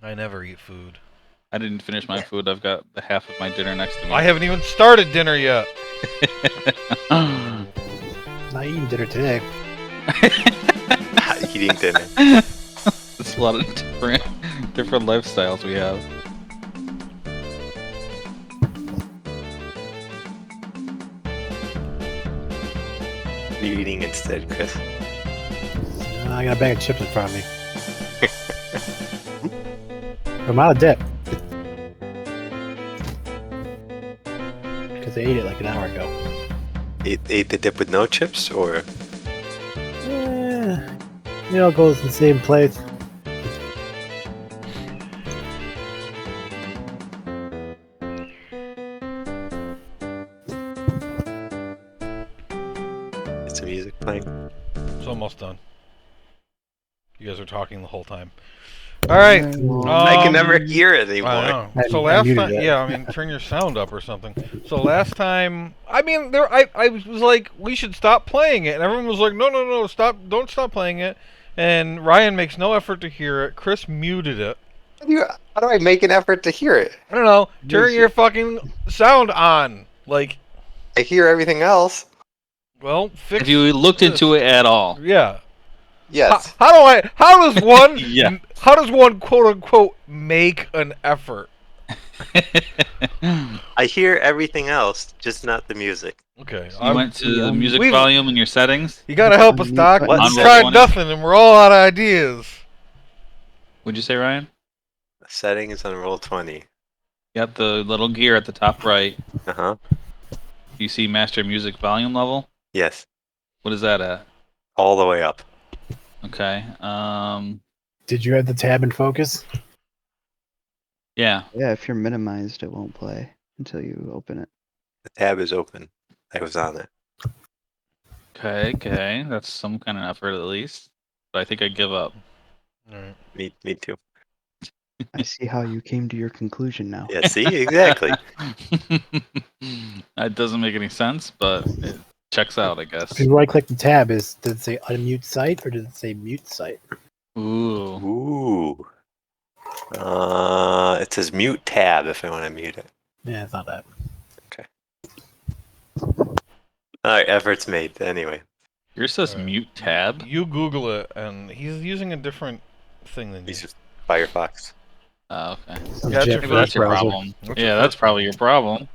I never eat food. I didn't finish my food. I've got the half of my dinner next to me. I haven't even started dinner yet. Not eating dinner today. Not eating dinner. It's a lot of different lifestyles we have. What are you eating instead, Chris? I got a bag of chips in front of me. I'm out of dip. Because I ate it like an hour ago. Ate the dip with no chips, or It all goes in the same place. is the music playing? It's almost done. You guys are talking the whole time. All right. I can never hear it anymore. I know. So I last muted time, it. yeah, I mean, turn your sound up or something. So last time, I mean, I was like, we should stop playing it, and everyone was like, no, stop, don't stop playing it. And Ryan makes no effort to hear it. Chris muted it. How do I make an effort to hear it? I don't know. Turn your fucking sound on. Like, I hear everything else. well, fix. Have you looked this. into it at all? Yeah. Yes. How does one? Yeah. How does one quote unquote make an effort? I hear everything else, just not the music. Okay. You went to the music volume in your settings? You gotta help us, Doc. What? We On tried Roll20? nothing, and we're all out of ideas. What'd you say, Ryan? Settings on Roll20. You got the little gear at the top right. Uh-huh. You see master music volume level? Yes. What is that at? All the way up. Okay. Did you have the tab in focus? Yeah. Yeah, if you're minimized, it won't play until you open it. The tab is open. I was on it. Okay. That's some kind of effort at least. But I think I give up. All right. Me too. I see how you came to your conclusion now. Yeah, see? Exactly. That doesn't make any sense, but it checks out, I guess. If you right click the tab, did it say unmute site or did it say mute site? Ooh. Ooh. It says mute tab if I want to mute it. Yeah, it's not that. Alright, efforts made. Anyway. Yours says Alright. mute tab? You Google it, and he's using a different thing than you. He's just Firefox. Oh, okay. Gotcha. Jet Maybe that's your browser. problem. What's your Yeah, that's first probably your problem.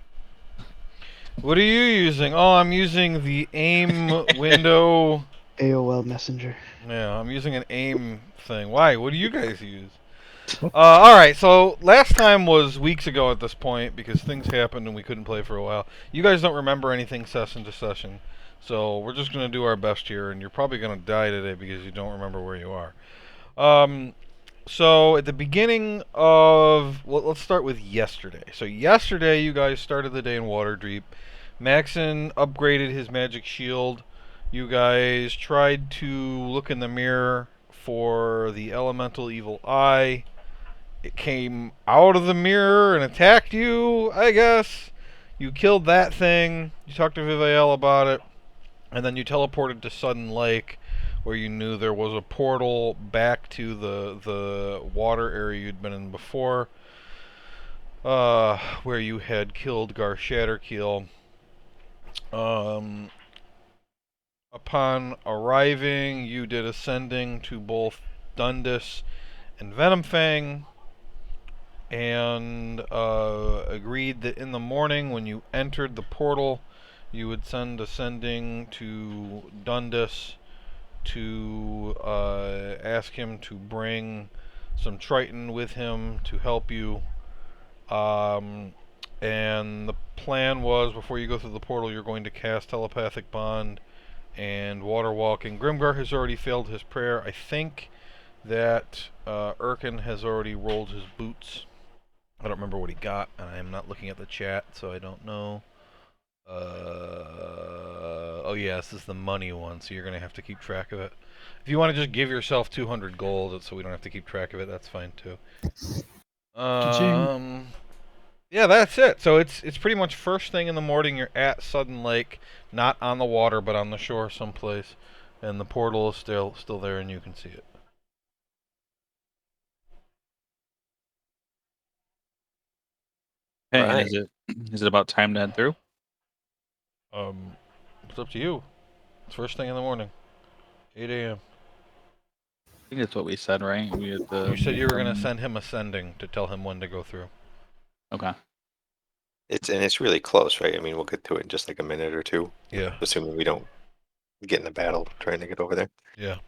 What are you using? Oh, I'm using the AIM window. AOL Messenger. Yeah, I'm using an AIM thing. Why? What do you guys use? Alright, so last time was weeks ago at this point because things happened and we couldn't play for a while. You guys don't remember anything session to session, so we're just going to do our best here, and you're probably going to die today because you don't remember where you are. So at the beginning of... Well, let's start with yesterday. So yesterday you guys started the day in Waterdeep. Maxon upgraded his magic shield. You guys tried to look in the mirror for the elemental evil eye. It came out of the mirror and attacked you, I guess. You killed that thing. You talked to Vivael about it. And then you teleported to Sudden Lake, where you knew there was a portal back to the water area you'd been in before, where you had killed Gar Shatterkeel. Upon arriving, you did ascending to both Dundas and Venomfang, and agreed that in the morning when you entered the portal, you would send ascending to Dundas to ask him to bring some Triton with him to help you. And the plan was, before you go through the portal, you're going to cast Telepathic Bond and Water Walking. Grimgar has already failed his prayer. I think that Erkin has already rolled his boots. I don't remember what he got, and I am not looking at the chat, so I don't know. Oh yeah, this is the money one, so you're going to have to keep track of it. If you want to just give yourself 200 gold so we don't have to keep track of it, that's fine too. Yeah, that's it. So it's pretty much first thing in the morning you're at Sudden Lake, not on the water but on the shore someplace, and the portal is still there and you can see it. Okay, and Right. is it about time to head through? It's up to you. It's first thing in the morning, 8 a.m. I think that's what we said, right? We had You the said you were gonna send him a sending to tell him when to go through. Okay. It's really close, right? I mean, we'll get to it in just like a minute or two, Yeah. assuming we don't get in a battle trying to get over there. Yeah.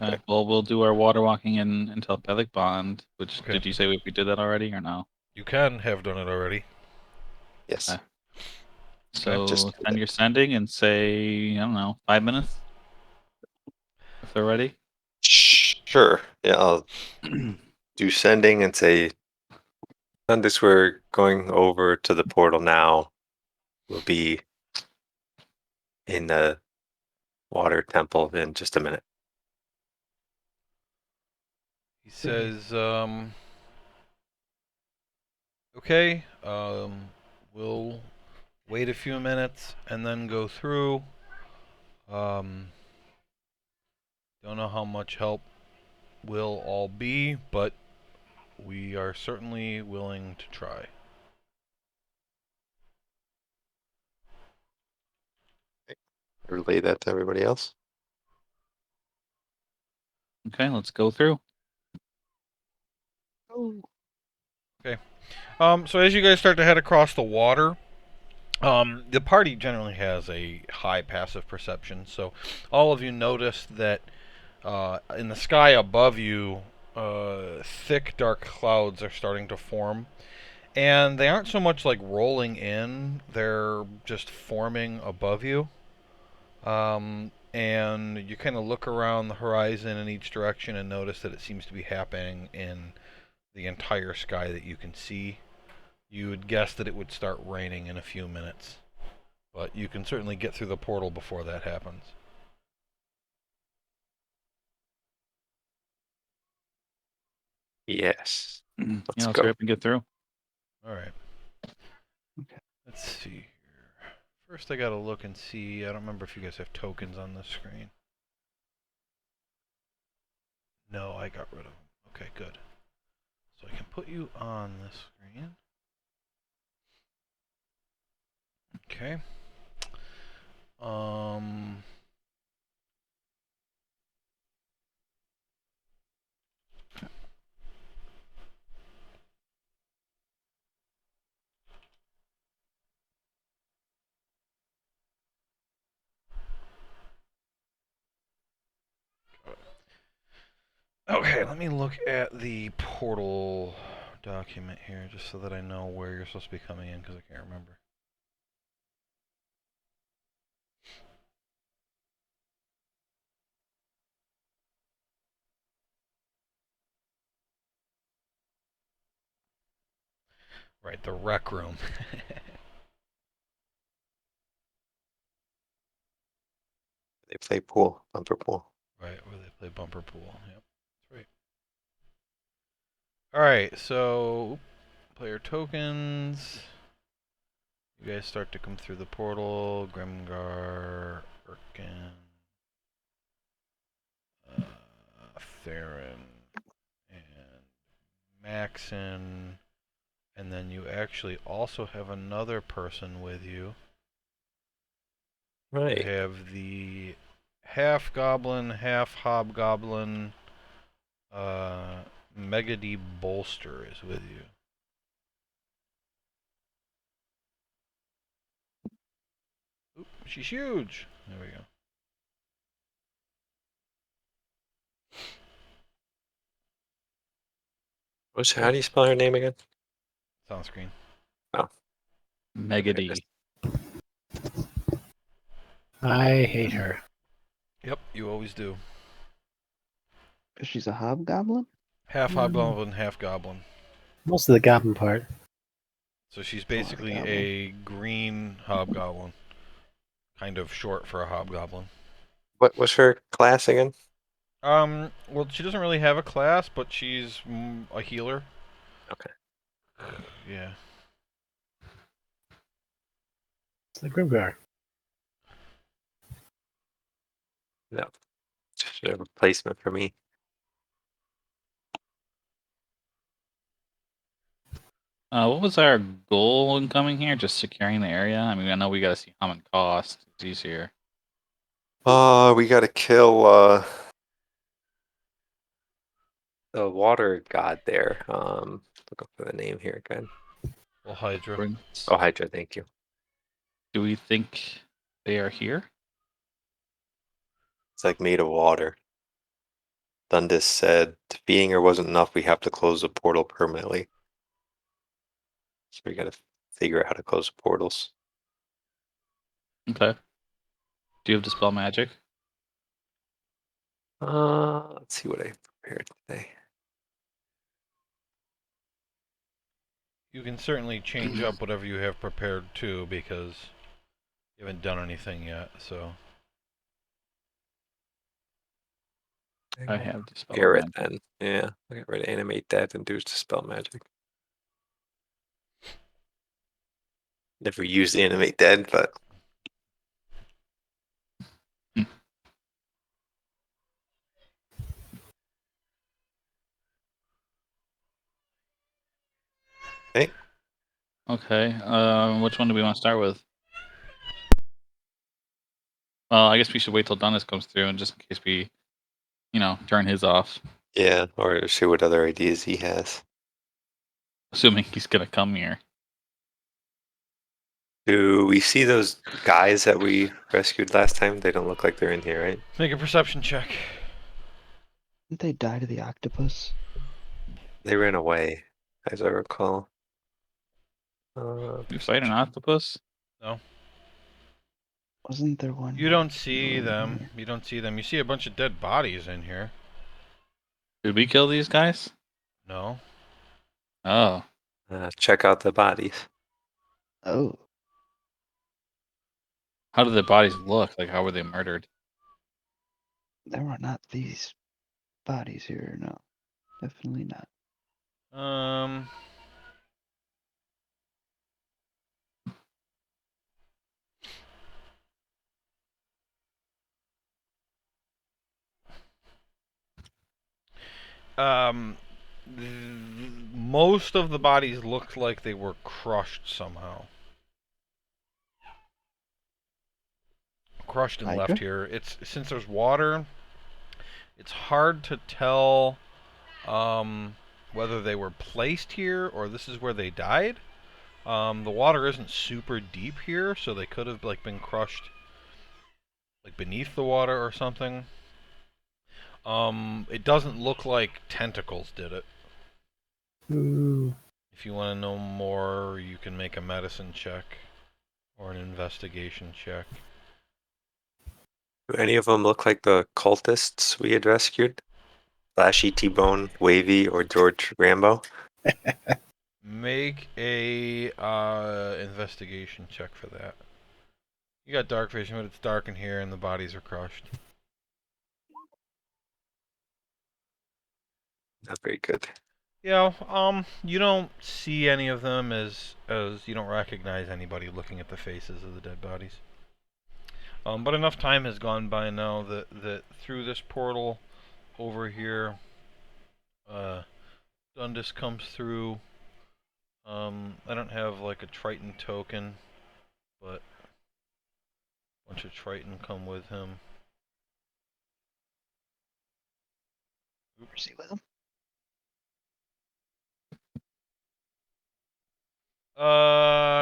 Okay. Well, we'll do our water walking in telepathic bond. Which Okay. did you say we did that already or no? You can have done it already. Yes. Okay. So Just send your sending and say I don't know 5 minutes if they're ready. sure. Yeah, I'll do sending and say, Thundus, we're going over to the portal now. We'll be in the water temple in just a minute. He says, okay, we'll wait a few minutes and then go through. Don't know how much help will all be, but we are certainly willing to try. Relay that to everybody else. Okay, let's go through. So as you guys start to head across the water, the party generally has a high passive perception, so all of you notice that in the sky above you, thick dark clouds are starting to form. And they aren't so much like rolling in, they're just forming above you. And you kind of look around the horizon in each direction and notice that it seems to be happening in the entire sky that you can see. You would guess that it would start raining in a few minutes, but you can certainly get through the portal before that happens. Yes. Yeah, Let's let's go. hurry up and get through. All right. Okay. Let's see here. First, I gotta look and see. I don't remember if you guys have tokens on this screen. No, I got rid of them. Okay, good. So I can put you on this screen. Okay. Um. Okay, let me look at the portal document here, just so that I know where you're supposed to be coming in, because I can't remember. Right, the rec room. They play pool, bumper pool. Right, where they play bumper pool. Yep, that's right. Alright, so player tokens. You guys start to come through the portal. Grimgar, Erkin, Theron, and Maxon. And then you actually also have another person with you. You Right. have the half goblin, half hobgoblin, Megady Bolster is with you. Oop, she's huge. There we go. How do you spell her name again? It's on screen. Oh, Megady. I hate her. Yep, you always do. She's a hobgoblin? Half Mm. hobgoblin, half goblin. Most of the goblin part. So she's A lot of basically goblin. a green hobgoblin. Kind of short for a hobgoblin. what was her class again? Well, she doesn't really have a class, but she's a healer. Okay. Yeah. It's the Grimgar. No. Just a replacement for me. What was our goal in coming here? Just securing the area? I mean, I know we gotta see how much cost. It's easier. We gotta kill the water god there. Looking for the name here again. Well, Hydra. Oh, Hydra, thank you. Do we think they are here? It's like made of water. Dundas said defeating her wasn't enough, we have to close the portal permanently. So we gotta figure out how to close the portals. Okay. Do you have Dispel Magic? Let's see what I prepared today. You can certainly change up whatever you have prepared too, because you haven't done anything yet. So I have Dispel Prepare it Magic. then. Yeah, I get ready to animate that and do dispel magic. Never used animate dead, but hey, Okay. Which one do we want to start with? Well, I guess we should wait till Donis comes through, and just in case we, turn his off, yeah, or see what other ideas he has. assuming he's gonna come here. Do we see those guys that we rescued last time? They don't look like they're in here, right? make a perception check. Didn't they die to the octopus? They ran away, as I recall. You fight an octopus? No, Wasn't there one? you don't see in them. here? You don't see them. You see a bunch of dead bodies in here. Did we kill these guys? No. Oh, Check out the bodies. Oh, how did the bodies look? Like, how were they murdered? there were not these bodies here. No, definitely not. Um. Um. Most of the bodies looked like they were crushed somehow. Crushed and Hydra? left here. It's since there's water. It's hard to tell whether they were placed here or this is where they died. The water isn't super deep here, so they could have been crushed beneath the water or something. It doesn't look like tentacles did it. Ooh. If you want to know more, you can make a medicine check or an investigation check. Do any of them look like the cultists we had rescued? Flashy T-Bone, Wavy, or George Rambo? Make a investigation check for that. You got dark vision, but it's dark in here and the bodies are crushed. Not very good. Yeah, you don't see any of them as you don't recognize anybody looking at the faces of the dead bodies. But enough time has gone by now that through this portal over here, Dundas comes through. I don't have like a Triton token, but a bunch of Triton come with him. Percy with him?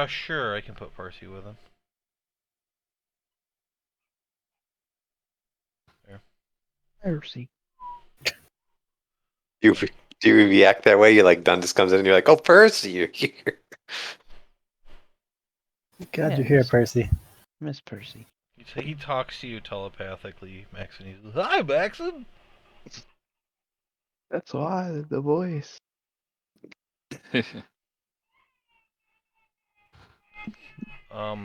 Sure, I can put Parsi with him. Percy. Do you react that way? You like Dundas comes in and you're like, "Oh, Percy, you're here." Glad Yeah, you're here, Miss- Percy. Miss Percy. He talks to you telepathically, Maxon. He says, "Hi, Maxon." That's why the voice.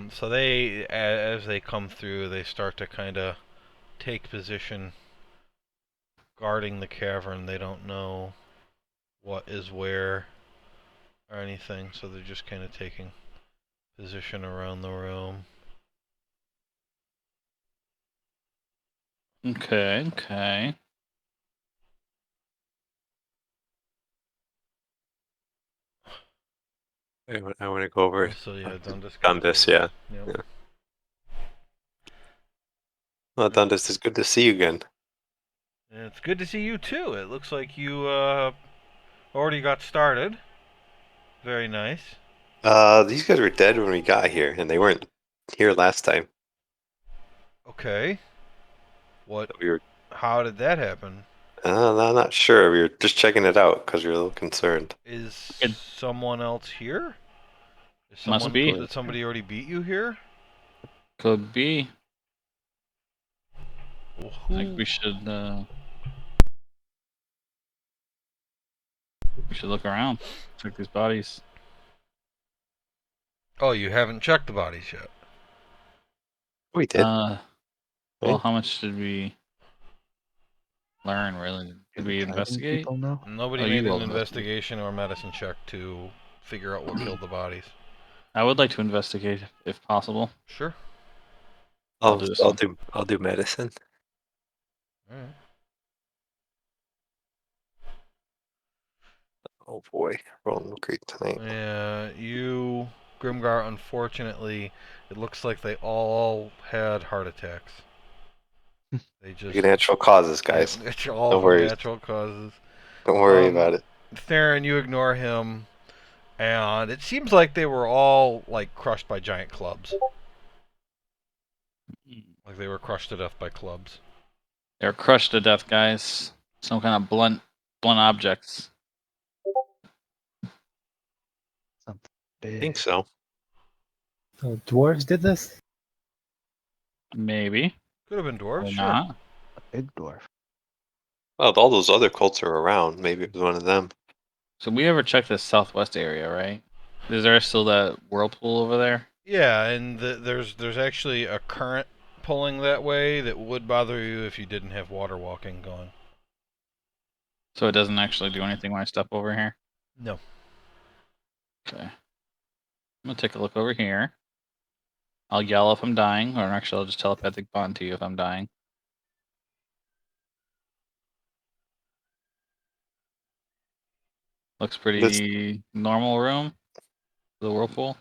So they, as they come through, they start to kind of take position, guarding the cavern. They don't know what is where or anything, so they're just kind of taking position around the room. Okay. I want to go over So yeah, Dundas. done goes this. over. Yeah. Yep. Yeah. Well, Dundas, it's good to see you again. And it's good to see you too. It looks like you already got started. Very nice. These guys were dead when we got here, and they weren't here last time. Okay. What? We were. How did that happen? I'm not sure. We were just checking it out because we were a little concerned. Is It- someone else here? Is Must someone be. did somebody already beat you here? Could be. Well, I think who? we should look around. Check these bodies. Oh, you haven't checked the bodies yet. We did. Well, Right? how much did we learn? Really? Did we Trident investigate? People know. Nobody Oh, made you an will investigate. investigation or medicine check to figure out what killed the bodies. I would like to investigate if possible. Sure. I'll do this one. I'll do medicine. All right. Oh boy, rolling great tonight. Yeah, you, Grimgar. Unfortunately, it looks like they all had heart attacks. They just Natural causes, guys. yeah, it's all Don't from worry. natural causes. Don't worry about it. Theron, you ignore him, and it seems like they were all like crushed by giant clubs. Like they were crushed to death by clubs. They're crushed to death, guys. Some kind of blunt objects. Something I big. think so. So dwarves did this? Maybe. Could have been dwarves, Or sure. not. A big dwarf. Well, all those other cults are around. Maybe it was one of them. So we ever checked this southwest area, right? Is there still that whirlpool over there? Yeah, and there's actually a current pulling that way that would bother you if you didn't have water walking going. So it doesn't actually do anything when I step over here? No. Okay. I'm gonna take a look over here. I'll yell if I'm dying, or actually I'll just telepathic bond to you if I'm dying. Looks pretty normal room. The whirlpool.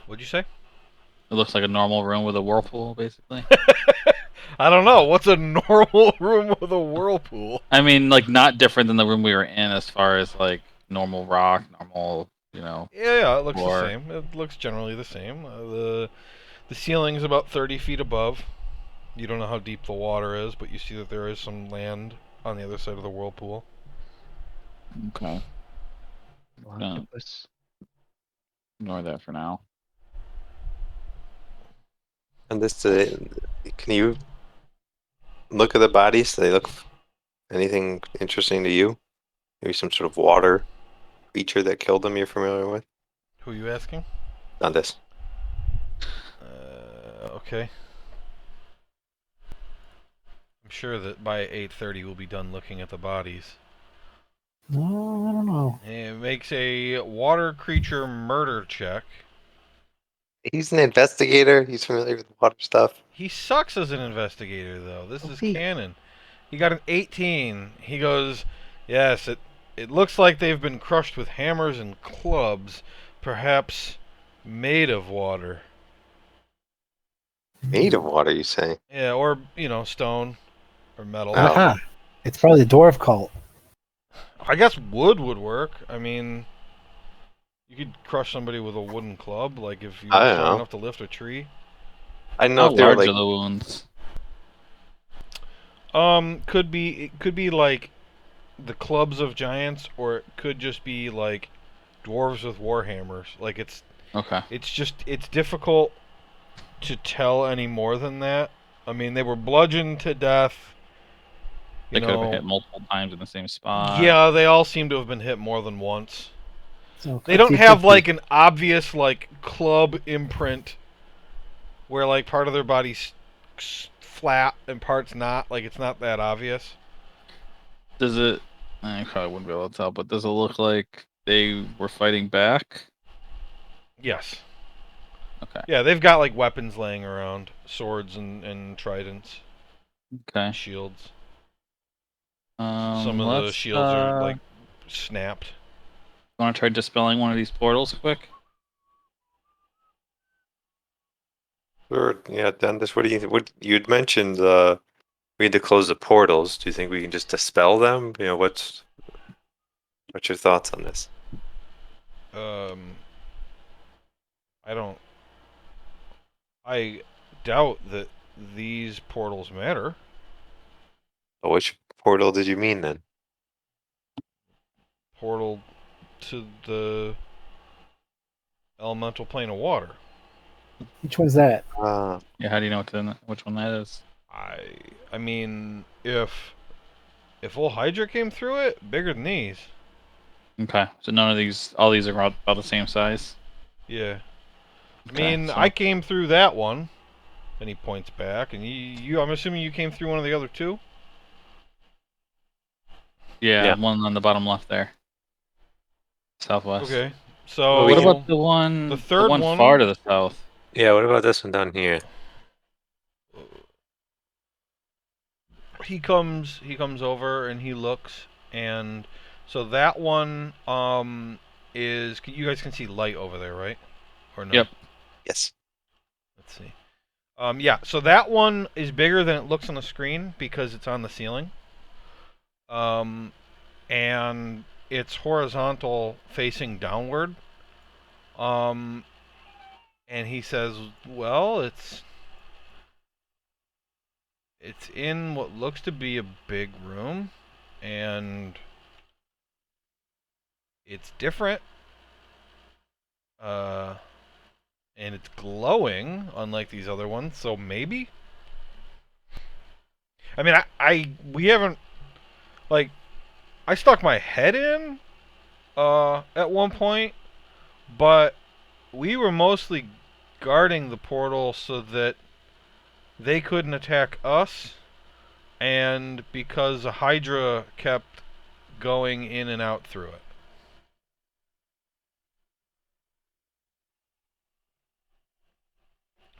What'd you say? It looks like a normal room with a whirlpool, basically. I don't know. What's a normal room with a whirlpool? I mean, like not different than the room we were in as far as like normal rock, normal, Yeah, it looks the Or- same. It looks generally the same. The ceiling's about 30 feet above. You don't know how deep the water is, but you see that there is some land on the other side of the whirlpool. Okay. Octopus. Ignore that for now. And this, can you look at the bodies? Do they look anything interesting to you? Maybe some sort of water creature that killed them you're familiar with? Who are you asking? Not this. Okay. I'm sure that by 8:30 we'll be done looking at the bodies. No, I don't know. It makes a water creature murder check. He's an investigator. He's familiar with water stuff. He sucks as an investigator, though. This is he? canon. He got an 18. He goes, yes, it looks like they've been crushed with hammers and clubs, perhaps made of water. Made of water, you say? Yeah, or, stone or metal. Oh. Aha! It's probably the dwarf cult. I guess wood would work. I mean, you could crush somebody with a wooden club, like if you were I don't strong know. enough to lift a tree. I don't know How if they were large like. are the wounds? It could be like the clubs of giants, or it could just be like dwarves with warhammers. Like Okay. it's difficult to tell any more than that. I mean, they were bludgeoned to death. They could have hit multiple times in the same spot. Yeah, they all seem to have been hit more than once. So They don't have 50-50. like an obvious like club imprint where like part of their body's flat and part's not. Like it's not that obvious. Does it? I probably wouldn't be able to tell, but does it look like they were fighting back? Yes. Okay. Yeah, they've got like weapons laying around, swords and tridents, Okay. shields. Some of the Let's, shields are like snapped. want to try dispelling one of these portals quick? Sure. Yeah, Dundas, what you'd mentioned we had to close the portals. Do you think we can just dispel them? What's your thoughts on this? I don't. I doubt that these portals matter. Oh, which portal did you mean then? Portal to the elemental plane of water. Which one's that? Yeah, how do you know which one that is? I mean, if old Hydra came through it, bigger than these. Okay, so none of these, all these are about the same size? Yeah. I Okay, mean, so, I came through that one, and he points back, and I'm assuming you came through one of the other two? yeah, Yeah. one on the bottom left there. Southwest. Okay. Well, we What can- about So, the the third one one, far to the south? Yeah, what about this one down here? he comes over and he looks, and so that one is, you guys can see light over there, right? Or no? Yep. Yes. Let's see. Yeah, so that one is bigger than it looks on the screen because it's on the ceiling. And it's horizontal facing downward. And he says, well, it's in what looks to be a big room, and it's different. And it's glowing, unlike these other ones. So maybe. I mean, we haven't, like, I stuck my head in at one point, but we were mostly guarding the portal so that they couldn't attack us, and because a Hydra kept going in and out through it.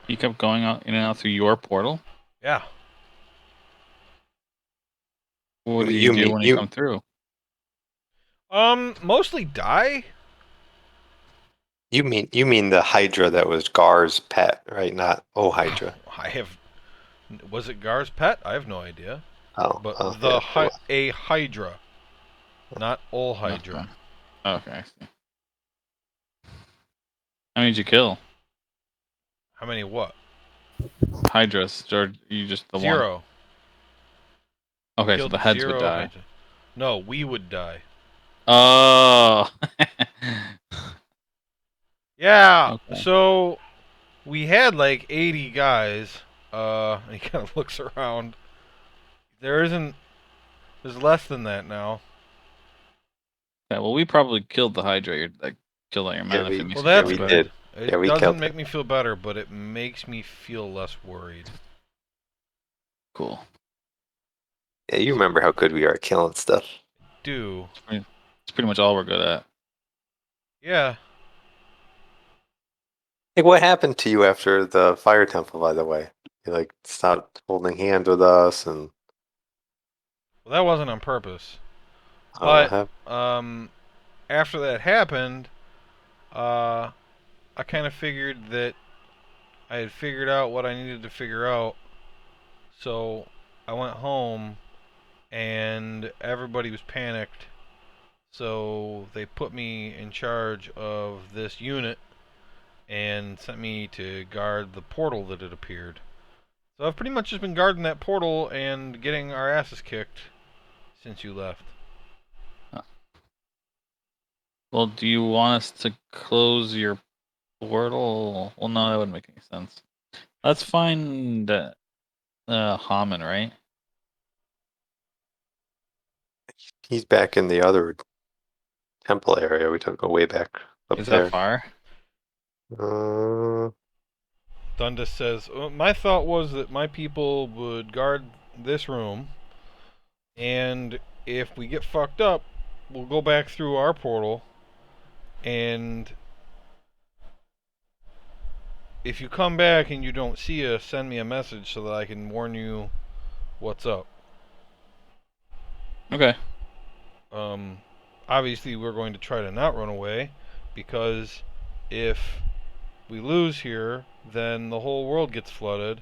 You kept going out in and out through your portal? Yeah. What do you You do mean when you come through? Mostly die. you mean the Hydra that was Gar's pet, right? Not Hydra. Was it Gar's pet? I have no idea. Oh, But yeah, a Hydra, not all Hydra. Okay, I see. How many did you kill? How many what? Hydras, or you just the one? 0. Okay, so Killed the heads 0 would die. Hydra. No, we would die. Oh. Yeah. Okay. So we had like 80 guys. And he kind of looks around. There's less than that now. Yeah, well, we probably killed the Hydra that killed all your men. Yeah, If it we makes Well, you feel that's any we better. good. did. It Yeah, we doesn't killed make it. me feel better, but it makes me feel less worried. Cool. Yeah, you remember how good we are at killing stuff. Do. It's pretty much all we're good at. Yeah. Hey, what happened to you after the fire temple, by the way? You like stopped holding hands with us and Well, that wasn't on purpose. what But happened? after that happened, I kind of figured that I had figured out what I needed to figure out. So I went home, and everybody was panicked. So they put me in charge of this unit and sent me to guard the portal that had appeared. So I've pretty much just been guarding that portal and getting our asses kicked since you left. Well, do you want us to close your portal? Well, no, that wouldn't make any sense. Let's find Haman, right? He's back in the other temple area. We took a way back up Is that there. far? Dundas says, my thought was that my people would guard this room, and if we get fucked up, we'll go back through our portal, and if you come back and you don't see us, send me a message so that I can warn you what's up. Okay. obviously we're going to try to not run away, because if we lose here, then the whole world gets flooded.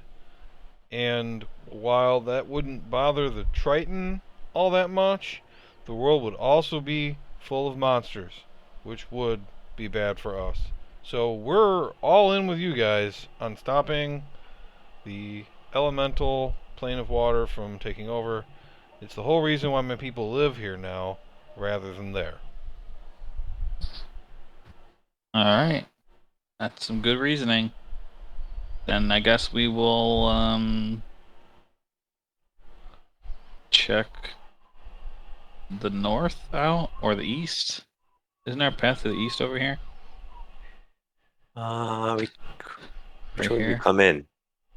And while that wouldn't bother the Triton all that much, the world would also be full of monsters, which would be bad for us. So we're all in with you guys on stopping the elemental plane of water from taking over. It's the whole reason why my people live here now, rather than there. Alright. That's some good reasoning. Then I guess we will check the north out or the east. Isn't there a path to the east over here? Which Right way did we here? come in?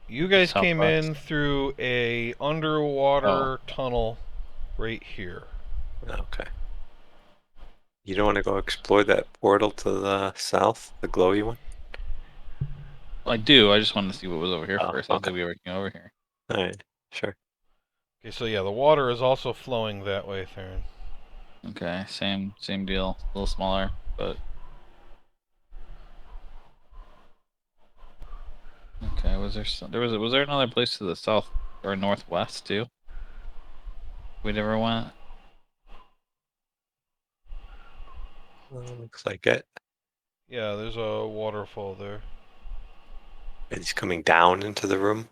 You guys came Southwest. in through a underwater tunnel right here. Okay. You don't want to go explore that portal to the south, the glowy one? I do. I just wanted to see what was over here Oh, first. I okay. thought we were working over here. All right, sure. Okay, so yeah, the water is also flowing that way, Theron. Okay, same deal. A little smaller, but okay. Was there another place to the south or northwest too? We never went. Looks like it. Yeah, there's a waterfall there. And he's coming down into the room.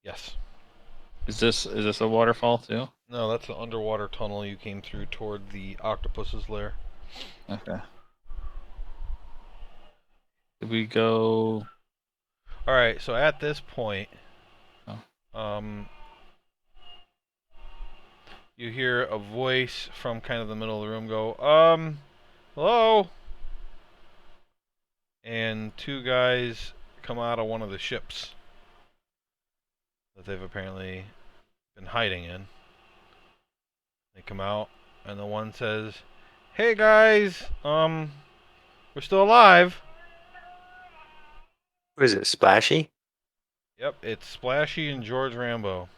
Yes. Is this a waterfall too? No, that's the underwater tunnel you came through toward the octopus's lair. Okay. Did we go? Alright, so at this point, Oh. you hear a voice from kind of the middle of the room go, hello? And two guys come out of one of the ships that they've apparently been hiding in. They come out, and the one says, hey guys, we're still alive. Who is it, Splashy? Yep, it's Splashy and George Rambo.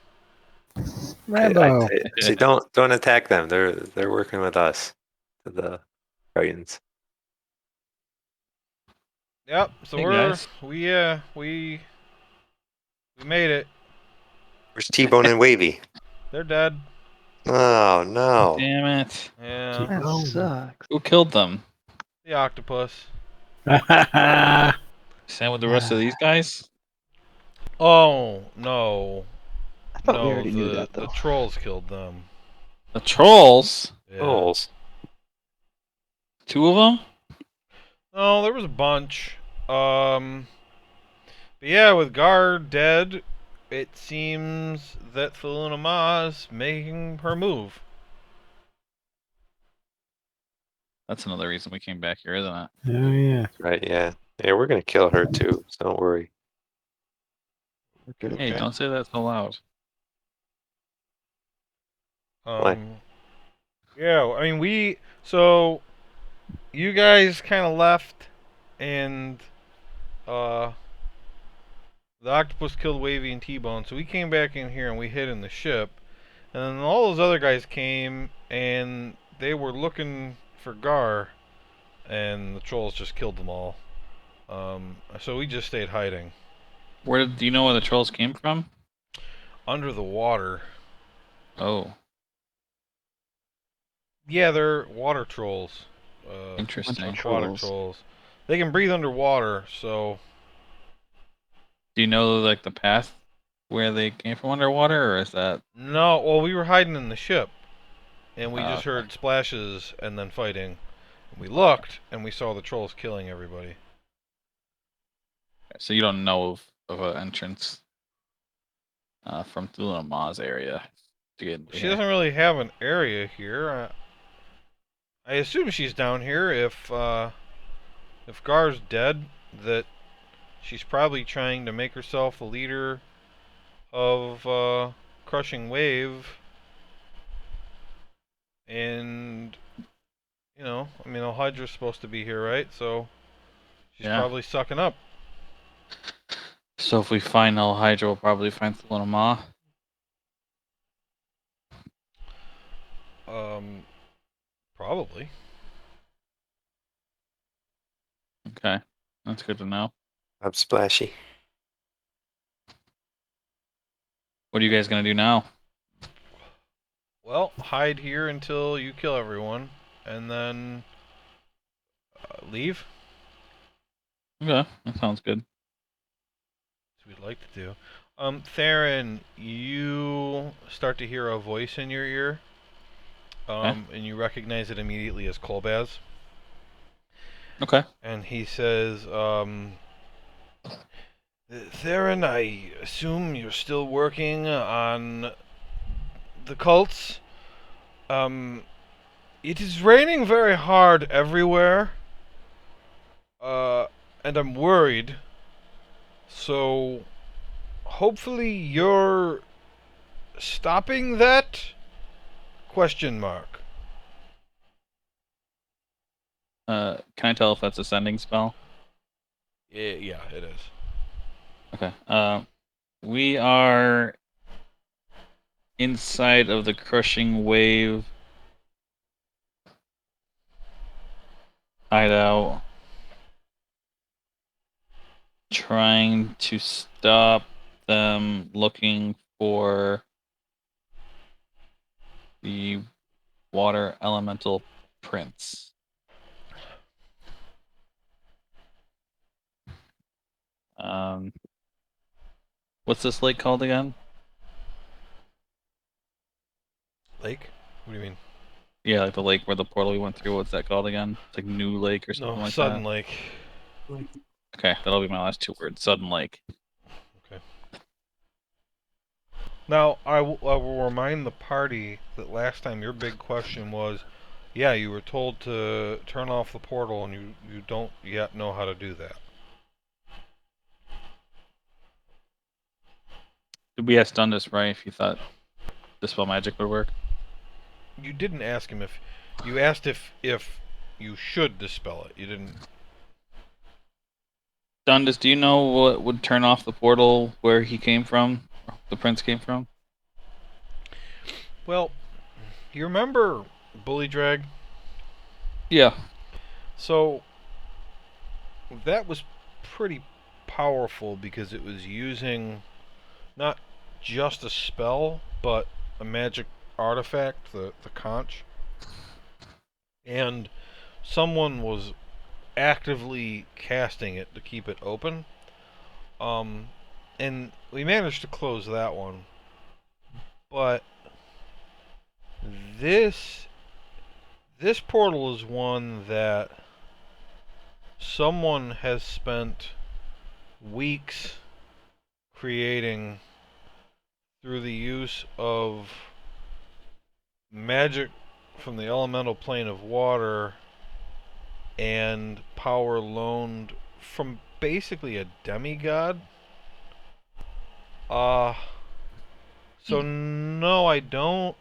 Rambo. I say don't attack them. They're working with us. The Titans. Yep, so Hey, we made it. Where's T-Bone and Wavy? They're dead. Oh no. Damn it! Yeah, That Oh. sucks. Who killed them? the octopus. Same with the rest of these guys. Oh, no. I thought we No, already knew that the though. trolls killed them. The trolls. Yeah. Trolls. Two of them. No, there was a bunch. But yeah, with Gar dead, it seems that Thaluna Ma's making her move. That's another reason we came back here, isn't it? Oh yeah. Right, yeah. Yeah, we're gonna kill her too, so don't worry. Hey, don't say that so loud. Why? Yeah, I mean, so you guys kind of left, and the octopus killed Wavy and T-Bone, so we came back in here and we hid in the ship, and then all those other guys came and they were looking for Gar, and the trolls just killed them all. So we just stayed hiding Do you know where the trolls came from? under the water. Oh, Yeah, they're water trolls. interesting. Bunch of Aquatic trolls. trolls. They can breathe underwater, so Do you know like the path where they came from underwater, or is that? no. Well, we were hiding in the ship, and we Oh, just okay. heard splashes and then fighting. We looked, and we saw the trolls killing everybody. So you don't know of an entrance from Thulin Ma's area to get into She here. doesn't really have an area here. I assume she's down here. If Gar's dead, that she's probably trying to make herself a leader of Crushing Wave. And, you know, I mean, Hydra's supposed to be here, right? So she's Yeah. probably sucking up. So if we find El Hydra, we'll probably find Thulin Ma. Um, Probably. Okay, that's good to know. I'm splashy. What are you guys gonna do now? Well, hide here until you kill everyone, and then leave. Okay, that sounds good. That's what we'd like to do. Theron, you start to hear a voice in your ear, and you recognize it immediately as Kolbaz. Okay. And he says, Theron, I assume you're still working on the cults. It is raining very hard everywhere. And I'm worried. So, hopefully you're stopping that? Question mark. Can I tell if that's a sending spell? Yeah, it is. Okay. We are inside of the crushing wave hideout, trying to stop them looking for the water elemental prince. What's this lake called again? Lake? What do you mean? Yeah, like the lake where the portal we went through. What's that called again? It's like New Lake or something No, like Sudden that. Lake. Okay, that'll be my last 2 words. Sudden Lake. Okay. Now, I will remind the party that last time your big question was, yeah, you were told to turn off the portal and you don't yet know how to do that. Did we ask Dundas, right, if you thought Dispel Magic would work? You didn't ask him if... You asked if you should dispel it. You didn't... Dundas, do you know what would turn off the portal where he came from? The prince came from? Well, you remember Bully Drag? Yeah. So, that was pretty powerful because it was using not just a spell, but a magic artifact, the conch. And someone was actively casting it to keep it open. And we managed to close that one. But this portal is one that someone has spent weeks creating through the use of magic from the elemental plane of water and power loaned from basically a demigod. So no, I don't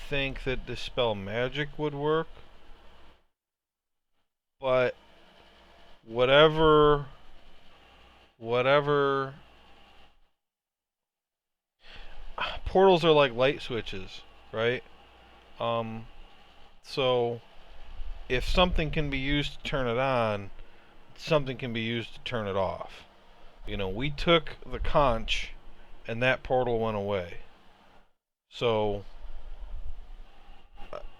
think that Dispel Magic would work. But whatever portals are like light switches, right? So if something can be used to turn it on, something can be used to turn it off. You know, we took the conch and that portal went away. So,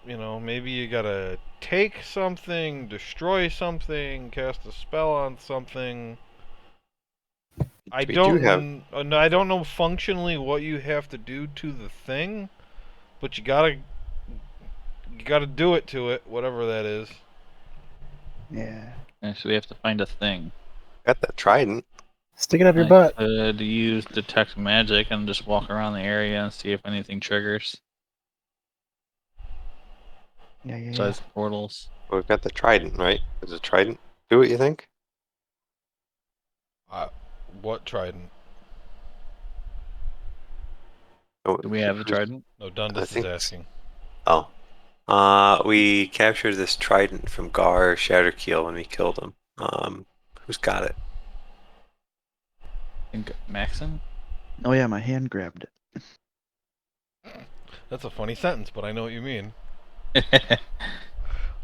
you know, maybe you gotta take something, destroy something, cast a spell on something. I We do have don't know functionally what you have to do to the thing, but you gotta do it to it, whatever that is. Yeah. So we have to find a thing. got that trident. Stick it up your I butt. could use Detect Magic and just walk around the area and see if anything triggers. Yeah. Besides the portals. We've got the trident, right? Does the trident do what you think? What trident? Oh, Do we have the who's- trident? No, I Dundas is think- asking. Oh. We captured this trident from Gar Shatterkeel when we killed him. Who's got it? I think Maxon? Oh yeah, my hand grabbed it. That's a funny sentence, but I know what you mean.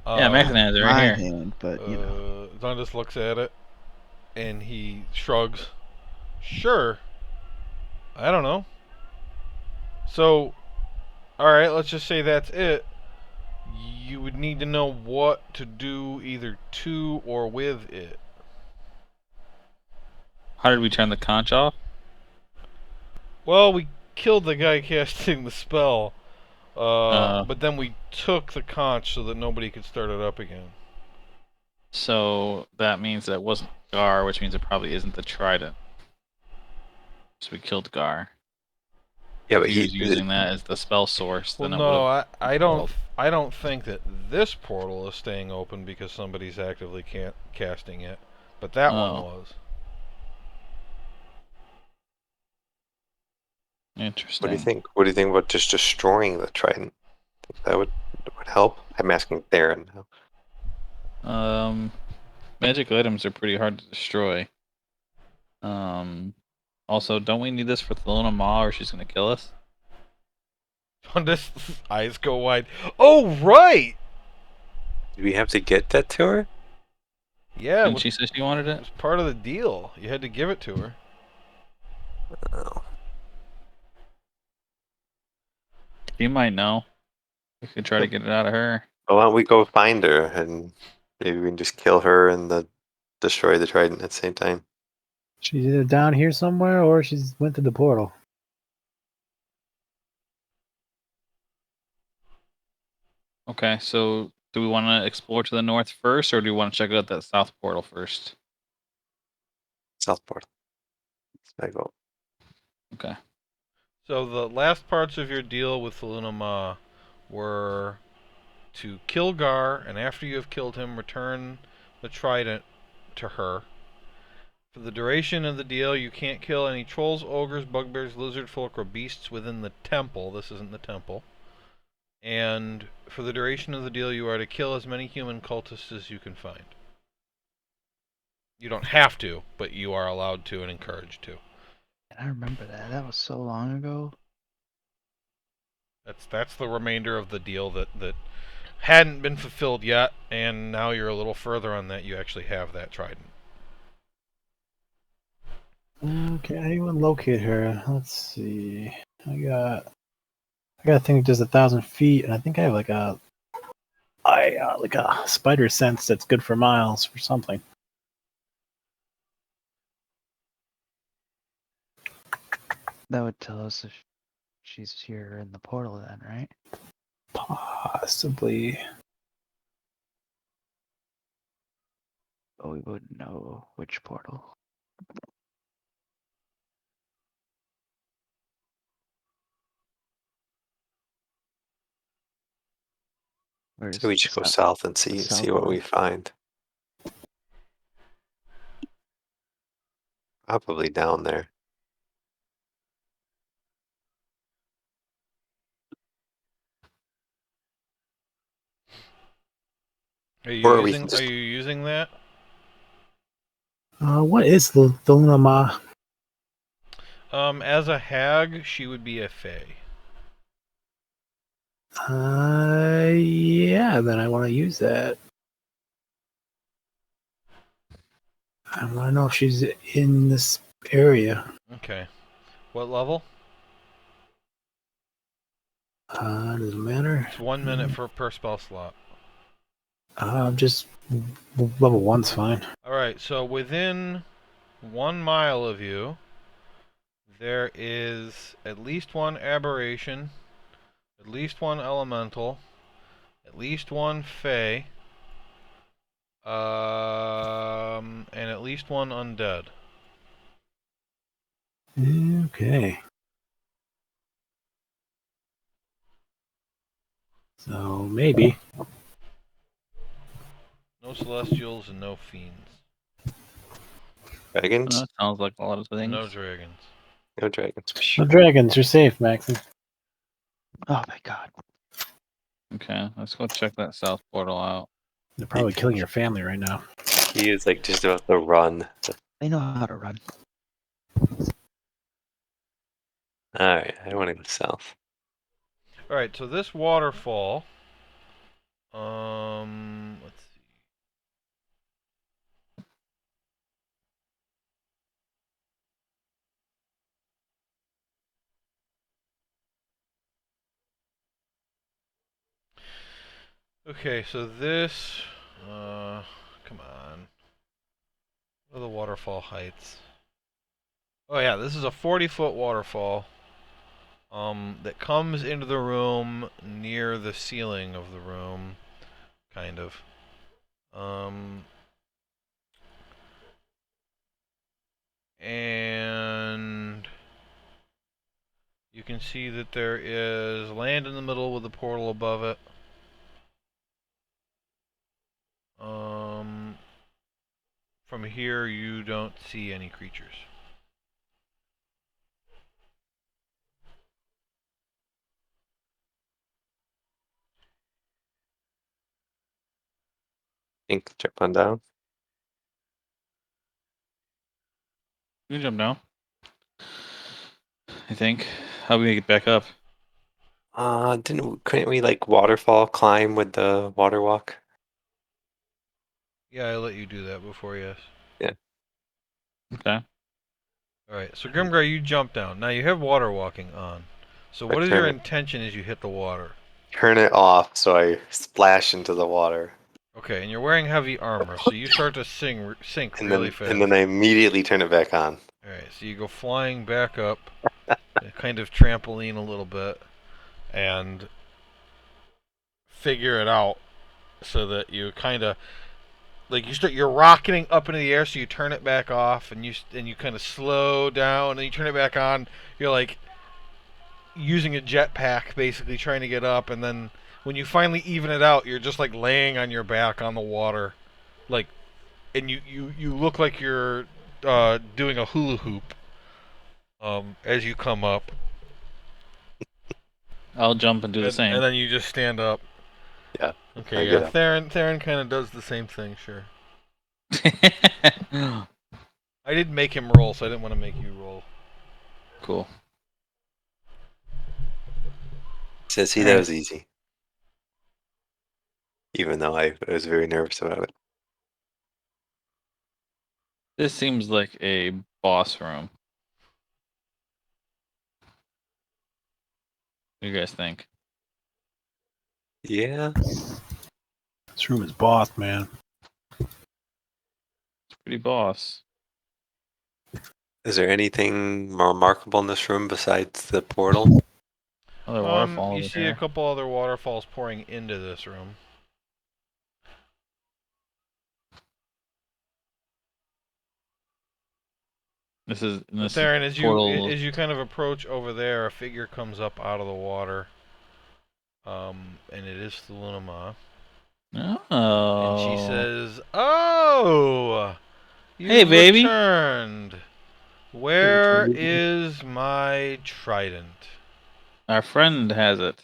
Yeah, Maxon has it right My here. hand, but you know. Zundus looks at it and he shrugs. Sure. I don't know. So, alright, let's just say that's it. You would need to know what to do either to or with it. How did we turn the conch off? Well, we killed the guy casting the spell, Uh, but then we took the conch so that nobody could start it up again. So that means that it wasn't Gar, which means it probably isn't the trident. So we killed Gar. Yeah, If but he was using that as the spell source, Well, then it would have. no, I don't think that this portal is staying open because somebody's actively casting it, but that one Oh, was. interesting. what do you think? What do you think about just destroying the trident? Think that would help? I'm asking Theron now. Magic items are pretty hard to destroy. Also, don't we need this for Thelona Ma, or she's gonna kill us? Zundus' eyes go wide. Oh, right! Do we have to get that to her? Yeah, Didn't she say she wanted it it? was part of the deal. You had to give it to her. Oh. She might know. We could try to get it out of her. Well, why don't we go find her and maybe we can just kill her and destroy the trident at the same time. She's either down here somewhere or she's went to the portal. Okay, so do we want to explore to the north first, or do we want to check out that south portal first? Southport. That's my goal. Okay. So the last parts of your deal with Thelona Ma were to kill Gar, and after you have killed him, return the trident to her. For the duration of the deal, you can't kill any trolls, ogres, bugbears, lizard folk, or beasts within the temple. This isn't the temple. And for the duration of the deal, you are to kill as many human cultists as you can find. You don't have to, but you are allowed to and encouraged to. And I remember that. That was so long ago. That's the remainder of the deal that hadn't been fulfilled yet, and now you're a little further on that. You actually have that trident. Okay, how do you want to locate her? Let's see. I got a thing that does 1,000 feet, and I think I have like a spider sense that's good for miles or something. That would tell us if she's here in the portal then, right? Possibly. But we wouldn't know which portal. Where's So we should go south and see what we find. Probably down there. Are Or you we using can are just you using that? What is the Lunama? As a hag, she would be a fae. Yeah, then I want to use that. I want to know if she's in this area. Okay. What level? Doesn't matter. It's 1 minute per spell slot. Just level 1's fine. Alright, so within 1 mile of you, there is at least one aberration, at least one elemental, at least one fae, and at least one undead. Okay. So maybe. No celestials and no fiends. dragons? That sounds like a lot of things. No dragons. No dragons. No dragons, you're safe, Maxon. Oh my god. Okay, let's go check that south portal out. They're probably killing your family right now. He is like just about to run. They know how to run. Alright, I want to go south. Alright, so this waterfall Let's see. Okay, so this, come on. What are the waterfall heights? Oh yeah, this is a 40-foot waterfall. That comes into the room near the ceiling of the room, kind of. And you can see that there is land in the middle with a portal above it. From here, you don't see any creatures. Ink, jump on down. You can jump down. I think. How do we get back up? Couldn't we like waterfall climb with the water walk? Yeah, I let you do that before, yes. Yeah. Okay. Alright, so Grimgar, you jump down. Now you have water walking on. So I what is turn your it intention as you hit the water? turn it off so I splash into the water. Okay, and you're wearing heavy armor, so you start to sink And really then fast. I immediately turn it back on. Alright, so you go flying back up, kind of trampoline a little bit, and figure it out so that you kind of like you're rocketing up into the air, so you turn it back off, and you kind of slow down, and you turn it back on. You're like using a jetpack, basically trying to get up, and then when you finally even it out, you're just like laying on your back on the water, like, and you look like you're doing a hula hoop as you come up, I'll jump and do the and same. then you just stand up. Yeah. Okay, I yeah, get up. Theron kind of does the same thing, sure. I didn't make him roll, so I didn't want to make you roll. Cool. Says he that was easy. Even though I was very nervous about it. This seems like a boss room. What do you guys think? Yeah. This room is boss, man. It's pretty boss. Is there anything remarkable in this room besides the portal? Another waterfall You over see a here. couple other waterfalls pouring into this room. This is But Theron, portal. as you kind of approach over there, a figure comes up out of the water. And it is the Lunama. And she Oh. says, "Oh, Hey, you've baby. returned. Where is my trident? Our friend has it.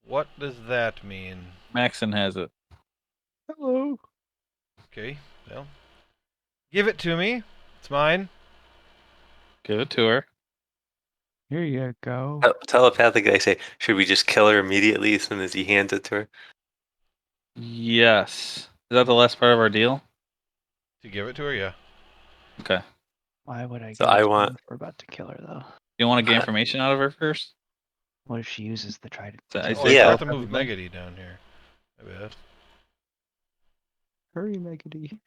What does that mean?" Maxon has it. Hello. Okay, well, give it to me. It's mine. Give it to her. Here you go. Telepathically, I say, should we just kill her immediately as soon as he hands it to her? Yes. Is that the last part of our deal? To give it to her, yeah. Okay. Why would I So give it I to her want. if we're about to kill her, though? You want to get information out of her first? What if she uses the trident So to I kill Oh, I say us? Yeah. forgot to move telepathically? Megady down here. I bet. Hurry, Megady.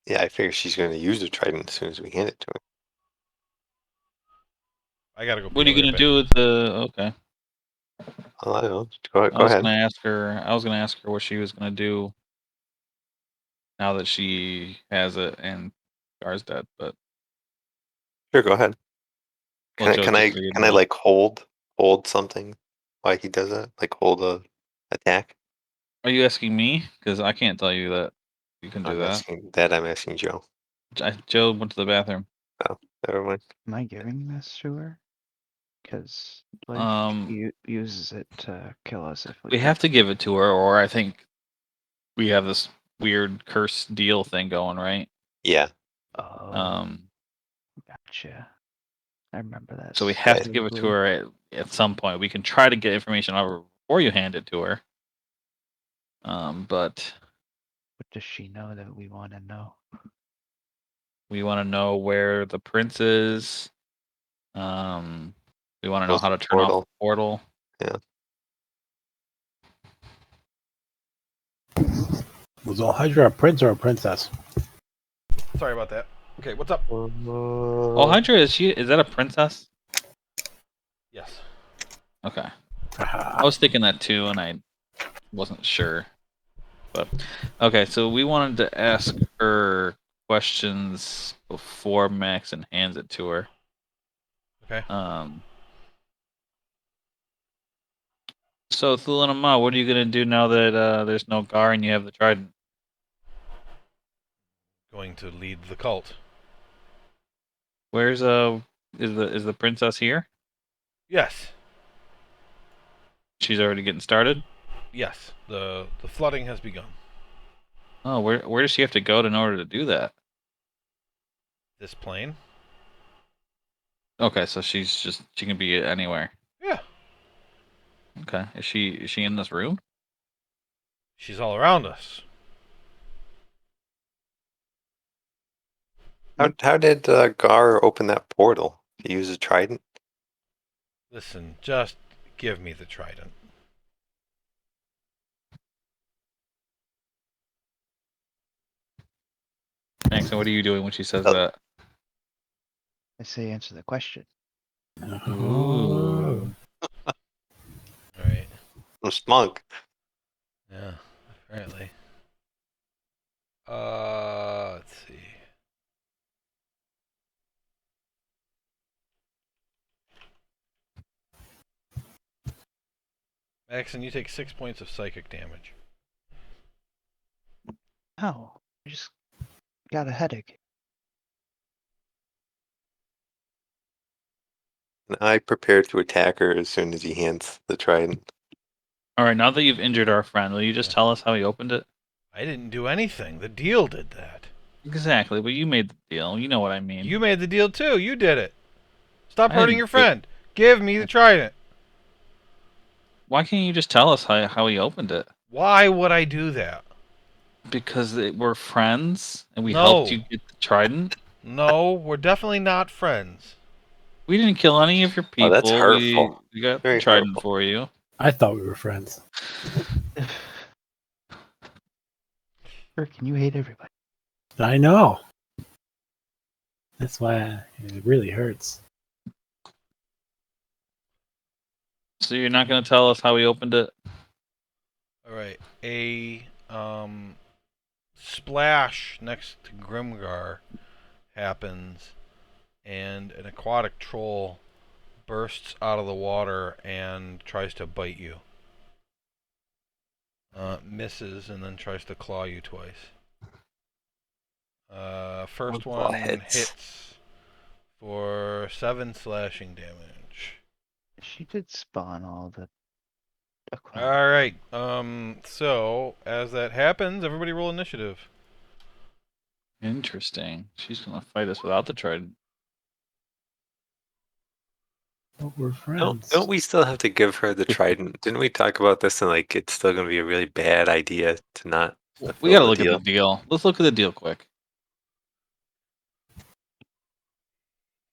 Yeah, I figure she's going to use the trident as soon as we hand it to her. I gotta go What pee. are I'll you be right gonna back. do with the? Okay. Oh, I don't know. I Go was ahead. gonna ask her. I was gonna ask her what she was gonna do now that she has it and Gar's dead. But Sure, go ahead. well, Joe's Can just I gonna get can I involved. like hold something while he does it? Like hold a attack? Are you asking me? Because I can't tell you that you can do that. I'm asking Joe. Joe went to the bathroom. Oh, never mind. Am I giving this to her? Because what if Um, she uses it to kill us if we we have to give it to her, or I think we have this weird curse deal thing going, right? Yeah. Oh, gotcha. I remember that. So we have Yeah. to give it to specifically. her at some point. We can try to get information out of her before you hand it to her. But What does she know that we want to know? we want to know where the prince is. We want to know Close how the to turn off the portal. portal. Was Hydra a prince or a princess? Sorry about that. Okay, what's up? Oh, Hydra, is that a princess? Yes. Okay. Haha. I was thinking that too, and I wasn't sure. But okay, so we wanted to ask her questions before Maxon hands it to her. Okay. So Thulin and Ma, what are you gonna do now that there's no Gar and you have the trident? Going to lead the cult. Where's is the princess here? Yes. She's already getting started. Yes. The flooding has begun. Oh, where does she have to go in order to do that? This plane. Okay, so she can be anywhere. Yeah. Okay, is she in this room? She's all around us. How did Gar open that portal? He used a trident? Listen, just give me the trident. Maxon, what are you doing when she says Oh. that? I say answer the question. Ooh. Alright. I'm smug. Yeah, apparently. Let's see. Maxon, you take 6 points of psychic damage. How? I just got a headache. And I prepared to attack her as soon as he hands the trident. All right, now that you've injured our friend, will you just tell us how he opened it? I didn't do anything. The deal did that. Exactly, but you made the deal. You know what I mean. You made the deal too. You did it. Stop I hurting didn't your do it. friend. Give me the trident. Why can't you just tell us how he opened it? Why would I do that? Because we're friends and we No. helped you get the trident. No, we're definitely not friends. We didn't kill any of your people. Oh, that's hurtful. We got Very the trident hurtful. for you. I thought we were friends. Can you hate everybody? I know. That's why it really hurts. So you're not going to tell us how he opened it? All right. A splash next to Grimgar happens, and an aquatic troll bursts out of the water and tries to bite you. Misses and then tries to claw you twice. First Claw one hits. hits for 7 slashing damage. She did spawn all the aquatic. All right. So as that happens, everybody roll initiative. Interesting. She's going to fight us without the trident. But we're friends. Don't we still have to give her the trident? Didn't we talk about this and like it's still going to be a really bad idea to not We fulfill got to the look deal? at the deal. Let's look at the deal quick.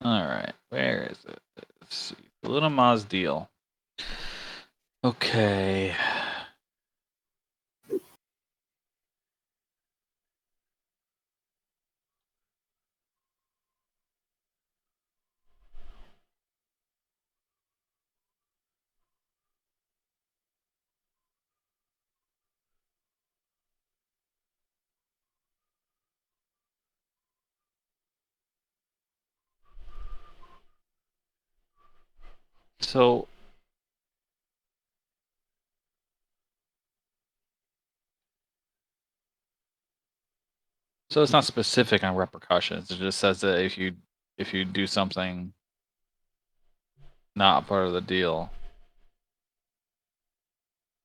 All right. Where is it? Let's see. Luna Ma's deal. Okay. So it's not specific on repercussions. It just says that if you do something not part of the deal,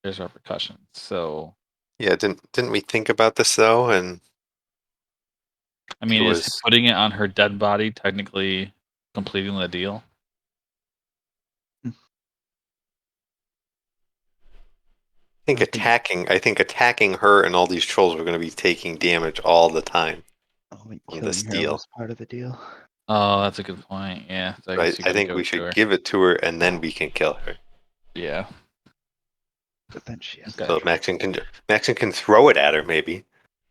there's repercussions. So Yeah, didn't we think about this though? And I mean, it is was putting it on her dead body technically completing the deal? I think attacking her and all these trolls were going to be taking damage all the time. Only On killing this her deal. was part of the deal. Oh, that's a good point. Yeah, so I guess you I gotta think give we it to should her. give it to her and then we can kill her. Yeah. But then she has Okay. So to Maxon can throw it at her. Maybe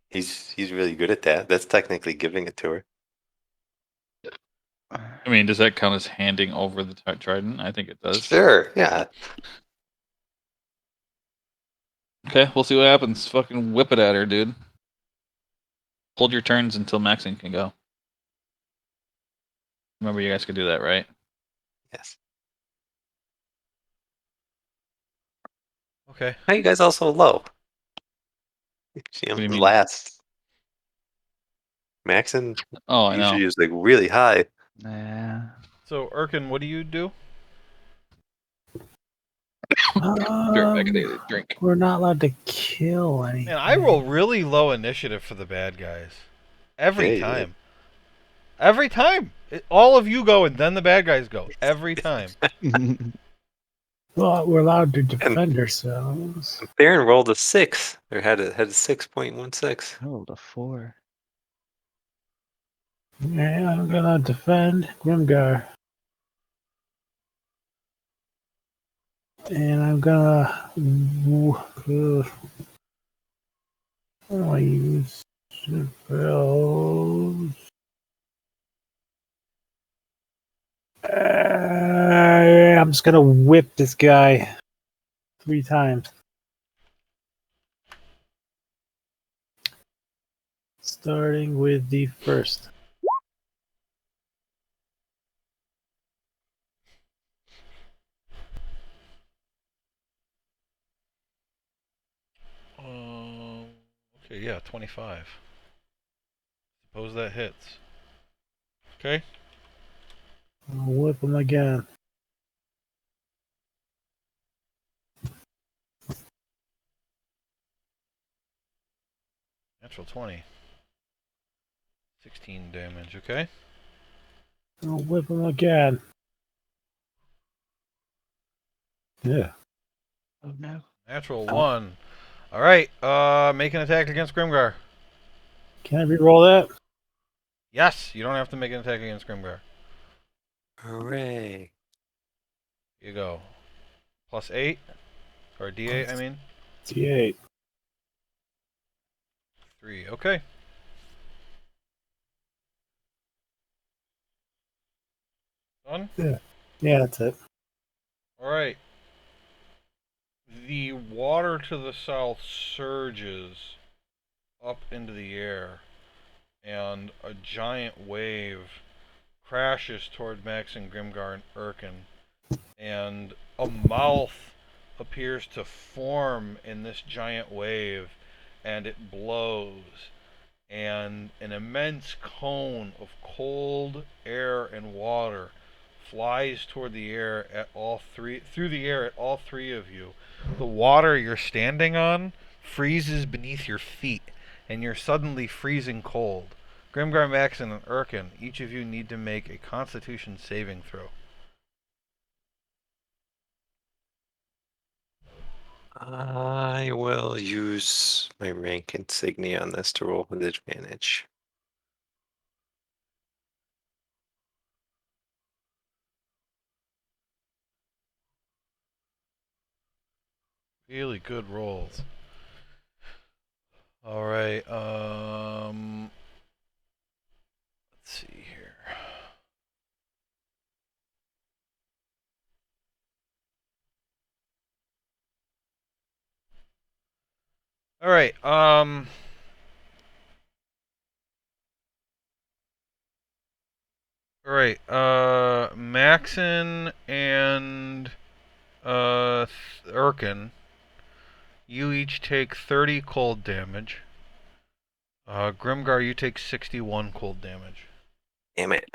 he's really good at that. That's technically giving it to her. I mean, does that count as handing over the trident? I think it does. Sure. Yeah. Okay, we'll see what happens. Fucking whip it at her, dude. Hold your turns until Maxine can go. Remember, you guys could do that, right? Yes. Okay. How you guys all so low? She What do you mean? last. Maxon Oh, I know. usually is like really high. Nah. So, Erkin, what do you do? Drink. We're not allowed to kill anything. Man, I roll really low initiative for the bad guys. Every Yeah, you time. Every time. All of you go and then the bad guys go. Every time. Well, we're allowed to defend ourselves. Baron rolled a 6. Or had a 6.16. I rolled a 4. Yeah, I'm gonna defend Grimgar. And I'm gonna. What do I use? Spells. I'm just gonna whip this guy 3 times. Starting with the first. Okay, yeah, 25. Suppose that hits. Okay. I'll whip him again. Natural 20. 16 damage, okay? I'll whip him again. Yeah. Oh no. Natural 1. Alright, make an attack against Grimgar. Can I re-roll that? Yes, you don't have to make an attack against Grimgar. Hooray. You go. Plus 8. Or D8, I mean. D8. 3, okay. Done? Yeah, that's it. Alright. The water to the south surges up into the air, and a giant wave crashes toward Max and Grimgar and Erkin, and a mouth appears to form in this giant wave, and it blows, and an immense cone of cold air and water flies toward the air at all three through the air at all three of you. The water you're standing on freezes beneath your feet, and you're suddenly freezing cold. Grimgar, Maxon, and Erkin, each of you need to make a Constitution saving throw. I will use my rank insignia on this to roll with advantage. Really good rolls. All right. Let's see here. All right. All right. Maxon and Erkin, you each take 30 cold damage. Grimgar, you take 61 cold damage. Damn it.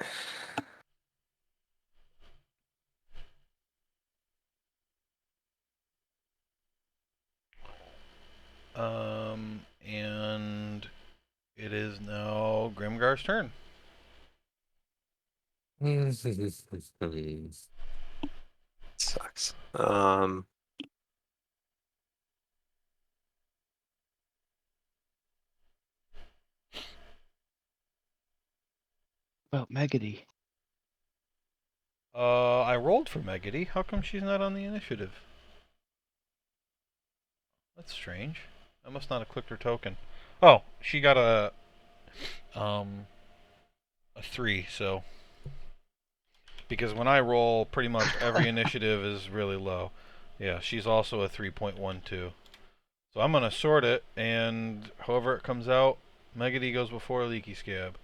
And it is now Grimgar's turn. Sucks. about Megady? I rolled for Megady. How come she's not on the initiative? That's strange. I must not have clicked her token. Oh, she got a 3, so because when I roll, pretty much every initiative is really low. Yeah, she's also a 3.12. So I'm gonna sort it, and however it comes out, Megady goes before Leaky Scab.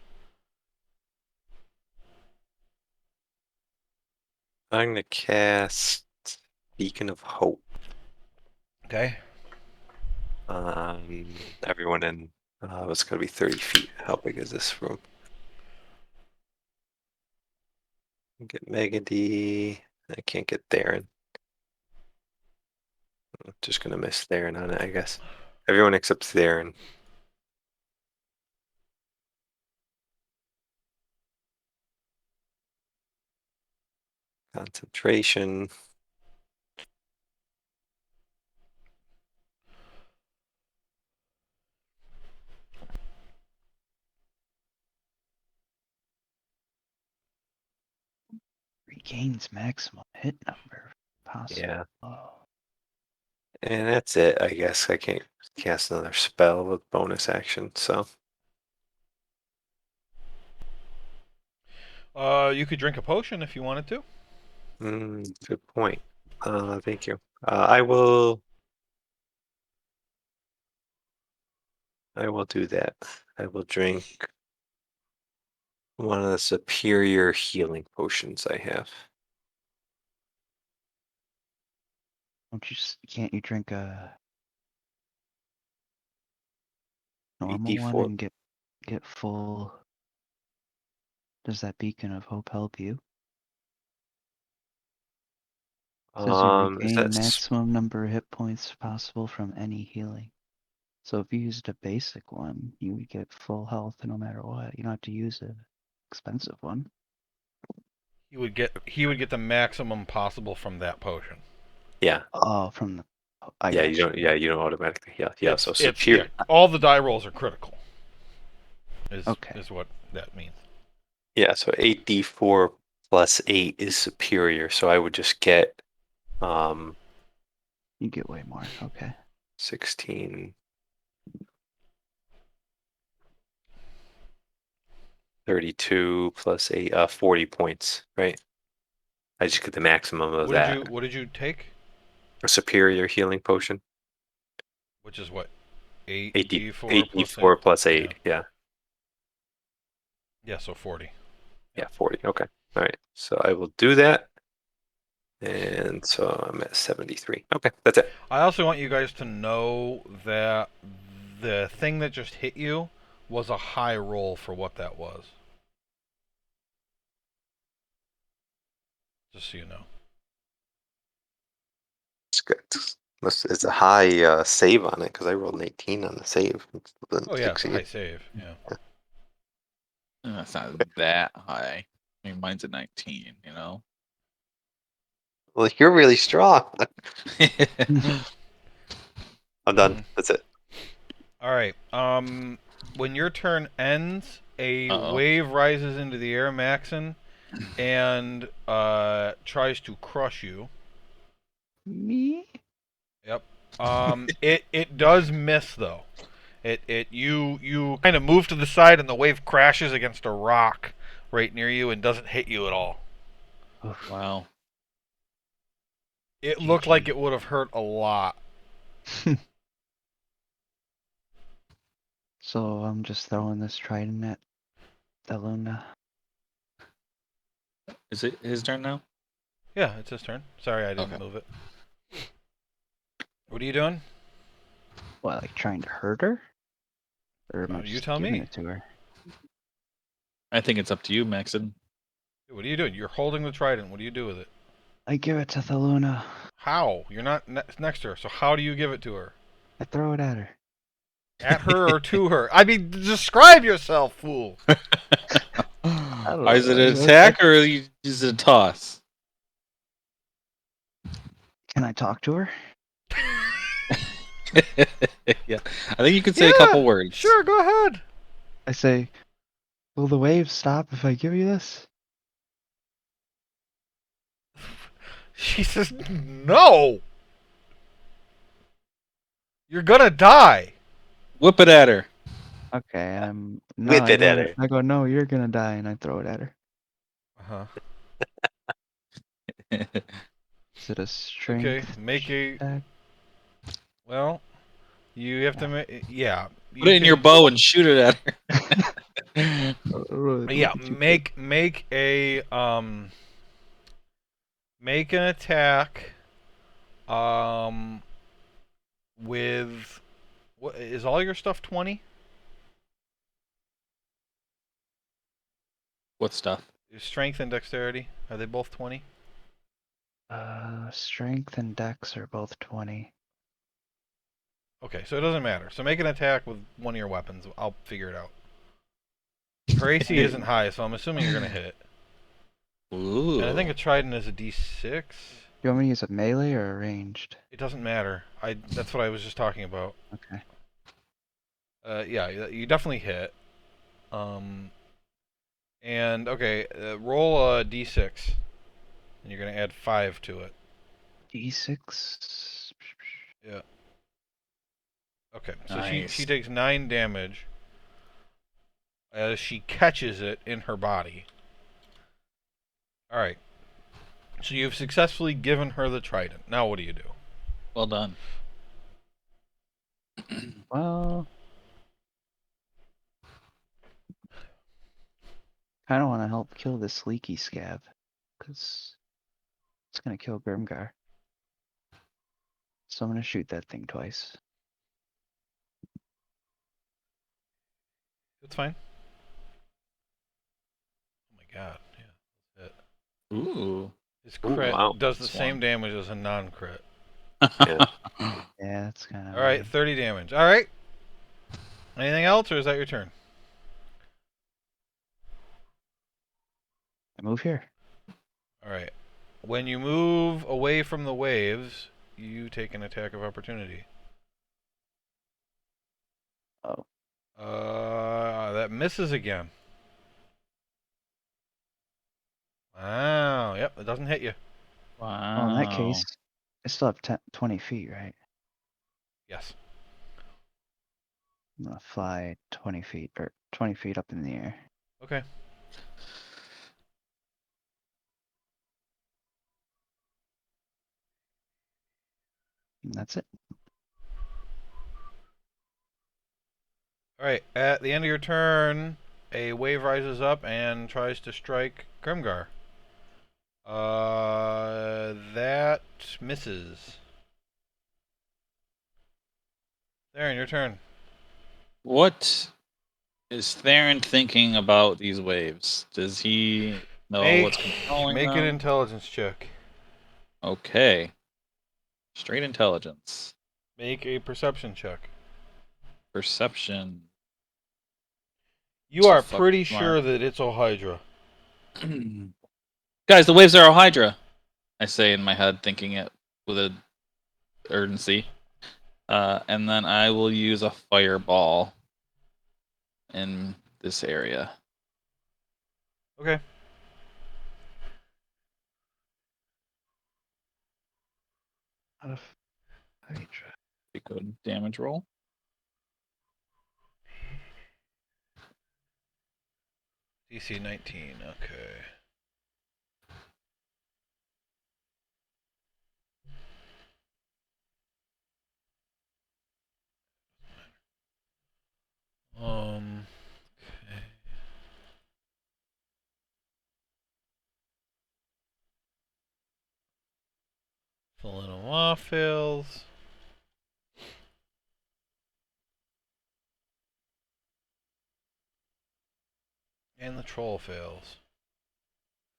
I'm gonna cast Beacon of Hope. Okay. Everyone in it's gonna be 30 feet. How big is this room? Get Megady. I can't get Theron. I'm just gonna miss Theron on it, I guess. Everyone except Theron. Concentration. Regains maximum hit number. Possible. Yeah. Oh. And that's it, I guess. I can't cast another spell with bonus action, so You could drink a potion if you wanted to. good point. Thank you. I will do that. I will drink one of the superior healing potions I have. Can't you drink a normal one 8d4. and get full? Does that Beacon of Hope help you? Says you Is that regain maximum number of hit points possible from any healing. So if you used a basic one, you would get full health no matter what. You don't have to use an expensive one. He would get the maximum possible from that potion. yeah. Oh, from the. I Yeah, got you don't automatically heal. Yeah, so It's superior. all the die rolls are critical. Okay. Is what that means. Yeah, so 8d4 plus 8 is superior, so I would just get You get way more. Okay. 16 32 plus 8 40 points, right? I just get the maximum of that. What did you take? A superior healing potion. Which is what? 8d 8d4 plus 8d4 8. plus 8. Yeah. Yeah, so 40. Yeah, 40. Okay. All right. So I will do that. And so I'm at 73. Okay, that's it. I also want you guys to know that the thing that just hit you was a high roll for what that was. Just so you know. It's good. It's a high save on it because I rolled an 18 on the save. Oh yeah, it's a high save. Yeah. That's not that high. I mean, mine's a 19, you know? Well, you're really strong. I'm done. Mhm. That's it. All right. When your turn ends, a Uh-oh. wave rises into the air, Maxon, and tries to crush you. Me? Yep. It does miss though. You kind of move to the side and the wave crashes against a rock right near you and doesn't hit you at all. Oof. Wow. It looked like GG. it would have hurt a lot. So I'm just throwing this trident at Deluna. Is it his turn now? Yeah, it's his turn. Sorry, I didn't Okay. move it. What are you doing? What, like trying to hurt her? Or am I You just tell giving me. it to her? I think it's up to you, Maxon. What are you doing? You're holding the trident. What do you do with it? I give it to Theluna. How? You're not next to her, so how do you give it to her? I throw it at her. At her or to her? I mean, describe yourself, fool. don't Is it know. an attack or is it a toss? Can I talk to her? Yeah. I think you could say a couple words. Sure, go ahead. I say, Will the waves stop if I give you this? She says, no! You're gonna die! Whip it at her. Okay, no. Whip it at her. I go, no, you're gonna die, and I throw it at her. Uh-huh. Is it a Okay, strength make a... check? Well, you have to make... Yeah. Put it in your bow and shoot it at her. Yeah, make a... Make an attack... With... What, is all your stuff 20? What stuff? Your strength and dexterity, are they both 20? Strength and dex are both 20. Okay, so it doesn't matter. So make an attack with one of your weapons. I'll figure it out. Her AC isn't high, so I'm assuming you're gonna hit. Ooh. And I think a trident is a D6. You want me to use a melee or a ranged? It doesn't matter. That's what I was just talking about. Okay. Yeah, you definitely hit. And okay, roll a D6, and you're gonna add 5 to it. D6. Yeah. Okay, so Nice. she takes 9 damage as she catches it in her body. All right. So you've successfully given her the trident. Now what do you do? Well done. Well, kind of want to help kill this leaky scab, because it's gonna kill Grimgar. So I'm gonna shoot that thing twice. It's fine. Oh my god. Yeah. That's it. Ooh. His Ooh, crit wow. does the That's same one. damage as a non-crit. Yeah, it's kind of. All right, 30 damage. All right. Anything else, or is that your turn? I move here. All right. When you move away from the waves, you take an attack of opportunity. Oh. That misses again. Wow. Yep, it doesn't hit you. Wow. Well, in that case, I still have 20 feet, right? Yes. I'm gonna fly 20 feet, or 20 feet up in the air. Okay. And that's it. All right. At the end of your turn, a wave rises up and tries to strike Grimgar. That misses. Theron, your turn. What is Theron thinking about these waves? Does he know what's controlling Make them? an intelligence check. Okay. Straight intelligence. Make a perception check. Perception. You So are fucking pretty smart. sure that it's Ohydra. Guys, the waves are Ohydra. I say in my head, thinking it with a urgency. And then I will use a fireball in this area. Okay. Out of Hydra. Pretty good damage roll. DC 19. Okay. Okay. Selenoa fails. And the troll fails.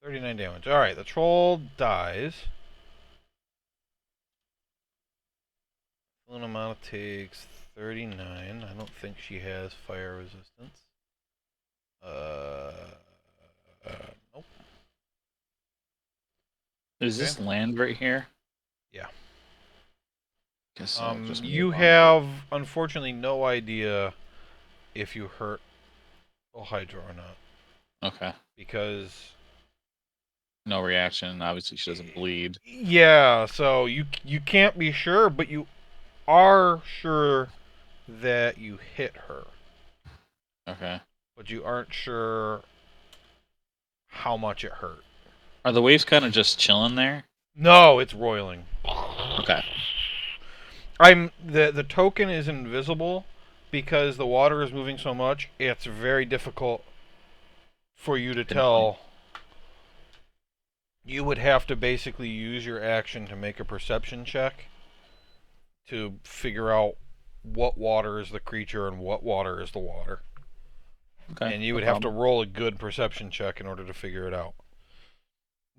39 damage. Alright, the troll dies. Selenoa takes 39. I don't think she has fire resistance. Nope. Is this land right here? Yeah. Guess I'll just You move on. have, unfortunately, no idea if you hurt Ohydra or not. Okay. because No reaction. Obviously, she doesn't bleed. yeah, so you can't be sure, but you are sure that you hit her, Okay. but you aren't sure how much it hurt. Are the waves kind of just chilling there? No, it's roiling. Okay. The token is invisible because the water is moving so much. It's very difficult for you to Pinpoint. tell. You would have to basically use your action to make a perception check to figure out what water is the creature and what water is the water. Okay. And you No would have to problem. roll a good perception check in order to figure it out.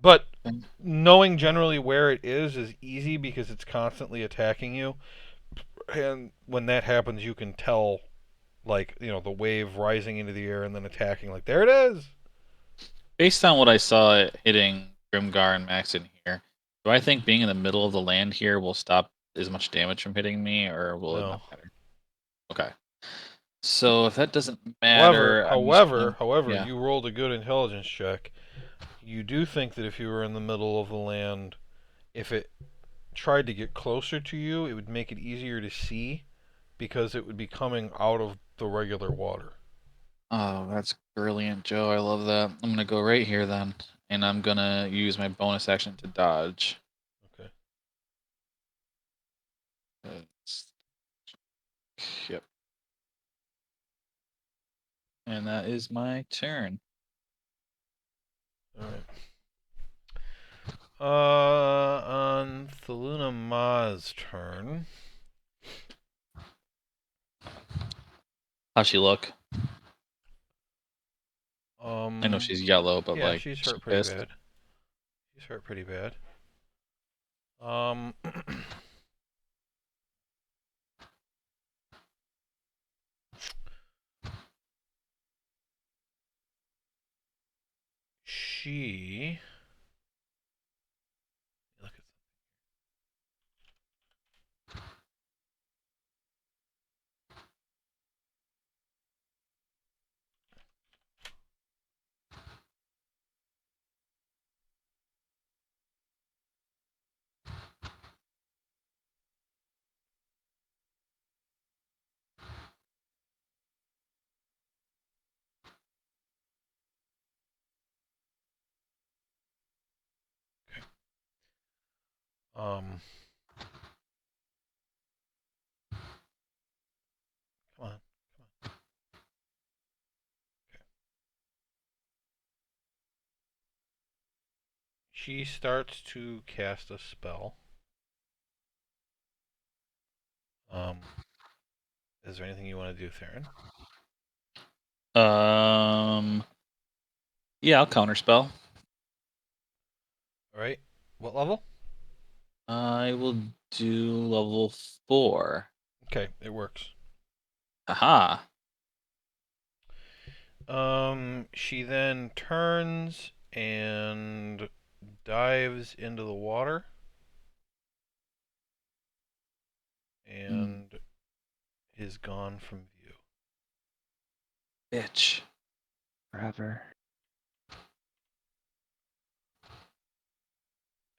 But Okay. knowing generally where it is easy because it's constantly attacking you. And when that happens, you can tell, like, the wave rising into the air and then attacking. Like, there it is. Based on what I saw it hitting Grimgar and Max in here, do I think being in the middle of the land here will stop as much damage from hitting me, or will it No. not matter? Okay. So if that doesn't However, matter, I'm just however, gonna however, yeah. you rolled a good intelligence check. You do think that if you were in the middle of the land, if it tried to get closer to you, it would make it easier to see because it would be coming out of the regular water. Oh, that's brilliant, Joe. I love that. I'm gonna go right here then, and I'm gonna use my bonus action to dodge. Okay. That's- Yep. And that is my turn. All right. On Thaluna Ma's turn. How's she look? I know Um, she's yellow, but yeah, like, she's is she hurt pretty pissed? bad. She's hurt pretty bad. Um, she. Look at um. Come on. She starts to cast a spell. Is there anything you want to do, Theron? Yeah, I'll counterspell. All right. What level? I will do level 4. Okay, it works. Aha. She then turns and dives into the water and is gone from view. Bitch. Forever.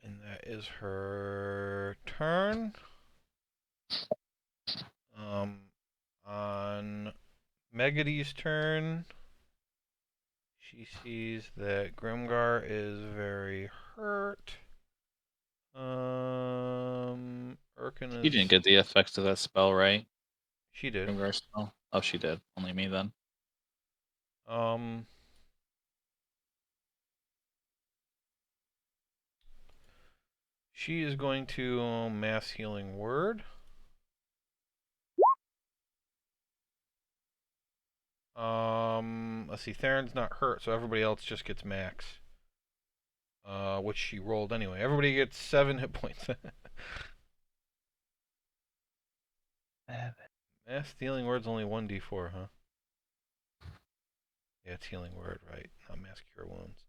And that is her turn. On Megady's turn, she sees that Grimgar is very hurt. Urkin You is. didn't get the effects of that spell, right? She did. Grimgar spell? Oh, she did. Only me then. She is going to mass healing word. Let's see. Theron's not hurt, so everybody else just gets max. Which she rolled anyway. Everybody gets 7 hit points. Mass healing word's only 1d4, huh? Yeah, it's healing word, right? Not mass cure wounds.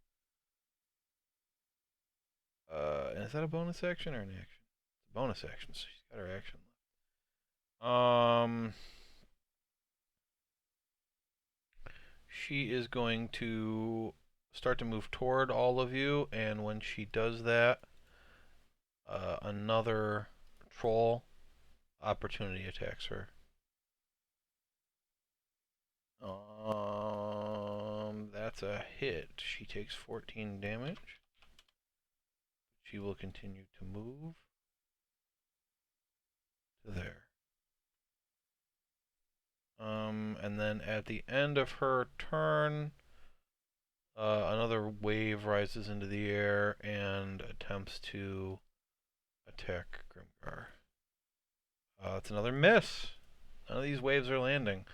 And is that a bonus action or an action? It's a bonus action, so she's got her action left. she is going to start to move toward all of you, and when she does that, another troll opportunity attacks her. That's a hit. She takes 14 damage. She will continue to move to there. And then at the end of her turn, another wave rises into the air and attempts to attack Grimgar. It's another miss. None of these waves are landing.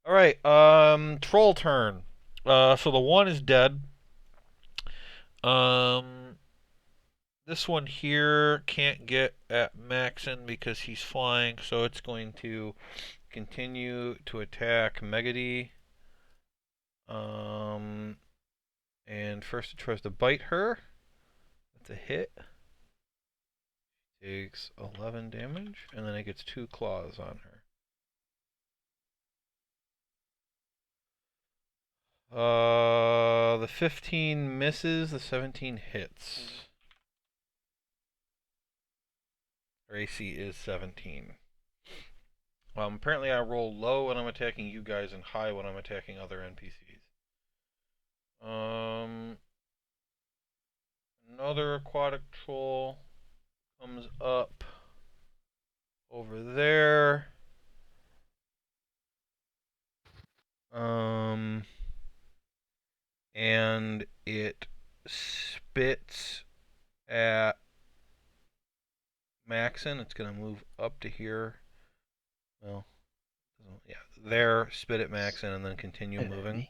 All right, troll turn. So the one is dead. This one here can't get at Maxon because he's flying, so it's going to continue to attack Megady. And first it tries to bite her. That's a hit. Takes 11 damage, and then it gets 2 claws on her. The 15 misses, the 17 hits. Her AC is 17. Apparently I roll low when I'm attacking you guys and high when I'm attacking other NPCs. Another aquatic troll comes up over there. And it spits at Maxon. It's going to move up to here. Well, yeah, there, spit at Maxon, and then continue moving.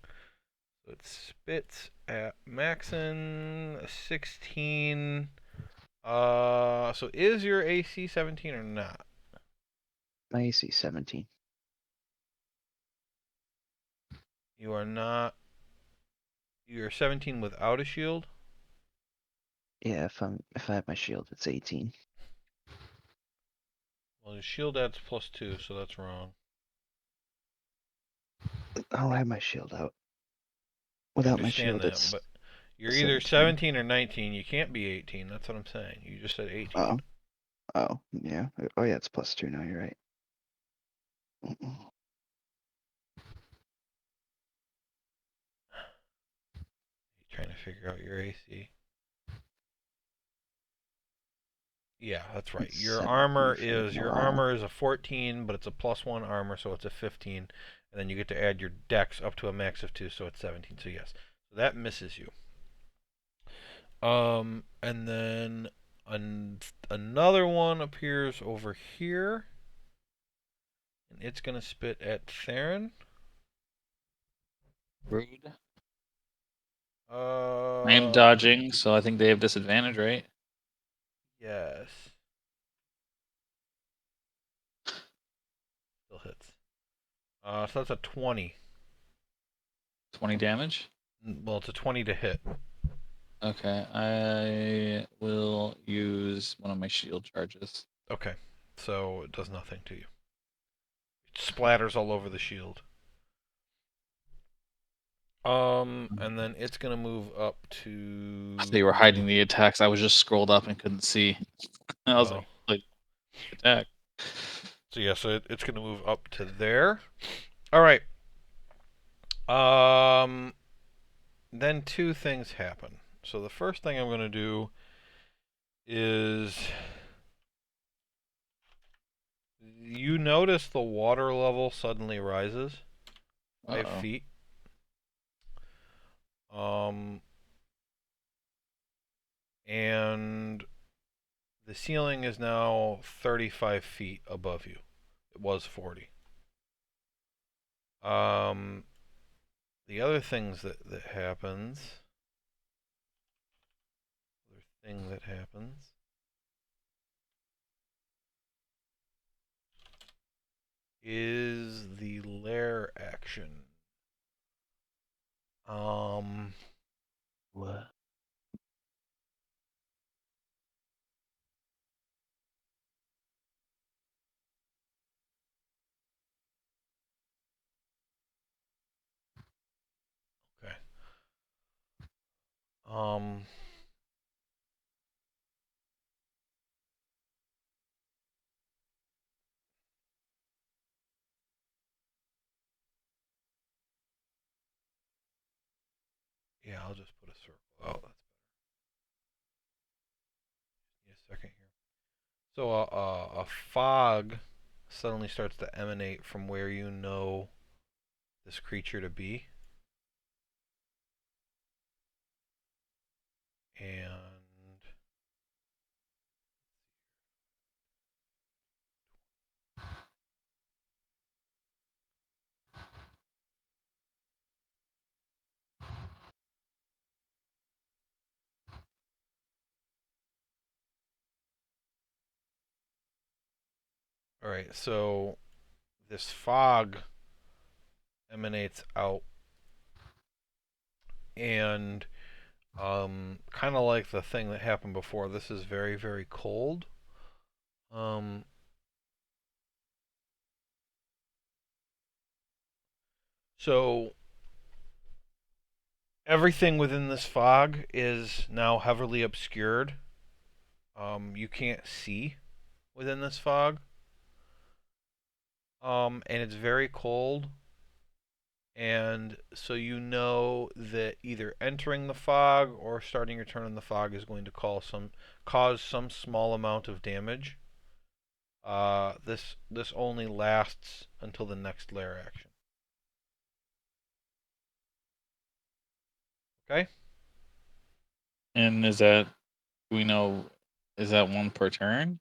So it spits at Maxon, 16. So is your AC 17 or not? My AC 17. You are not. You're 17 without a shield? Yeah, if I have my shield, it's 18. Well, your shield adds +2, so that's wrong. I'll have my shield out. I Without my understand shield, that, it's but you're either 17 or 19. You can't be 18. That's what I'm saying. You just said 18. Oh, oh, yeah. Oh, yeah, it's +2 now. You're right. Trying to figure out your AC. Yeah, that's right. It's Your 17 armor for is morale. a 14, but it's a +1 armor, so it's a 15, and then you get to add your dex up to a max of 2, so it's 17. So yes, so that misses you. And then another one appears over here, and it's gonna spit at Theron. Rude. Uh, I am dodging, so I think they have disadvantage, right? Yes. Still hits. So that's a 20. 20 damage. Well, it's a 20 to hit. Okay, I will use one of my shield charges. Okay, so it does nothing to you. It splatters all over the shield. And then it's gonna move up to. They were hiding the attacks. I was just scrolled up and couldn't see. I was Oh. like attack. So yeah, so it's gonna move up to there. All right. Then two things happen. So the first thing I'm gonna do is you notice the water level suddenly rises 5 Uh-oh. feet. And the ceiling is now 35 feet above you. It was 40. The other things that happens. Other thing that happens is the lair action. What? Um. Yeah, I'll just put a circle out. That's better. Need a second here. So a fog suddenly starts to emanate from where you know this creature to be, and all right. So this fog emanates out, and kind of like the thing that happened before. This is very, very cold. Um, so everything within this fog is now heavily obscured. You can't see within this fog. And it's very cold. And so you know that either entering the fog or starting your turn in the fog is going to cause some small amount of damage. This only lasts until the next lair action. Okay. And is that we know? Is that one per turn?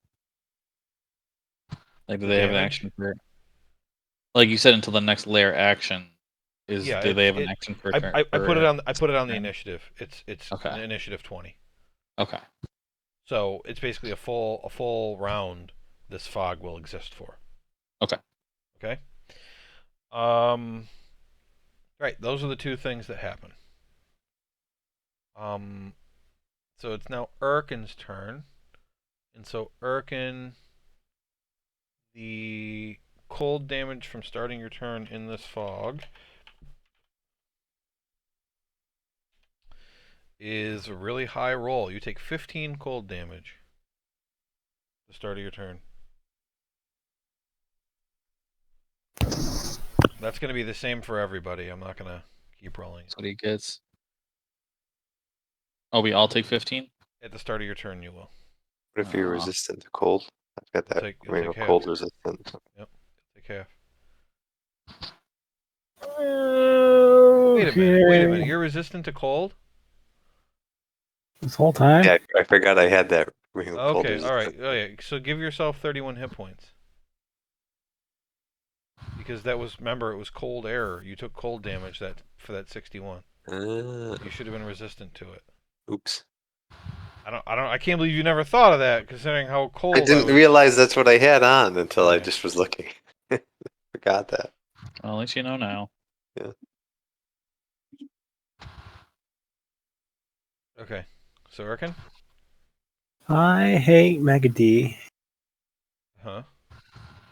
Like, do The they have an damage. action for? Like you said, until the next lair action. Yeah, Do they have an action per turn? I put it on the turn? initiative. It's Okay. an initiative 20. Okay. So it's basically a full round. This fog will exist for. Okay. Okay. Right. Those are the two things that happen. So it's now Urkin's turn, and so Urkin, the cold damage from starting your turn in this fog is a really high roll. You take 15 cold damage at the start of your turn. That's going to be the same for everybody. I'm not going to keep rolling. That's what he gets. Oh, we all take 15? At the start of your turn, you will. What if you're resistant to cold? I've got that. You'll take half. Cold resistant. Yep. Take half. Okay. Wait a minute. You're resistant to cold? This whole time? Yeah, I forgot I had that. Cold Okay. resistant. All right. Oh yeah. So give yourself 31 hit points. Because that was, remember, it was cold air. You took cold damage for that 61. You should have been resistant to it. Oops. I can't believe you never thought of that, considering how cold I didn't realize that's what I had on until I just was looking. Forgot that. I'll let you know now. Yeah. Okay. So, Urkin? I hate Megadee, Huh?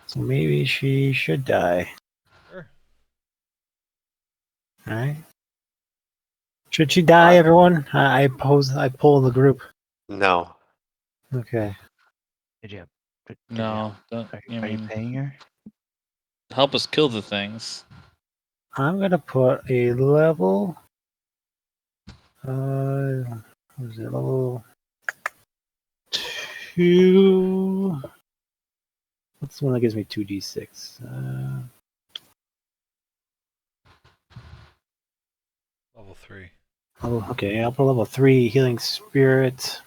so maybe she should die. Sure. Alright. Should she die, everyone? I pull the group. No. Okay. No. Are you paying her? Help us kill the things. I'm gonna put a level. What is it? Level 2. What's the one that gives me 2d6? Level 3. Oh, okay, I'll put level 3 healing spirit.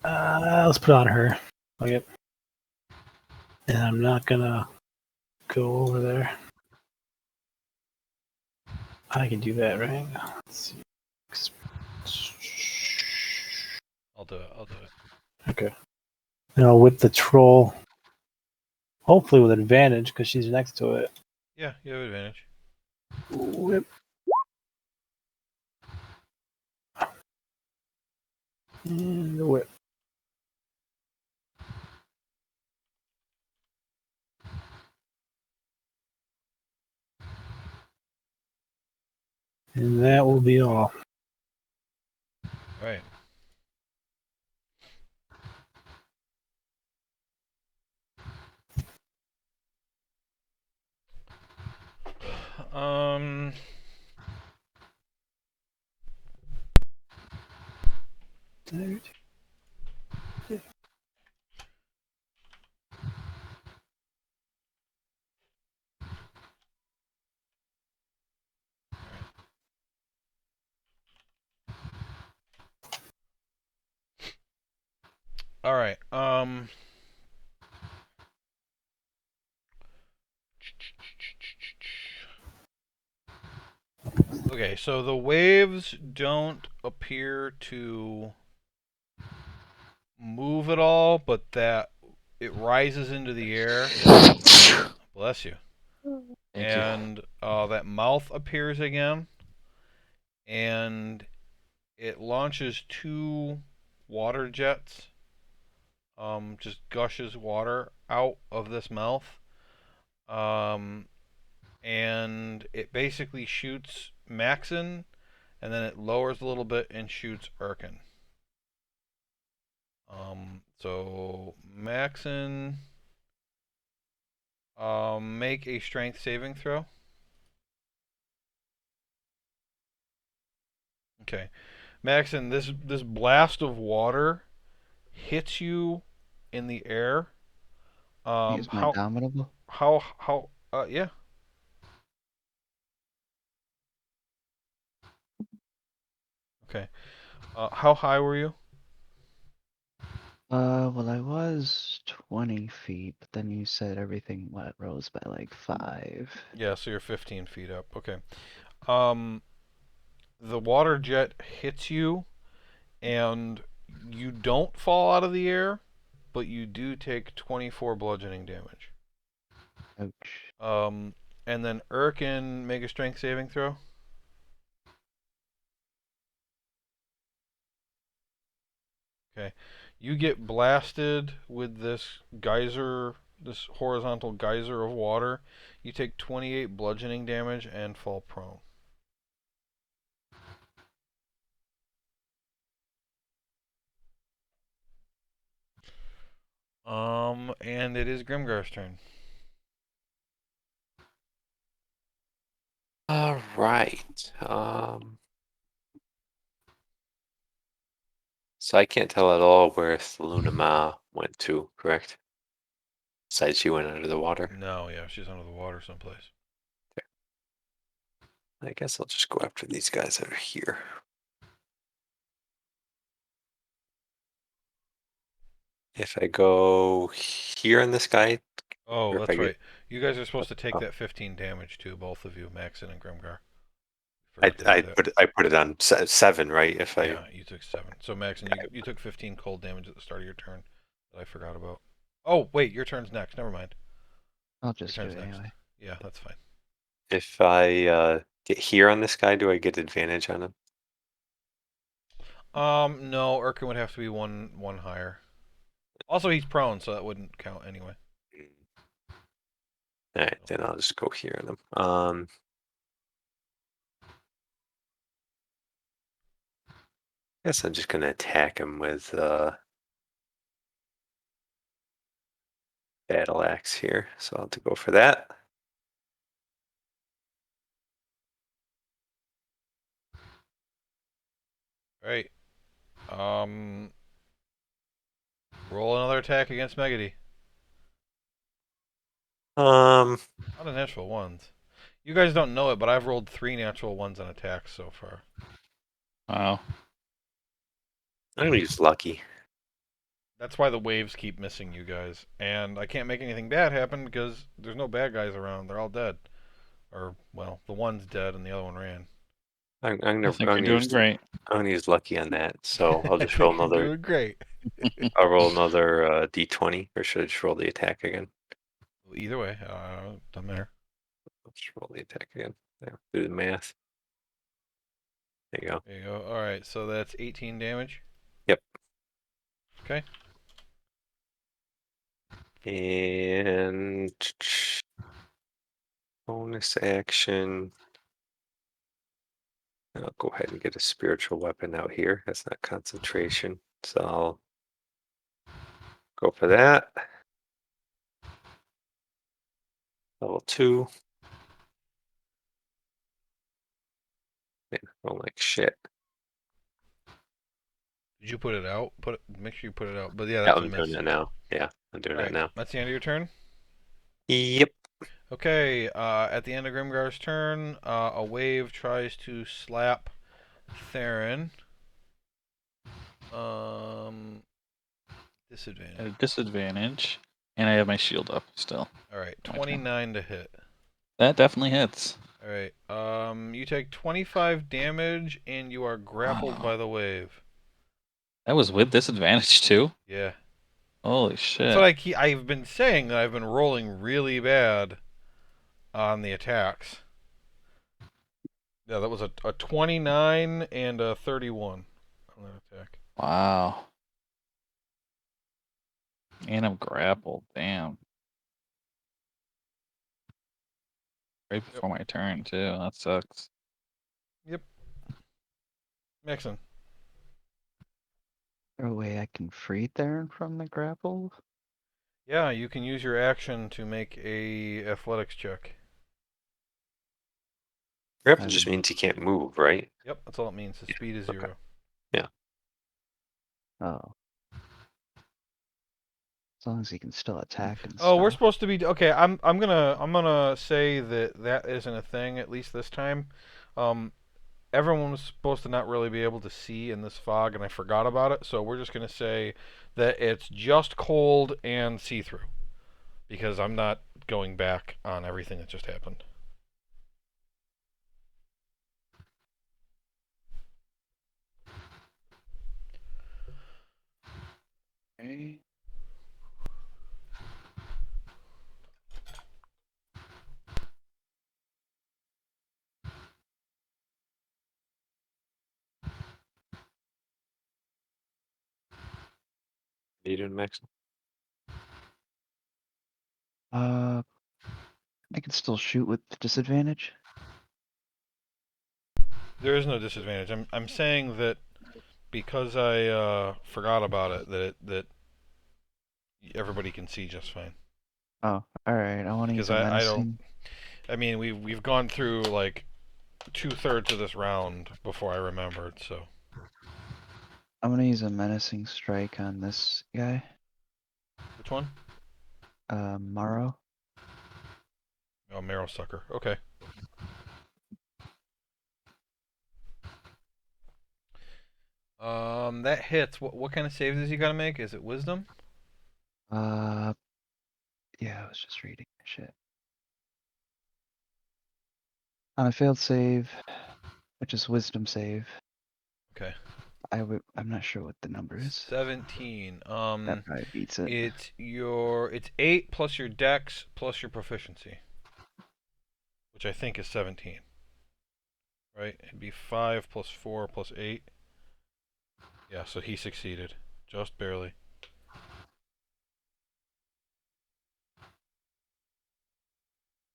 Let's put it on her. Okay. And I'm not gonna go over there. I can do that, right? Let's see. I'll do it. Okay. And I'll whip the troll. Hopefully with advantage, because she's next to it. Yeah, you have advantage. Whip. And the whip. And that will be all. Right. Um. All right. Okay, so the waves don't appear to move at all, but that it rises into the air. Bless you. Thank you. And that mouth appears again, and it launches 2 water jets. Just gushes water out of this mouth. And it basically shoots Maxon, and then it lowers a little bit and shoots Erkin. So Maxon, make a strength saving throw. Okay, Maxon, this blast of water hits you in the air. Use my How dominable. yeah. Okay. How high were you? Well, I was 20 feet, but then you said everything rose by like 5. Yeah, so you're 15 feet up. Okay. Um, the water jet hits you, and you don't fall out of the air, but you do take 24 bludgeoning damage. Ouch. And then Erkin, make a strength saving throw. Okay. You get blasted with this geyser, this horizontal geyser of water. You take 28 bludgeoning damage and fall prone. And it is Grimgar's turn. All right. So I can't tell at all where Lunama went to, correct? Besides she went under the water. No, yeah, she's under the water someplace. I guess I'll just go after these guys that are here. If I go here in the sky, Oh, or if I that's get, right. You guys are supposed to take oh, that 15 damage too, both of you, Maxon and Grimgar. I Forgot to do that. I put it on 7, right? If I Yeah, you took 7. So Maxon, you took 15 cold damage at the start of your turn that I forgot about. Oh, wait, your turn's next. Never mind. I'll Your just do turn's it next. anyway. Yeah, that's fine. if I get here on this guy, do I get advantage on him? No, Urkin would have to be one higher. Also, he's prone, so that wouldn't count anyway. All right, then I'll just go here on him. I guess I'm just gonna attack him with battle axe here. So I'll have to go for that. Right. Um, roll another attack against Megady. Um, Not a natural ones. You guys don't know it, but I've rolled 3 natural ones on attacks so far. Wow. I'm gonna use lucky. That's why the waves keep missing you guys. And I can't make anything bad happen because there's no bad guys around. They're all dead. Or, well, the one's dead and the other one ran. I think you're doing great. I'm gonna use lucky on that. So I'll just roll You're another. doing great. I'll roll another d20, or should I just roll the attack again? Either way, doesn't matter. Let's roll the attack again. Yeah, do the math. There you go. There you go. Alright, so that's 18 damage. Yep. Okay. And bonus action. I'll go ahead and get a spiritual weapon out here. That's not concentration. So I'll go for that. Level 2. Man, I don't like shit. Did you put it out? Make sure you put it out. But yeah, Yeah, that's a I'm doing miss. that now. Yeah, I'm doing that Alright, now. that's the end of your turn? Yep. Okay, at the end of Grimgar's turn, a wave tries to slap Theron. Disadvantage. At a disadvantage, and I have my shield up still. Alright, My turn. 29 to hit. That definitely hits. Alright, you take 25 damage and you are grappled by the wave. That was with disadvantage too? Yeah. Holy That's shit. what I've been saying, that I've been rolling really bad on the attacks. Yeah, that was a 29 and a 31 on that attack. Wow. And I'm grappled. Damn. Right before my turn too. That sucks. Yep. Mixon. Or a way I can free Theron from the grapple? Yeah, you can use your action to make a athletics check. Grapple just means he can't move, right? Yep, that's all it means. His speed is 0. Yeah. Oh. As long as he can still attack and Oh, we're stuff. supposed to be okay. I'm gonna say that isn't a thing, at least this time. Everyone was supposed to not really be able to see in this fog, and I forgot about it. So we're just gonna say that it's just cold and see-through, because I'm not going back on everything that just happened. Okay. You doing, Max? I can still shoot with disadvantage. There is no disadvantage. I'm saying that because I forgot about it, that everybody can see just fine. Oh, alright. I want to use Because a I don't. menacing. I mean, we've gone through like 2/3 of this round before I remembered. So I'm gonna use a menacing strike on this guy. which one? Morrow. Oh, Marrow Sucker. Okay. That hits. What kind of save does he gotta make? Is it Wisdom? Yeah, I was just reading shit. On a failed save, which is wisdom save. Okay. I'm not sure what the number is. 17. That probably beats it. It's 8 plus your Dex plus your proficiency, which I think is 17. Right? It'd be 5 plus 4 plus 8. Yeah, so he succeeded, just barely.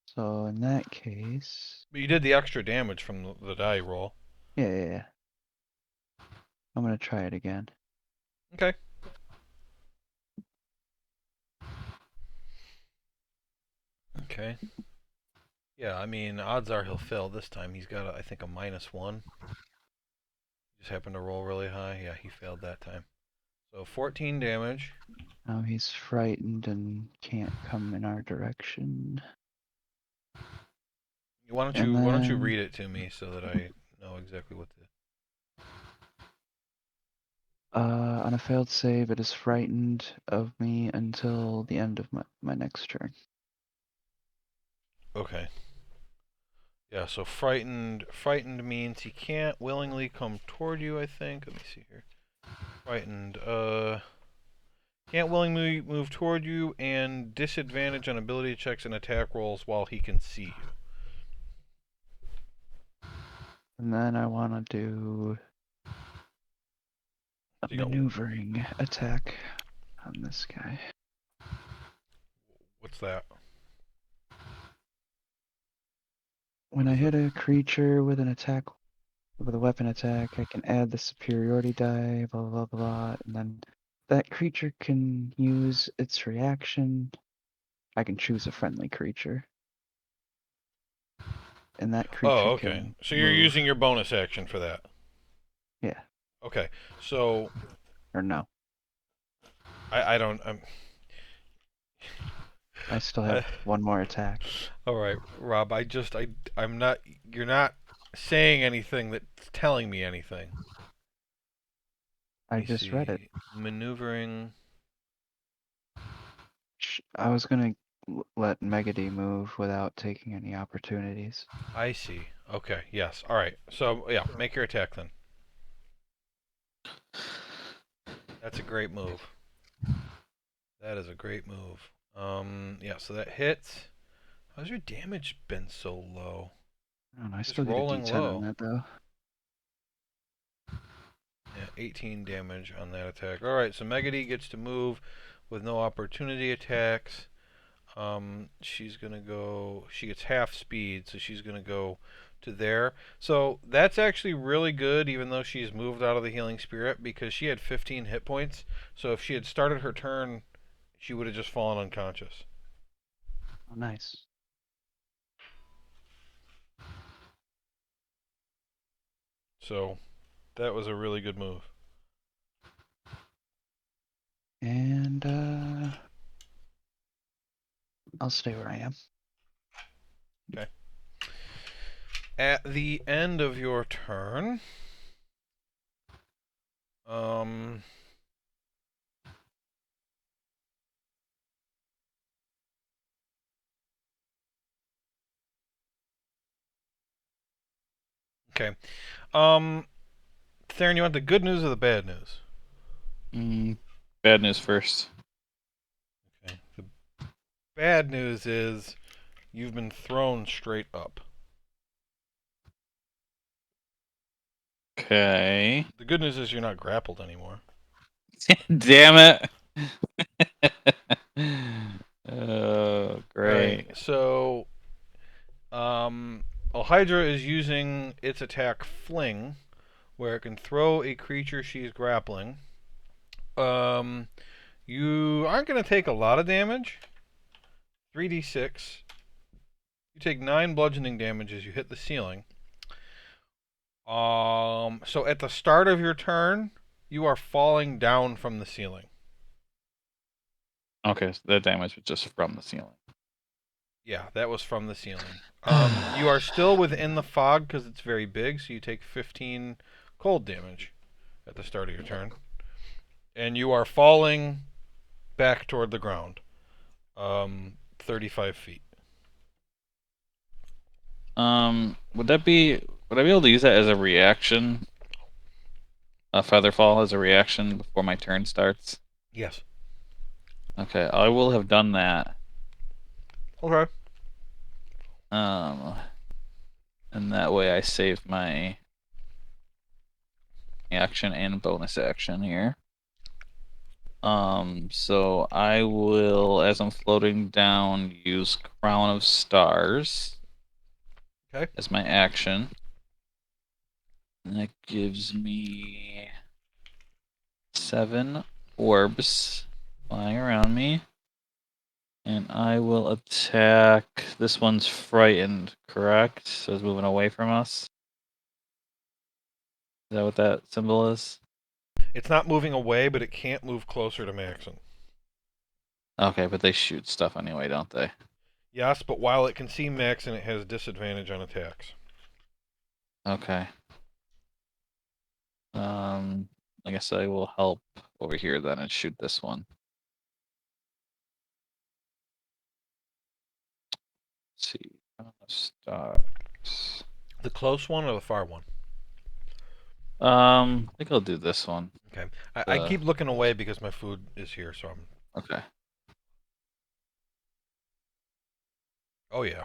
So in that case, But you did the extra damage from the die roll. yeah. I'm gonna try it again. Okay. Okay. Yeah, I mean, odds are he'll fail this time. He's got, I think, a -1. Just happened to roll really high. Yeah, he failed that time. So 14 damage. Now he's frightened and can't come in our direction. Why don't you read it to me so that I know exactly what to... On a failed save, it is frightened of me until the end of my next turn. Okay. Yeah, so frightened means he can't willingly come toward you, I think. Let me see here. Frightened, can't willingly move toward you, and disadvantage on ability checks and attack rolls while he can see you. And then I want to do a So you got, maneuvering attack on this guy. what's that? When What I is hit it? a creature with an attack with a weapon attack, I can add the superiority die, blah, blah, blah, and then that creature can use its reaction. I can choose a friendly creature. And that creature Oh, okay. can So you're move. using your bonus action for that. Yeah, Okay. So or no. I don't. I still have I, one more attack. all right, Rob. I'm not. You're not saying anything that's telling me anything. I Let me just read it. see. Maneuvering. I was gonna let Megady move without taking any opportunities. I see. Okay. Yes. All right. So yeah, make your attack then. That's a great move. That is a great move. Yeah. So that hits. How's your damage been so low? I don't know, I Just still get a rolling D10 on low. that though. Yeah, 18 damage on that attack. All right. So Megady gets to move with no opportunity attacks. She's gonna go. She gets half speed, so she's gonna go to there. So that's actually really good, even though she's moved out of the healing spirit, because she had 15 hit points. So if she had started her turn, she would have just fallen unconscious. Oh, nice. So that was a really good move. And I'll stay where I am. Okay. At the end of your turn, um, okay. Theron, you want the good news or the bad news? Bad news first. Okay. The bad news is you've been thrown straight up. Okay. The good news is you're not grappled anymore. Damn it. Oh, great. Right. So, Hydra is using its attack Fling, where it can throw a creature she's grappling. You aren't going to take a lot of damage. 3d6. You take 9 bludgeoning damage as you hit the ceiling. So at the start of your turn, you are falling down from the ceiling. Okay, so the damage was just from the ceiling. Yeah, that was from the ceiling. You are still within the fog because it's very big, so you take 15 cold damage at the start of your turn. And you are falling back toward the ground. 35 feet. Would I be able to use that as a reaction? A featherfall as a reaction before my turn starts? Yes. Okay, I will have done that. Okay. And that way I save my action and bonus action here. So I will, as I'm floating down, use Crown of Stars. Okay. As my action. And that gives me 7 orbs flying around me. And I will attack. This one's frightened, correct? So it's moving away from us. Is that what that symbol is? It's not moving away, but it can't move closer to Maxon. Okay, but they shoot stuff anyway, don't they? Yes, but while it can see Maxon, it has disadvantage on attacks. Okay. I guess I will help over here then and shoot this one. Let's see. Stars. The close one or the far one? I think I'll do this one. Okay. I keep looking away because my food is here, so I'm... Okay. Oh, yeah.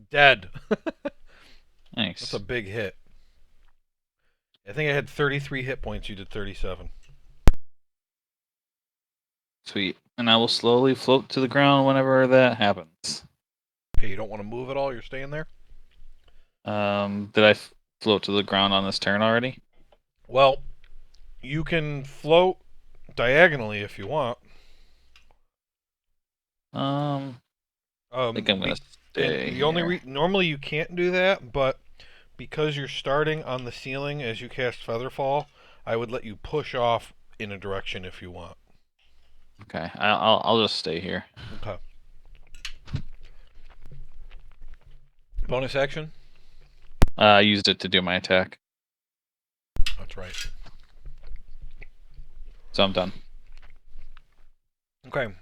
Dead. Thanks. That's a big hit. I think I had 33 hit points. You did 37. Sweet. And I will slowly float to the ground whenever that happens. Okay, you don't want to move at all? You're staying there? Did I float to the ground on this turn already? Well, you can float diagonally if you want. I think I'm gonna And stay the only here. normally you can't do that, but because you're starting on the ceiling as you cast Featherfall, I would let you push off in a direction if you want. Okay, I'll just stay here. Okay. Bonus action? I used it to do my attack, That's right. so I'm done. Okay.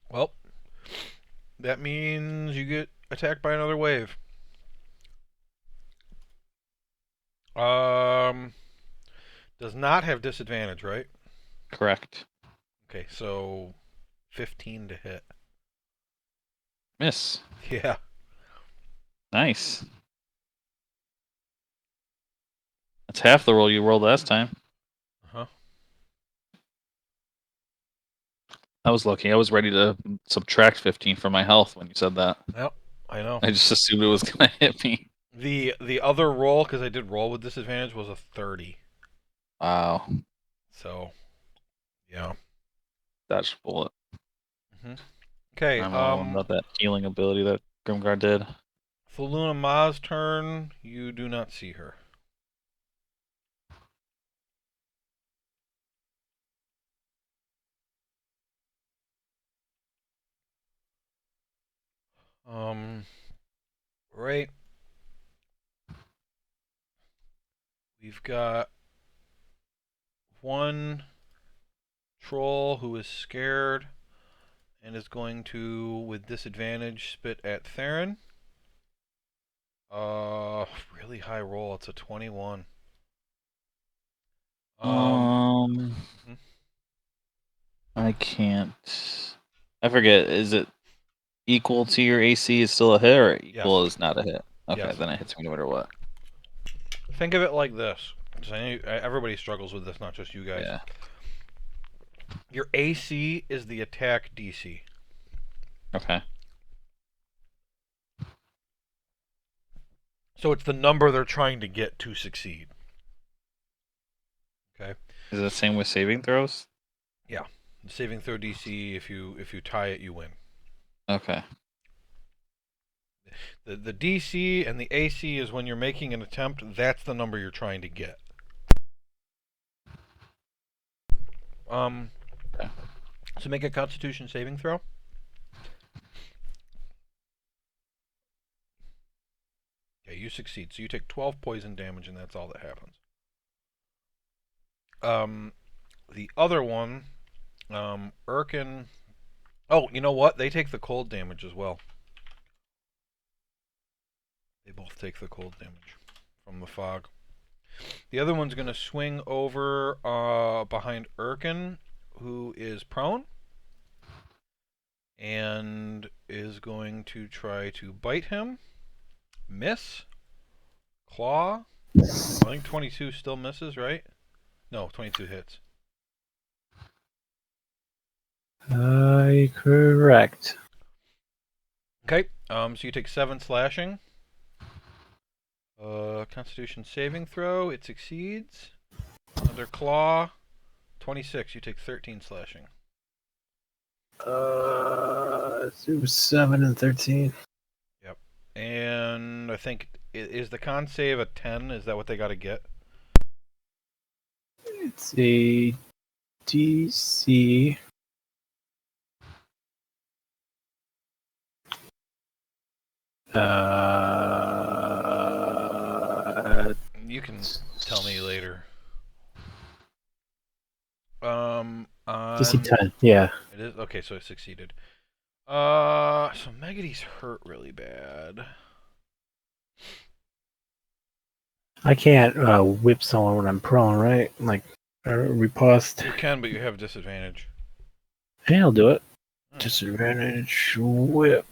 Well, that means you get attacked by another wave. Does not have disadvantage, right? Correct. Okay, so 15 to hit. Miss. Yeah. Nice. That's half the roll you rolled last time. Uh-huh. I was lucky. I was ready to subtract 15 from my health when you said that. Yep, I know. I just assumed it was gonna hit me. The other roll, because I did roll with disadvantage, was a 30. Wow. So, yeah. Dodged a bullet. Okay, I'm all about that healing ability that Grimgar did. for Luna Ma's turn, you do not see her. Right. We've got one troll who is scared and is going to, with disadvantage, spit at Theron. Really high roll. It's a 21. I can't. I forget. Is it equal to your AC is still a hit, or equal Yes. is not a hit? Okay, Yes. then it hits me no matter what. Think of it like this. Everybody struggles with this, not just you guys. Yeah. Your AC is the attack DC. Okay. So it's the number they're trying to get to succeed. Okay. Is it the same with saving throws? Yeah. The saving throw DC, if you tie it, you win. Okay. The DC and the AC is when you're making an attempt. That's the number you're trying to get. Okay. So make a Constitution saving throw. Okay, you succeed. So you take 12 poison damage, and that's all that happens. The other one, Erkin. Oh, you know what? They take the cold damage as well. They both take the cold damage from the fog. The other one's going to swing over behind Erkin, who is prone, and is going to try to bite him. Miss. Claw. I think 22 still misses, right? No, 22 hits. Correct. Okay, so you take 7 slashing. Constitution saving throw. It succeeds. Another claw. 26. You take 13 slashing. It was 7 and 13. Yep. And I think is the con save a 10? Is that what they got to get? It's a DC. You can tell me later. DC 10. Yeah. It is okay. So it succeeded. So Megady's hurt really bad. I can't whip someone when I'm prone, right? Like, riposte. You can, but you have disadvantage. Hey, I'll do it. Disadvantage whip.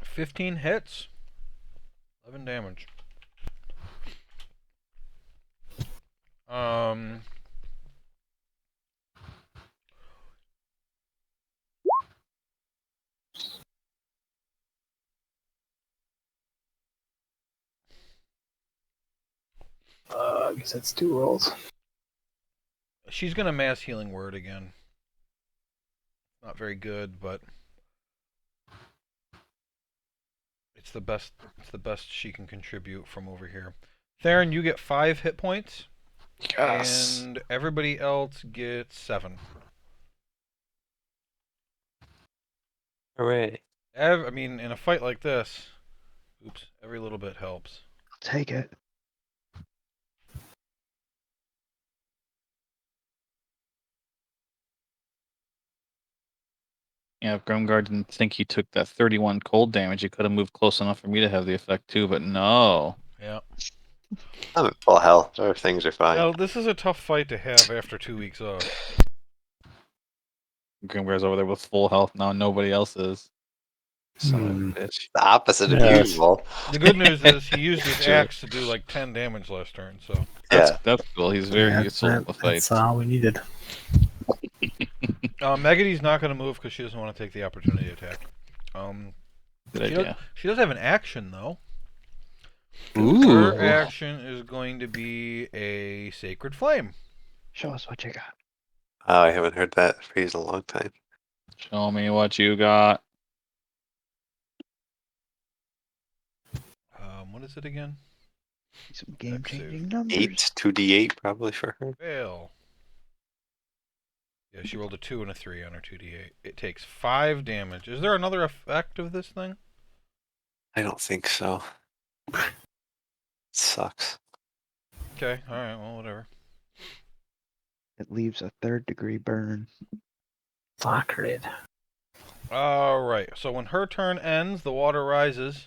15 hits. 11 damage. I guess that's 2 rolls. She's gonna mass healing word again. Not very good, but it's the best. It's the best she can contribute from over here. Theron, you get 5 hit points, Yes. and everybody else gets 7. Hooray. I mean, in a fight like this, oops, every little bit helps. I'll take it. Yeah, if Grimgard didn't think he took that 31 cold damage, he could have moved close enough for me to have the effect too, but no. Yeah. I'm at full health. Other things are fine. Well, this is a tough fight to have after 2 weeks off. Grimgard's over there with full health now, nobody else is. Son of Hmm. a bitch. The opposite of Yes. usual. The good news is he used his True. axe to do like 10 damage last turn, so. Yeah. That's cool. He's very useful in the fight. That's all we needed. Megady's not going to move because she doesn't want to take the opportunity attack. Good She idea. she does have an action, though. Ooh. Her action is going to be a Sacred Flame. Show us what you got. Oh, I haven't heard that phrase in a long time. Show me what you got. What is it again? Some game-changing Eight, numbers. 2d8 probably for her. Fail. Yeah, she rolled a 2 and a 3 on her 2d8. It takes 5 damage. Is there another effect of this thing? I don't think so. Sucks. Okay, alright, well, whatever. It leaves a 3rd-degree burn. Fuck it. Alright, so when her turn ends, the water rises.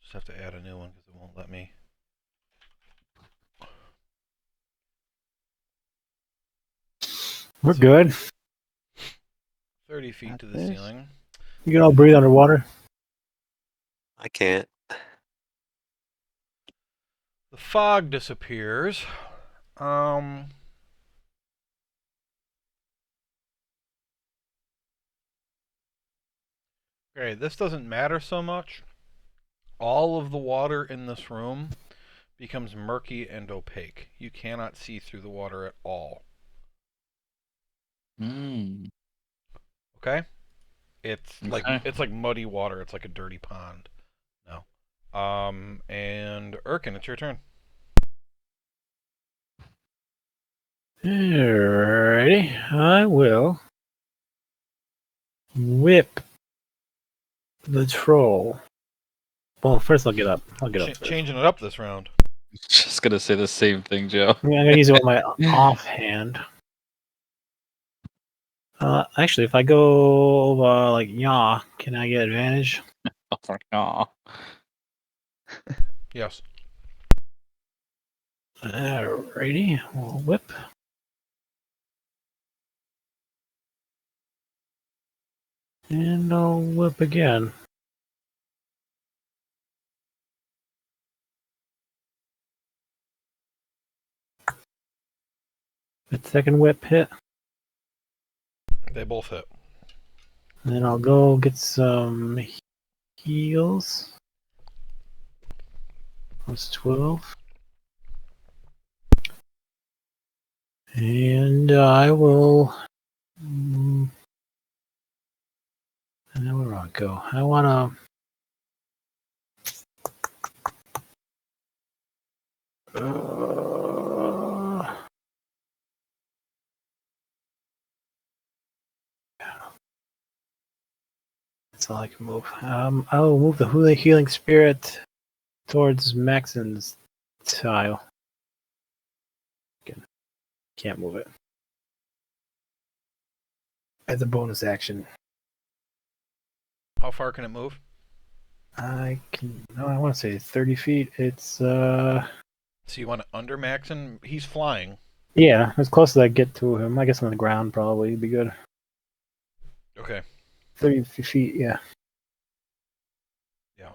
Just have to add a new one because it won't let me. We're good. 30 feet Got to the this. ceiling. You can all breathe underwater. I can't. The fog disappears. Okay, this doesn't matter so much. All of the water in this room becomes murky and opaque. You cannot see through the water at all. Hmm. Okay? It's Okay. like muddy water. It's like a dirty pond. No. And Erkin, it's your turn. Alrighty, I will whip the troll. Well, first I'll get up. I'll get up first. Changing it up this round. Just gonna say the same thing, Joe. I'm gonna use it with my offhand. Actually, if I go like yaw, can I get advantage? Aw. Yes. Alrighty, we'll whip. And I'll whip again. The second whip hit. They both hit. And then I'll go get some heals. Plus 12. And I will. And then where do I go? I want to. That's all I can move. I will move the Healing Spirit towards Maxon's tile. Can't move it. As a bonus action. How far can it move? I can. No, I want to say 30 feet. It's So you want to under Maxon? He's flying. yeah, as close as I get to him. I guess on the ground probably would be good. Okay. 30 feet, yeah. Yeah.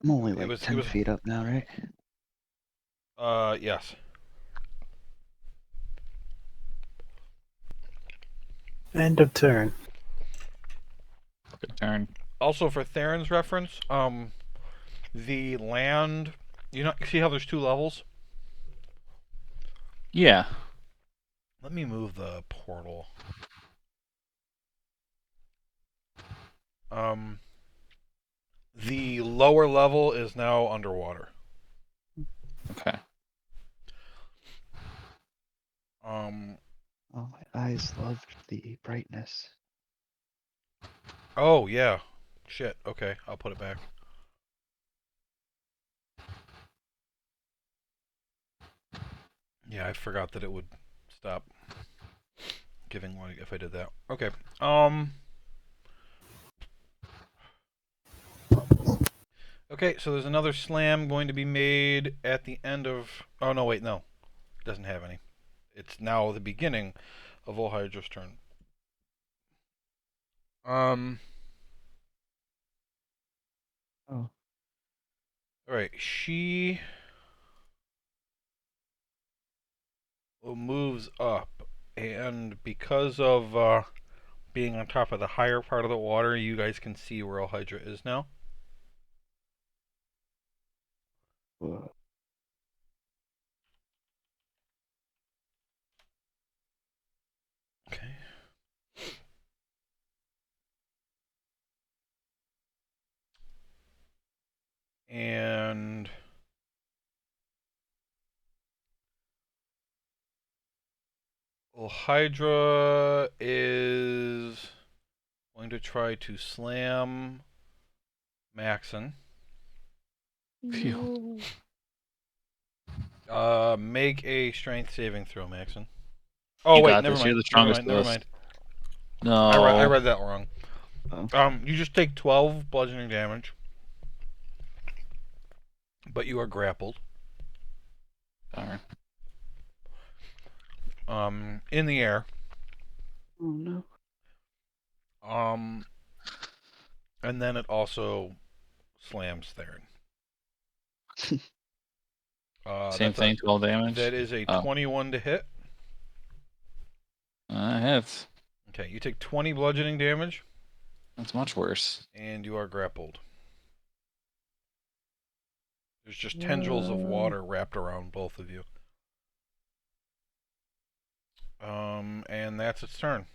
I'm only It like was- 10 feet up now, right? Yes. End of turn. Good turn. Also, for Theron's reference, The land, see how there's 2 levels? Yeah. Let me move the portal. The lower level is now underwater. Okay. Oh, my eyes loved the brightness. Oh yeah, shit. Okay, I'll put it back. Yeah, I forgot that it would stop giving light if I did that. Okay. Okay, so there's another slam going to be made at the end of. Oh no, wait, no, it doesn't have any. It's now the beginning of Ohydra's turn. Oh. All right, she moves up, and because of being on top of the higher part of the water, you guys can see where Ohydra is now. Whoa. Okay. And Hydra is going to try to slam Maxon. Phew. Make a strength saving throw, Maxon. Oh You wait, got never this. You're mind. the Never strongest mind. of Never us. mind. No. I read that wrong. Oh. You just take 12 bludgeoning damage, but you are grappled. Darn. In the air. Oh no. And then it also slams Theron. Same thing, 12 damage. That is a Oh. 21 to hit. Hits. Okay, you take 20 bludgeoning damage. That's much worse. And you are grappled. There's just tendrils of water wrapped around both of you. And that's its turn.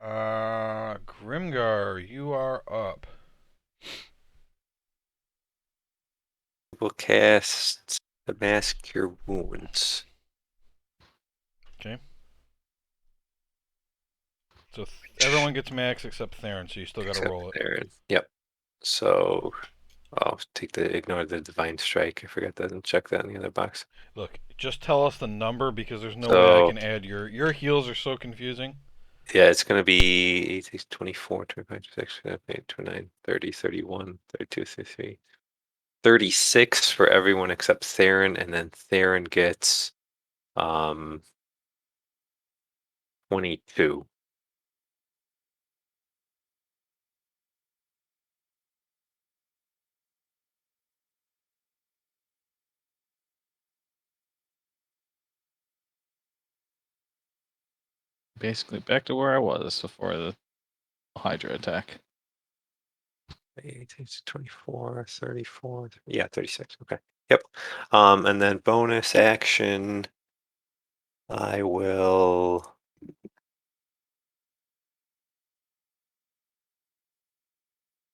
Grimgar, you are up. We'll cast the Mask Cure Wounds. Okay. So everyone gets max except Theron, so you still got to roll it. Theron. Yep. So I'll ignore the Divine Strike. I forgot that and check that in the other box. Look, just tell us the number because there's no way I So can add your heals are so confusing. yeah, it's going to be 24, 25, 26, 28, 29, 30, 31, 32, 33, 36 for everyone except Theron, and then Theron gets 22. Basically back to where I was before the Hydra attack. 24, 34. Yeah, 36. Okay. Yep. And then bonus action, I will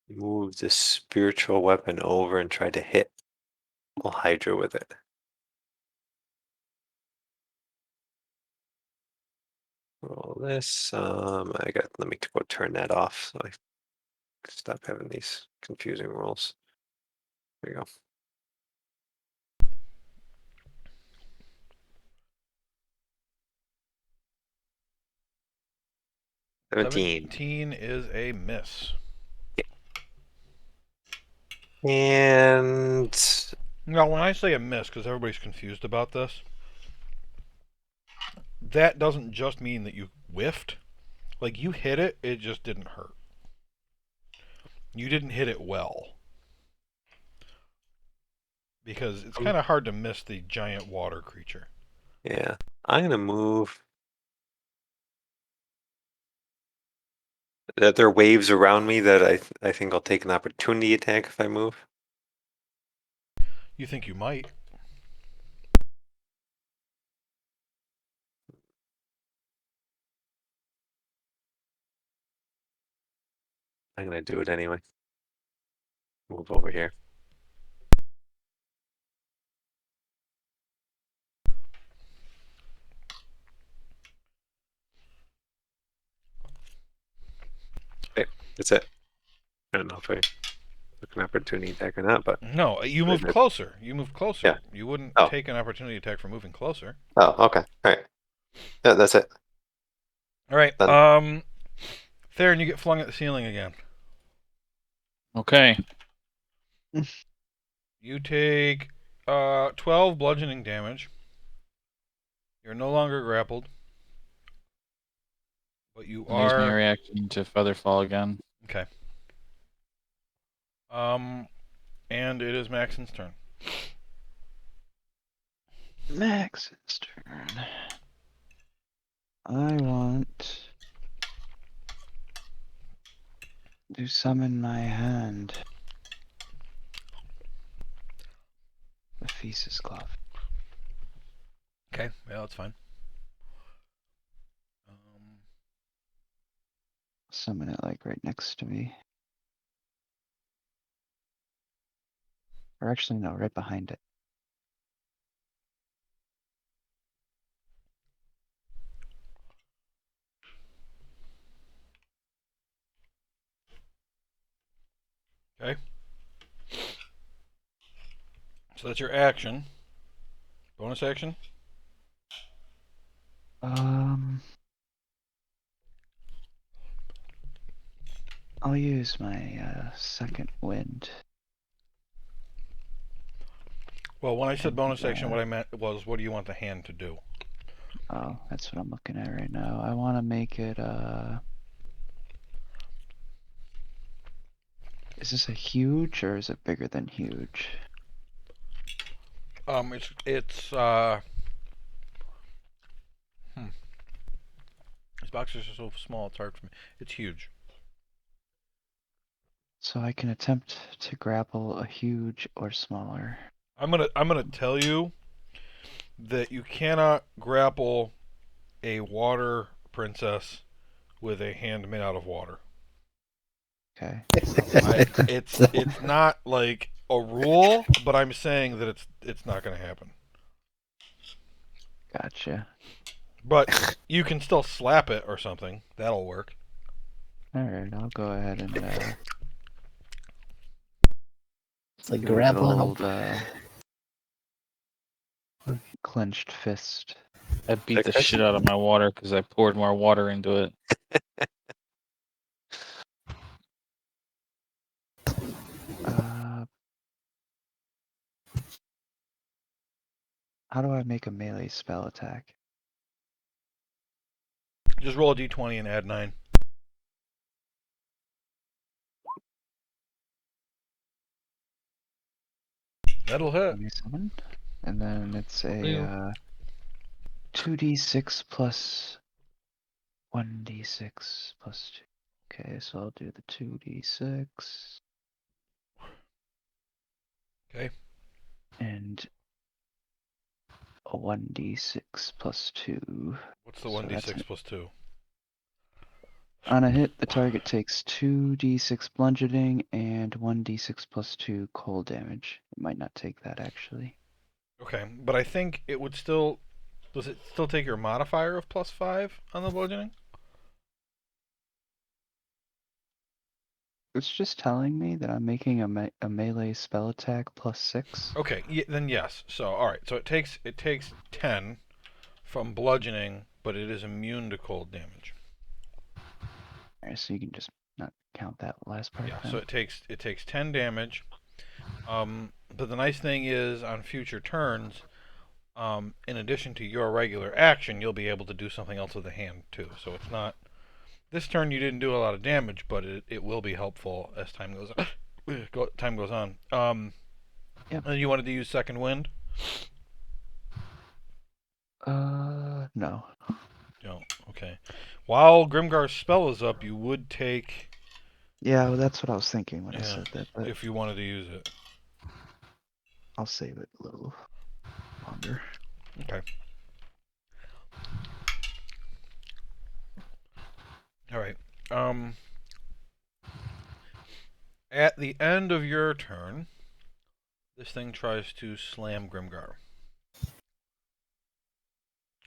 move the spiritual weapon over and try to hit Hydra with it. Roll this. Let me go turn that off so I stop having these confusing rolls. There you go. 17. 17 is a miss. And Now, when I say a miss, because everybody's confused about this, that doesn't just mean that you whiffed. Like, you hit it, it just didn't hurt. You didn't hit it well. Because it's kind of hard to miss the giant water creature. yeah, I'm gonna move there are waves around me that I think I'll take an opportunity attack if I move. You think you might? I'm gonna do it anyway. Move over here. Okay, that's it. I don't know if I took an opportunity attack or not, but No, you moved closer. You moved closer. Yeah. You wouldn't Oh. take an opportunity attack for moving closer. Oh, okay. All right. Yeah, that's it. All right. Done. Theron, you get flung at the ceiling again. Okay. You take 12 bludgeoning damage. You're no longer grappled, but you I'll use my are reaction to feather fall again. okay. And it is Maxon's turn. Max's turn. I want to summon my hand. The Thesis Glove. Okay, yeah, that's fine. Summon it like right next to me. Or actually, no, right behind it. Okay. So that's your action. Bonus action? I'll use my second wind. Well, when I said And, bonus action, what I meant was, what do you want the hand to do? Oh, that's what I'm looking at right now. I want to make it, Is this a huge or is it bigger than huge? It's These boxes are so small, it's hard for me. It's huge. So I can attempt to grapple a huge or smaller. I'm gonna tell you that you cannot grapple a water princess with a hand made out of water. Okay. It's not like a rule, but I'm saying that it's not going to happen. Gotcha. But you can still slap it or something. That'll work. Alright, I'll go ahead and It's like give it a good grappling old up. clenched fist. I beat the shit out of my water because I poured more water into it. How do I make a melee spell attack? Just roll a d20 and add 9. That'll hit. 27. And then it's a 2d6 plus 1d6 plus 2. Okay, so I'll do the 2d6. Okay. And a 1d6 plus 2. What's the So 1d6 plus 2? On a hit, the target takes 2d6 bludgeoning and 1d6 plus 2 cold damage. It might not take that actually. Okay, but I think it would still... Does it still take your modifier of plus 5 on the bludgeoning? It's just telling me that I'm making a melee spell attack plus 6. Okay, then yes. So, alright, so it takes 10 from bludgeoning, but it is immune to cold damage. Alright, so you can just not count that last part. Yeah, then. so it takes 10 damage. But the nice thing is, on future turns, in addition to your regular action, you'll be able to do something else with the hand too. So it's not... This turn you didn't do a lot of damage, but it will be helpful as time goes on. Yep. And you wanted to use second wind? No. No. Okay. While Grimgar's spell is up, you would take Yeah, well, that's what I was thinking when I yeah, said that, but if you wanted to use it. I'll save it a little longer. Okay. All right. At the end of your turn, this thing tries to slam Grimgar.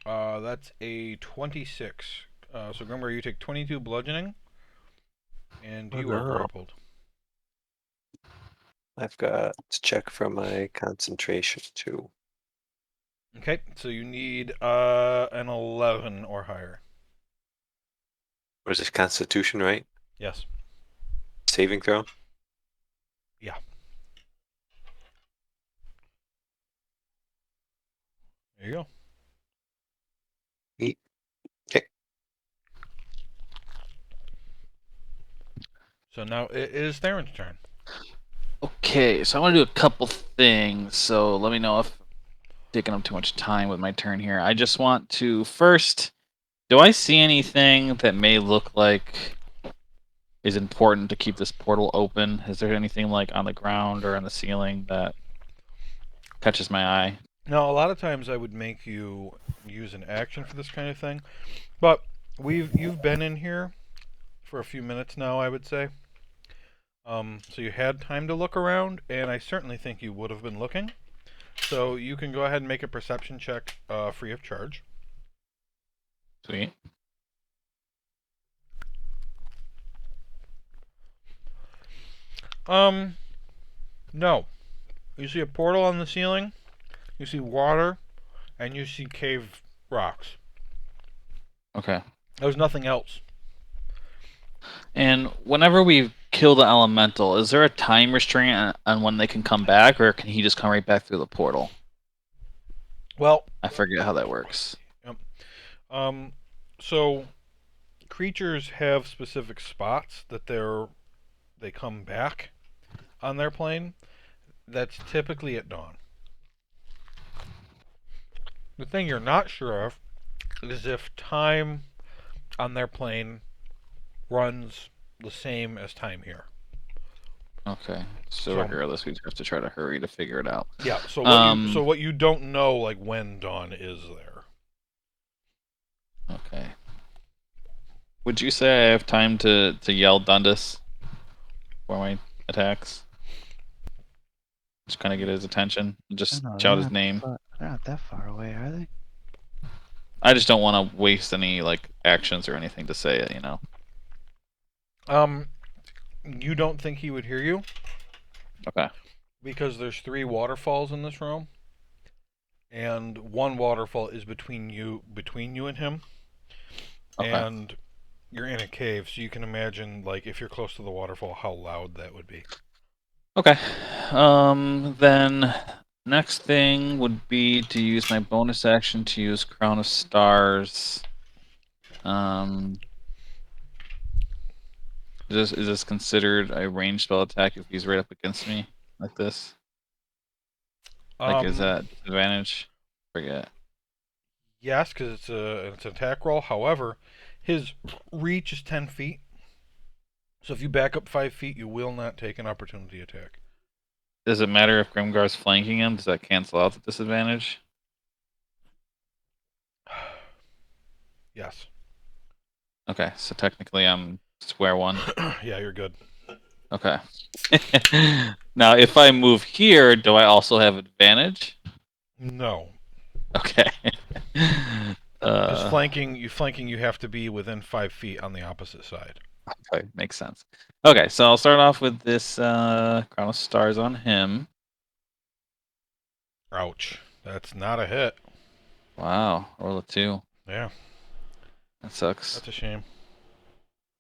That's a 26. So Grimgar, you take 22 bludgeoning, and Oh you are no. grappled. I've got to check for my concentration too. Okay, so you need an 11 or higher. Or is it Constitution, right? Yes. Saving throw? Yeah. There you go. Eight. Okay. So now it is Theron's turn. Okay, so I want to do a couple things. So let me know if I'm taking up too much time with my turn here. I just want to first, do I see anything that may look like is important to keep this portal open? Is there anything like on the ground or on the ceiling that catches my eye? Now, a lot of times I would make you use an action for this kind of thing, but you've been in here for a few minutes now, I would say. So you had time to look around, and I certainly think you would have been looking. So you can go ahead and make a perception check, free of charge. Sweet. No. You see a portal on the ceiling, you see water, and you see cave rocks. Okay. There's nothing else. And whenever we kill the elemental, is there a time restraint on when they can come back, or can he just come right back through the portal? Well, I forget how that works. um, so creatures have specific spots that they come back on their plane. That's typically at dawn. The thing you're not sure of is if time on their plane runs the same as time here. Okay. So So regardless, we have to try to hurry to figure it out. yeah. So Um, what you don't know, like when dawn is there. Okay. Would you say I have time to yell Dundas for my attacks? Just kind of get his attention. I Just don't know, shout his name. they're not that far away, are they? I just don't want to waste any like actions or anything to say it, you know. You don't think he would hear you Okay. because there's 3 waterfalls in this room, and one waterfall is between you and him, Okay. and you're in a cave, so you can imagine, like, if you're close to the waterfall, how loud that would be. Okay. Then next thing would be to use my bonus action to use Crown of Stars. Is this considered a ranged spell attack if he's right up against me like this? Like, is that disadvantage? Forget. Yes, because it's an attack roll. However, his reach is 10 feet, so if you back up 5 feet, you will not take an opportunity attack. Does it matter if Grimgar's flanking him? Does that cancel out the disadvantage? Yes. Okay, so technically I'm square one. Yeah, you're good. Okay. Now, if I move here, do I also have advantage? No. Okay. Because uh, flanking, you have to be within 5 feet on the opposite side. okay, makes sense. Okay, so I'll start off with this Crown of Stars on him. Ouch. That's not a hit. Wow, roll a 2. Yeah, That sucks. that's a shame.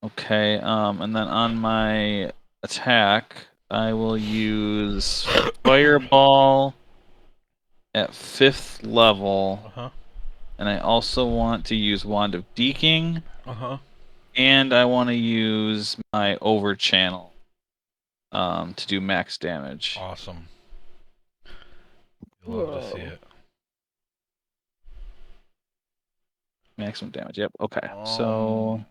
Okay, and then on my attack, I will use Fireball at 5th level, Uh-huh. and I also want to use Wand of Deking, Uh-huh. and I want to use my Overchannel to do max damage. Awesome. You love to see it. Maximum damage. Yep. Okay. So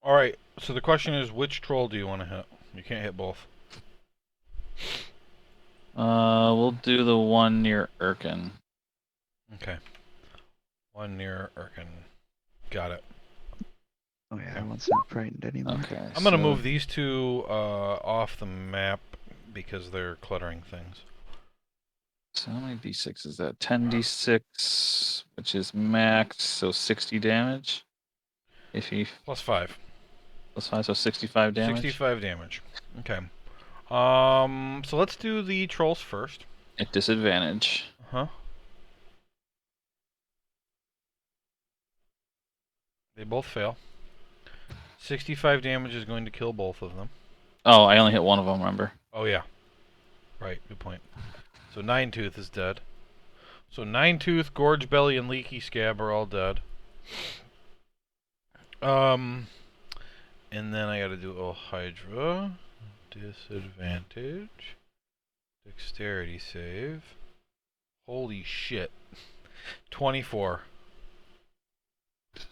All right. So the question is, which troll do you want to hit? You can't hit both. we'll do the one near Erkin. Okay. One near Erkin. Got it. Oh yeah, Okay. that one's not frightened anymore. Okay. I'm gonna move these two off the map because they're cluttering things. So how many d6 is that? 10d6, which is max, so 60 damage. If he Plus 5. plus 5, so 65 damage. 65 damage. Okay. So let's do the trolls first. At disadvantage. Huh? They both fail. 65 damage is going to kill both of them. Oh, I only hit one of them, remember? Oh yeah. Right, good point. So Ninetooth is dead. So Ninetooth, Gorge Belly, and Leaky Scab are all dead. And then I gotta do a Hydra. Disadvantage. Dexterity save. Holy shit. 24.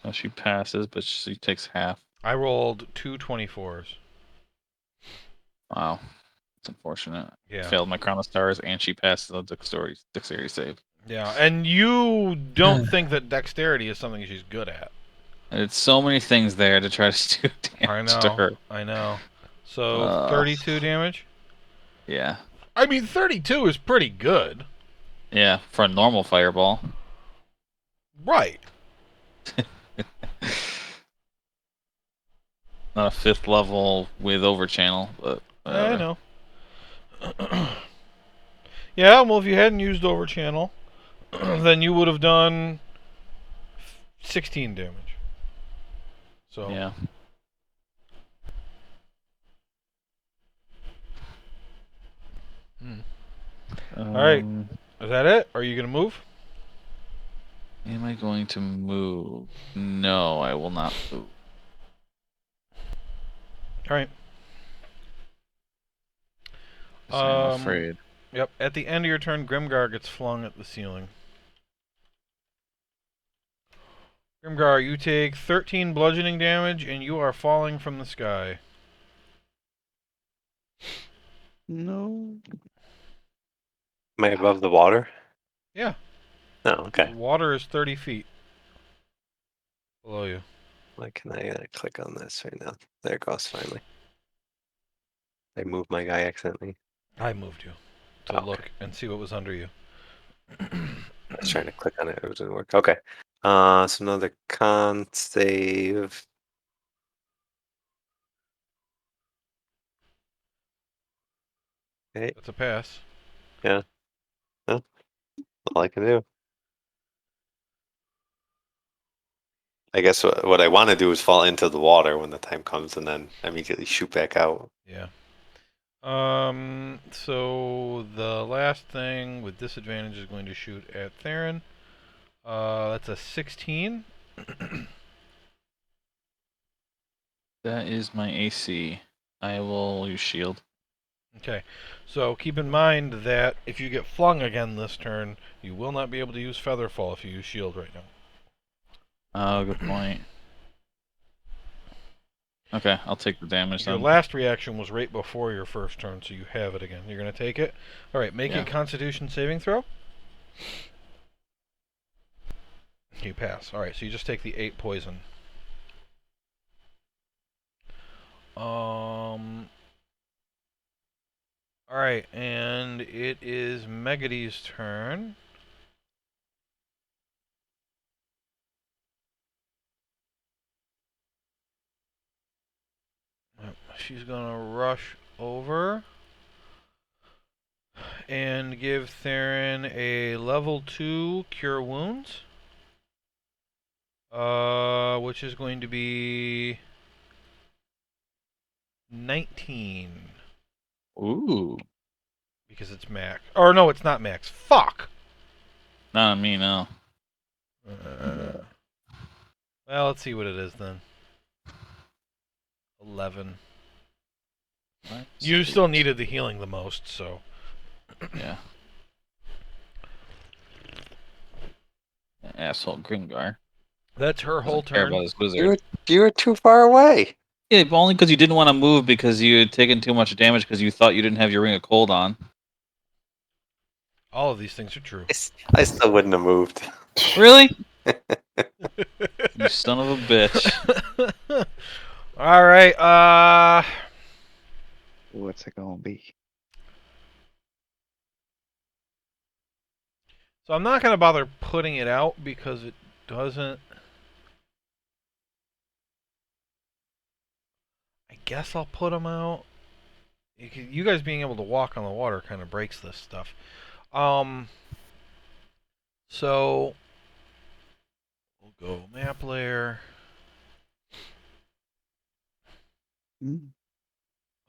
Oh, she passes, but she takes half. I rolled 2 24s. Wow. It's unfortunate. Yeah. Failed my Crown of Stars, and she passes the dexterity save. Yeah, and you don't think that dexterity is something she's good at. It's so many things there to try to do damage to her. I know. So 32 damage? Yeah. I mean, 32 is pretty good. Yeah, for a normal fireball. Right. Not a 5th level with overchannel, but whatever. I know. Yeah, well, if you hadn't used overchannel, then you would have done 16 damage. So yeah. All right. Is that it? Are you gonna move? Am I going to move? No, I will not move. All right. I'm afraid. Yep. At the end of your turn, Grimgar gets flung at the ceiling. Grimgar, you take 13 bludgeoning damage, and you are falling from the sky. No. Am I above the water? Yeah. No, okay. The water is 30 feet below you. Why can I click on this right now? There it goes, finally. I moved my guy accidentally. I moved you to look and see what was under you. I was trying to click on it. It didn't work. Okay. So another con save. Okay. That's a pass. Yeah. Well, all I can do. I guess what I want to do is fall into the water when the time comes and then immediately shoot back out. Yeah. So the last thing with disadvantage is going to shoot at Theron. That's a 16. That is my AC. I will use shield. Okay. So keep in mind that if you get flung again this turn, you will not be able to use Featherfall if you use shield right now. Oh, good point. Okay, I'll take the damage Your then. last reaction was right before your first turn, so you have it again. You're going to take it? Alright, make a Constitution saving throw. You pass. Alright, so you just take the 8 poison. Alright, and it is Megady's turn. She's gonna rush over and give Theron a level 2 Cure Wounds. Which is going to be 19. Ooh. Because it's max. Or no, it's not max. Fuck! Not on me, no. Well, let's see what it is then. 11. You still needed the healing the most, so. Yeah. Asshole Grimgar. That's her whole Doesn't care turn. about his wizard. You were too far away. Yeah, but only because you didn't want to move because you had taken too much damage because you thought you didn't have your ring of cold on. All of these things are true. I still wouldn't have moved. Really? You son of a bitch. All right. What's it gonna be? So I'm not gonna bother putting it out because it doesn't. I guess I'll put them out. You guys being able to walk on the water kind of breaks this stuff. So we'll go map layer. Mm.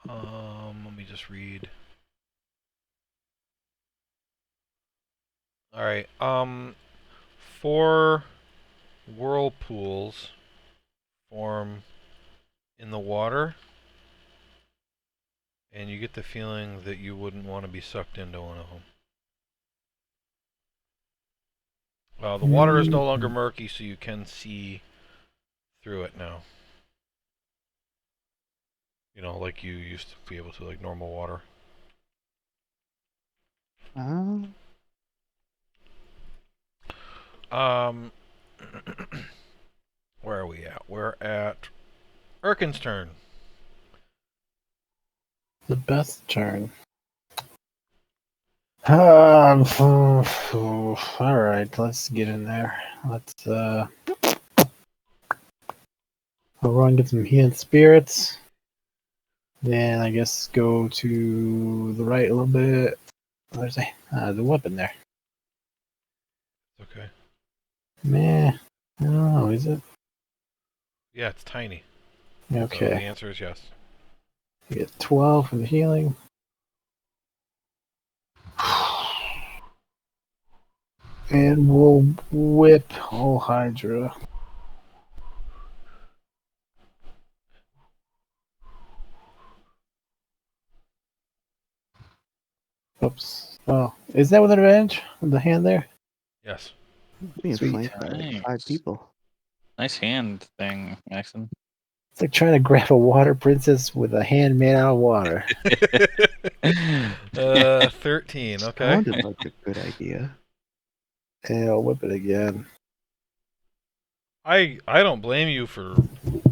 Let me just read. All right. 4 whirlpools form in the water, and you get the feeling that you wouldn't want to be sucked into one of them. The water is no longer murky, so you can see through it now. You know, like you used to be able to, like normal water. Where are we at? We're at Erkin's turn. The best turn. All right, let's get in there. Let's I'll run get some healing spirits. Then I guess go to the right a little bit. There's the weapon there. Okay. Meh. I don't know, is it? Yeah, it's tiny. So the Okay. answer is yes. You get 12 from the healing. And we'll whip all Hydra. Oops. Oh, is that with an advantage? With the hand there? Yes. Being Sweet. flanked by like 5 people. Nice hand thing, Maxon. It's like trying to grab a water princess with a hand made out of water. 13. Okay. Sounded like a good idea. And I'll whip it again. I don't blame you for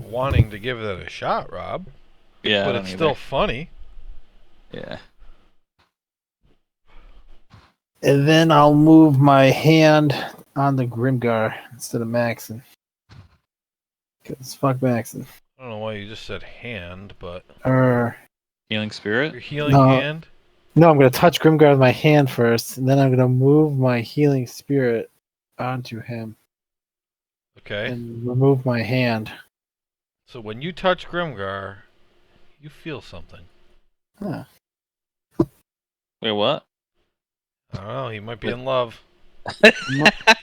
wanting to give that a shot, Rob. Yeah, But I it's don't still either. funny. Yeah. And then I'll move my hand on the Grimgar instead of Maxon. Because fuck Maxon. I don't know why you just said hand, but Healing your spirit? healing No. hand. No, I'm going to touch Grimgar with my hand first, and then I'm going to move my healing spirit onto him Okay. and remove my hand. So when you touch Grimgar, you feel something. Huh. Wait, what? I don't know. He might be in love. They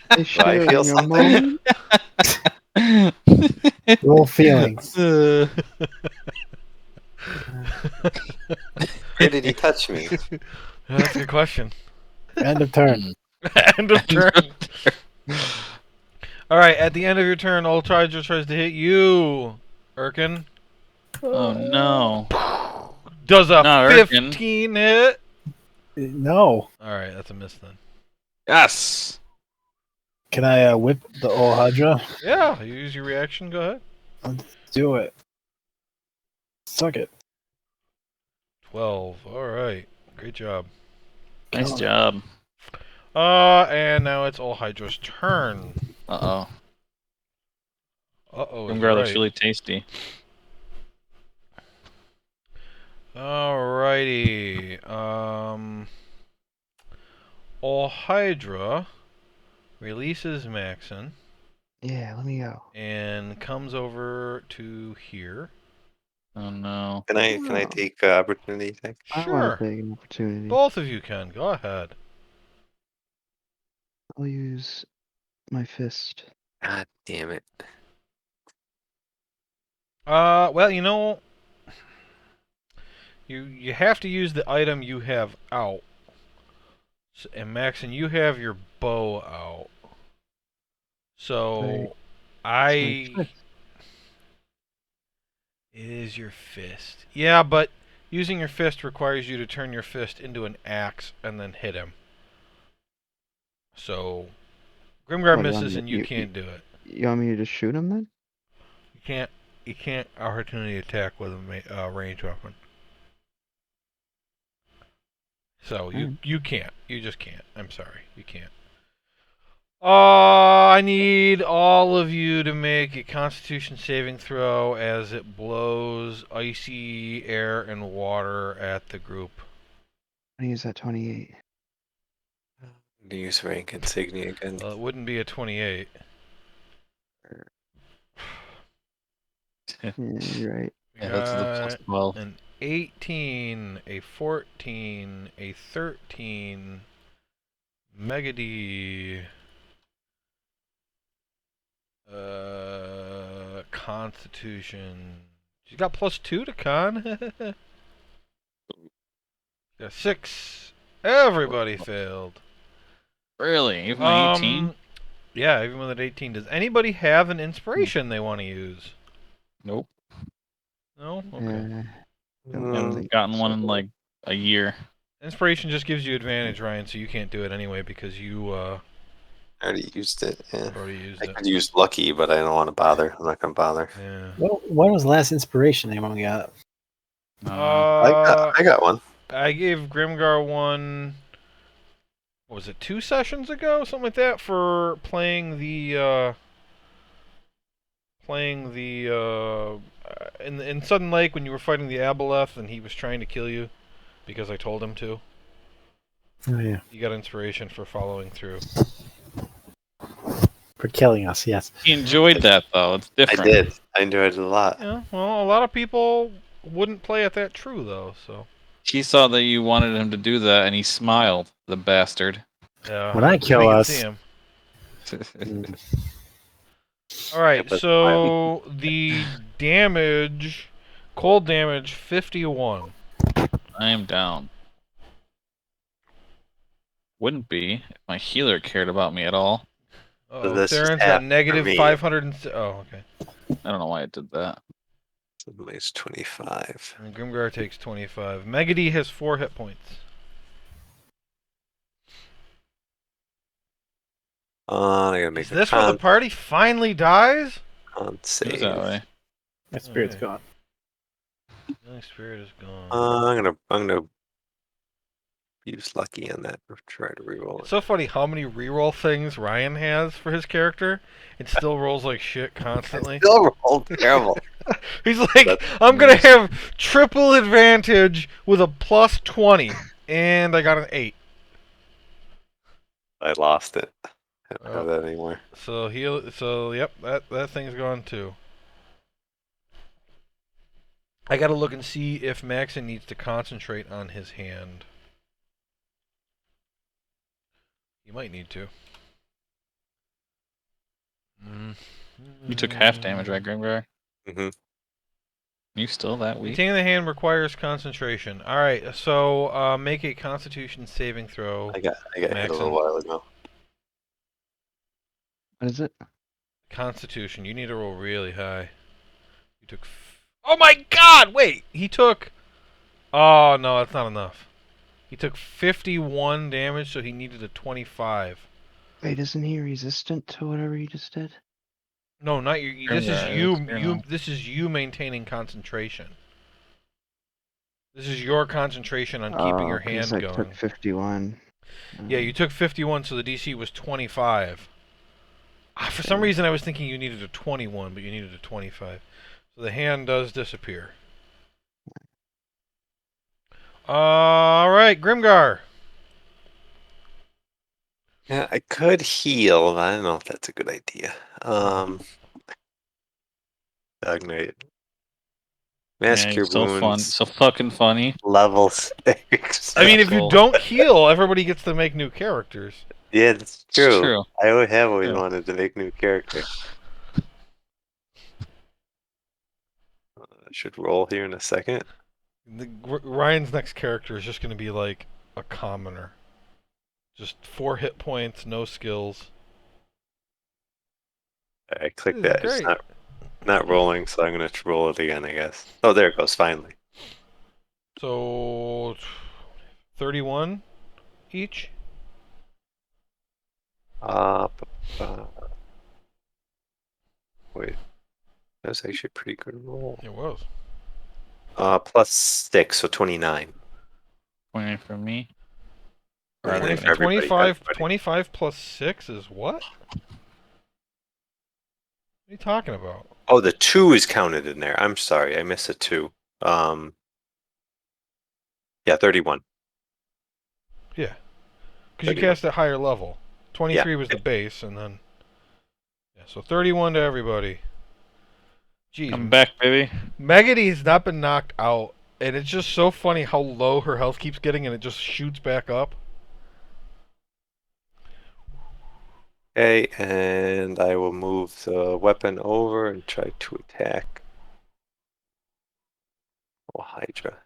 I share feel in your something? moment. Roll feelings. Where did he touch me? That's a good question. End of turn. End of turn. All right. At the end of your turn, Old Charger tries to hit you, Erkin. Oh no. Does a Not Erkin. 15 hit? No. All right, that's a miss then. Yes. Can I whip the old Hydra? Yeah, you use your reaction. Go ahead. Let's do it. Suck it. 12. All right. Great job. Nice Come on. job. And now it's Old Hydra's turn. Uh-oh. Uh-oh, is Grimgar looks right. really tasty. Alrighty. Old Hydra releases Maxon Yeah, let me go. and comes over to here. Oh no. Can I take opportunity attack? I want Sure. to take an opportunity. Both of you can. Go ahead. I'll use my fist. God damn it. Well, you know, you have to use the item you have out. And Maxon, you have your bow out. So It is your fist. Yeah, but using your fist requires you to turn your fist into an axe and then hit him. So Grimgar misses and you can't do it. You want me to just shoot him then? You can't opportunity attack with a range weapon. So you can't. You just can't. I'm sorry. You can't. I need all of you to make a Constitution saving throw as it blows icy air and water at the group. I use that 28. Use rank insignia again. Well, it wouldn't be a 28. Yeah, you're right. Yeah, that's the plus 12. An 18, a 14, a 13, Megady, Constitution. She's got +2 to con. Got 6. Everybody failed. Really? Even an 18? Yeah, even with an 18. Does anybody have an inspiration they want to use? Nope. No? Okay. I haven't gotten one in like a year. Inspiration just gives you advantage, Ryan, so you can't do it anyway because you I already used it. Yeah. already used I it. could use lucky, but I don't want to bother. I'm not gonna bother. Yeah. When was the last inspiration anyone got? I got one. I gave Grimgar one. What was it, 2 sessions ago, something like that, for playing the in Sudden Lake when you were fighting the Aboleth and he was trying to kill you because I told him to. Oh yeah, You got inspiration for following through. for killing us. Yes. He enjoyed that though. It's different. I did. I enjoyed it a lot. Yeah, well, a lot of people wouldn't play it that true though, so. He saw that you wanted him to do that, and he smiled, the bastard. Yeah. When I kill us. See him. Mm. All right, but so the damage, cold damage, 51. I am down. Wouldn't be if my healer cared about me at all. Oh, this is Theron's half got for negative me. 500. Oh, okay. I don't know why it did that. Somebody's 25. And Grimgar takes 25. Megady has 4 hit points. I gotta make Is a this where the party finally dies? con It save. was that way. My spirit's Okay. gone. My spirit is gone. I'm gonna use lucky on that. Try to reroll It's it. so funny how many reroll things Ryan has for his character. It still rolls like shit constantly. Still rolled terrible. He's like, That's I'm gonna have triple advantage with a +20, and I got an 8. I lost it. I don't Oh. have that anymore. So yep, that thing's gone too. I gotta look and see if Maxon needs to concentrate on his hand. You might need to. You took half damage, right, Grimgar? Mm-hmm. You still that weak? Retaining the hand requires concentration. Alright, so make a constitution saving throw. I got hit a Maxim. little while ago. What is it? Constitution, you need to roll really high. You took... Oh my god, wait! He took... Oh, no, that's not enough. He took 51 damage, so he needed a 25. Wait, isn't he resistant to whatever you just did? No, not you. This is Yeah, you. it's fair enough. This is you maintaining concentration. This is your concentration on keeping your hand 'cause I going. took 51. Yeah, you took 51, so the DC was 25. For some reason, I was thinking you needed a 21, but you needed a 25. So the hand does disappear. All right, Grimgar. Yeah, I could heal, but I don't know if that's a good idea. Ignite. Mask Yeah, your you're so fun, wounds. so fucking funny. Level 6. I mean, if you Asshole. don't heal, everybody gets to make new characters. Yeah, that's true. true. I have always True. wanted to make new character. I should roll here in a second. Ryan's next character is just going to be like a commoner. Just 4 hit points, no skills. I clicked This is that. It's great. not rolling, so I'm gonna roll it again, I guess. Oh, there it goes. Finally. So 31 each. Uh, wait, that was actually a pretty good roll. It was. +6, so 29. 20 for me. Or are 20, they for everybody, 25 plus 6 is what? What are you talking about? Oh, the 2 is counted in there. I'm sorry, I missed a 2. Yeah, 31. Yeah. Because you 31. cast at higher level. 23 was the base, and then... Yeah, so 31 to everybody. Jeez. I'm back, baby. Megady has not been knocked out, and it's just so funny how low her health keeps getting, and it just shoots back up. Okay, and I will move the weapon over and try to attack. Oh, Hydra.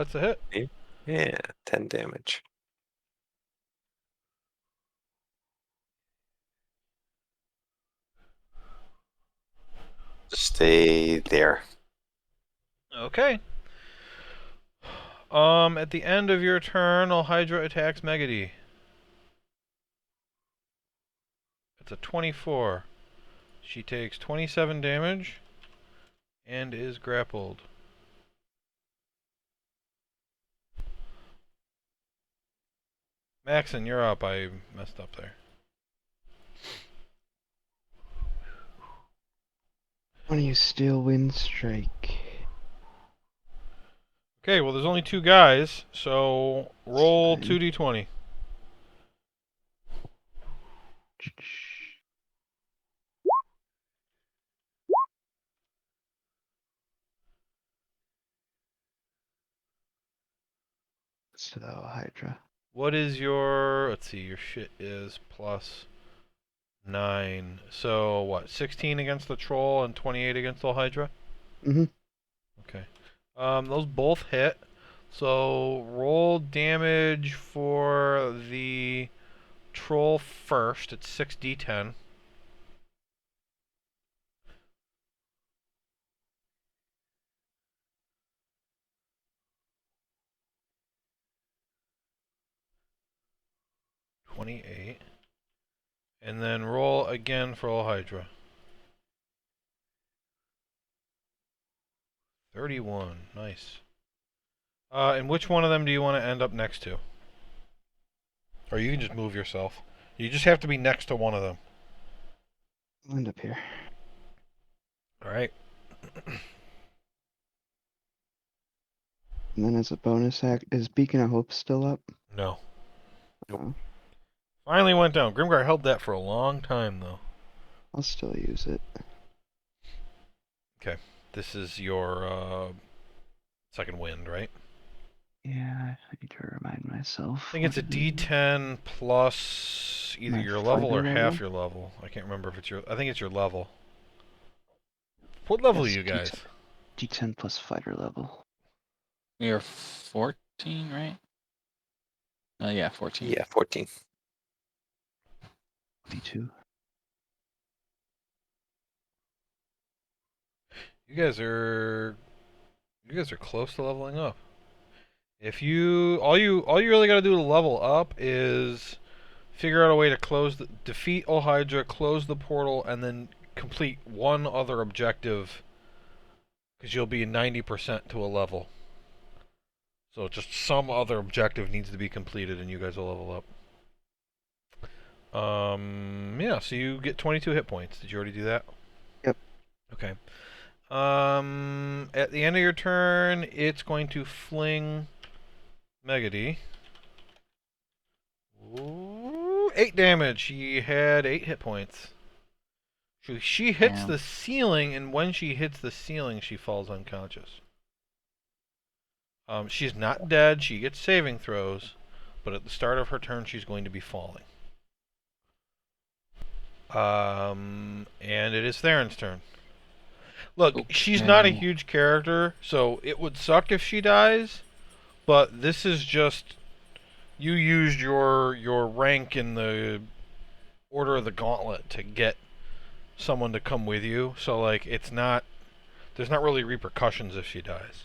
That's a hit. Yeah, 10 damage. Stay there. Okay. At the end of your turn, Hydra attacks Megady. It's a 24. She takes 27 damage and is grappled. Maxon, you're up. I messed up there. 20 steel wind strike. Okay, well, there's only 2 guys, so roll Fine. 2d20. So Hydra. What is your... Let's see, your shit is plus 9. So, what, 16 against the troll and 28 against the Hydra? Mm-hmm. Okay. Those both hit. So, roll damage for the troll first. It's 6d10. $28. And then roll again for all Hydra. 31. Nice. And which one of them do you want to end up next to? Or you can just move yourself. You just have to be next to one of them. I'll end up here. Alright. And then as a bonus act, is Beacon of Hope still up? No. Oh, Finally went down. Grimgar held that for a long time, though. I'll still use it. This is your second wind, right? Yeah, I need to remind myself. I think it's a D10 plus either My your level or fighter half level? your level. I can't remember if it's your... I think it's your level. What level Yes, are you guys? D10 plus fighter level. We are 14, right? Yeah, 14. Yeah, 14. D2. You guys are close to leveling up. If you all you really got to do to level up is figure out a way to defeat Hydra, close the portal, and then complete one other objective, because you'll be 90% to a level. So just some other objective needs to be completed, and you guys will level up. Yeah. So you get 22 hit points. Did you already do that? Yep. Okay. At the end of your turn, it's going to fling Megady. Ooh, 8 damage. She had 8 hit points. She hits Damn. the ceiling, and when she hits the ceiling, she falls unconscious. She's not dead. She gets saving throws, but at the start of her turn, she's going to be falling. And it is Theron's turn. Look, she's not a Okay. huge character, so it would suck if she dies. But this is just you used your rank in the Order of the Gauntlet to get someone to come with you. So like, it's not there's not really repercussions if she dies.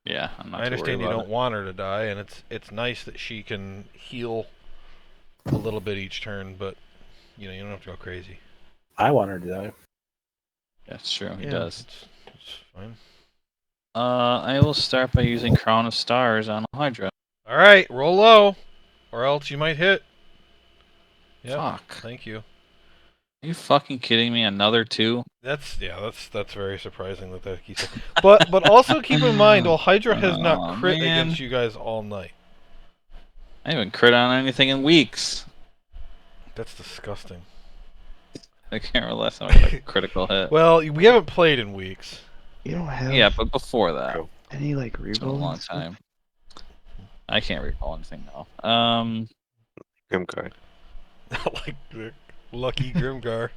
Yeah, I'm not I too worried understand you about don't want her to die, and it's nice that she can heal a little bit each turn, but you don't have to go crazy. I want her to die. it. That's true. He Yeah, does. It's fine. I will start by using Crown of Stars on Hydra. All right, roll low, or else you might hit. Yep. Fuck. Thank you. Are you fucking kidding me? Another 2? That's very surprising that keeps. But also keep in mind, Hydra has not Oh, crit man. against you guys all night. I haven't crit on anything in weeks. That's disgusting. I can't remember last time I got a critical hit. Well, we haven't played in weeks. You don't have Yeah, but before that, Cool. any like it's been a long rerolling stuff? time. I can't recall anything now. Grimgar. Like the lucky Grimgar.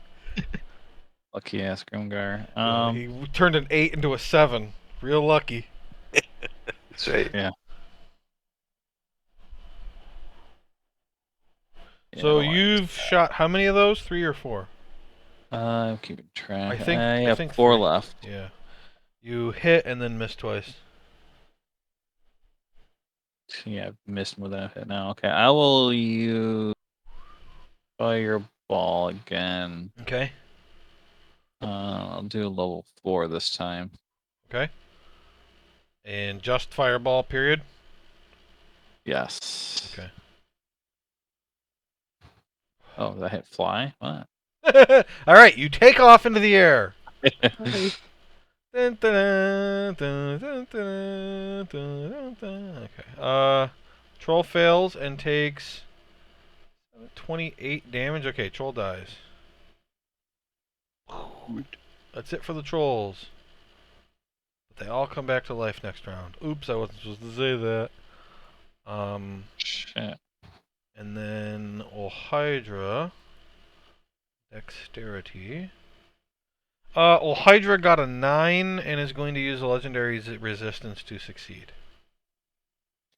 Lucky ass Grimgar. Yeah, he turned an 8 into a 7. Real lucky. That's right. Yeah. So I you've shot how many of those? 3 or 4? I'm keeping track. I think- I I have think 4 3. left. Yeah. You hit and then miss twice. Yeah, I've missed more than I've hit now. Okay, I will use Fireball again. Okay. I'll do level 4 this time. Okay. And just fireball, period? Yes. Okay. Oh, did I hit fly? What? All right, you take off into the air. Hi. Dun, dun, dun, dun, dun, dun, dun. Okay. Troll fails and takes 28 damage. Okay, troll dies. That's it for the trolls. But they all come back to life next round. Oops, I wasn't supposed to say that. Shit. And then Hydra. Dexterity. Hydra got a 9 and is going to use a legendary resistance to succeed.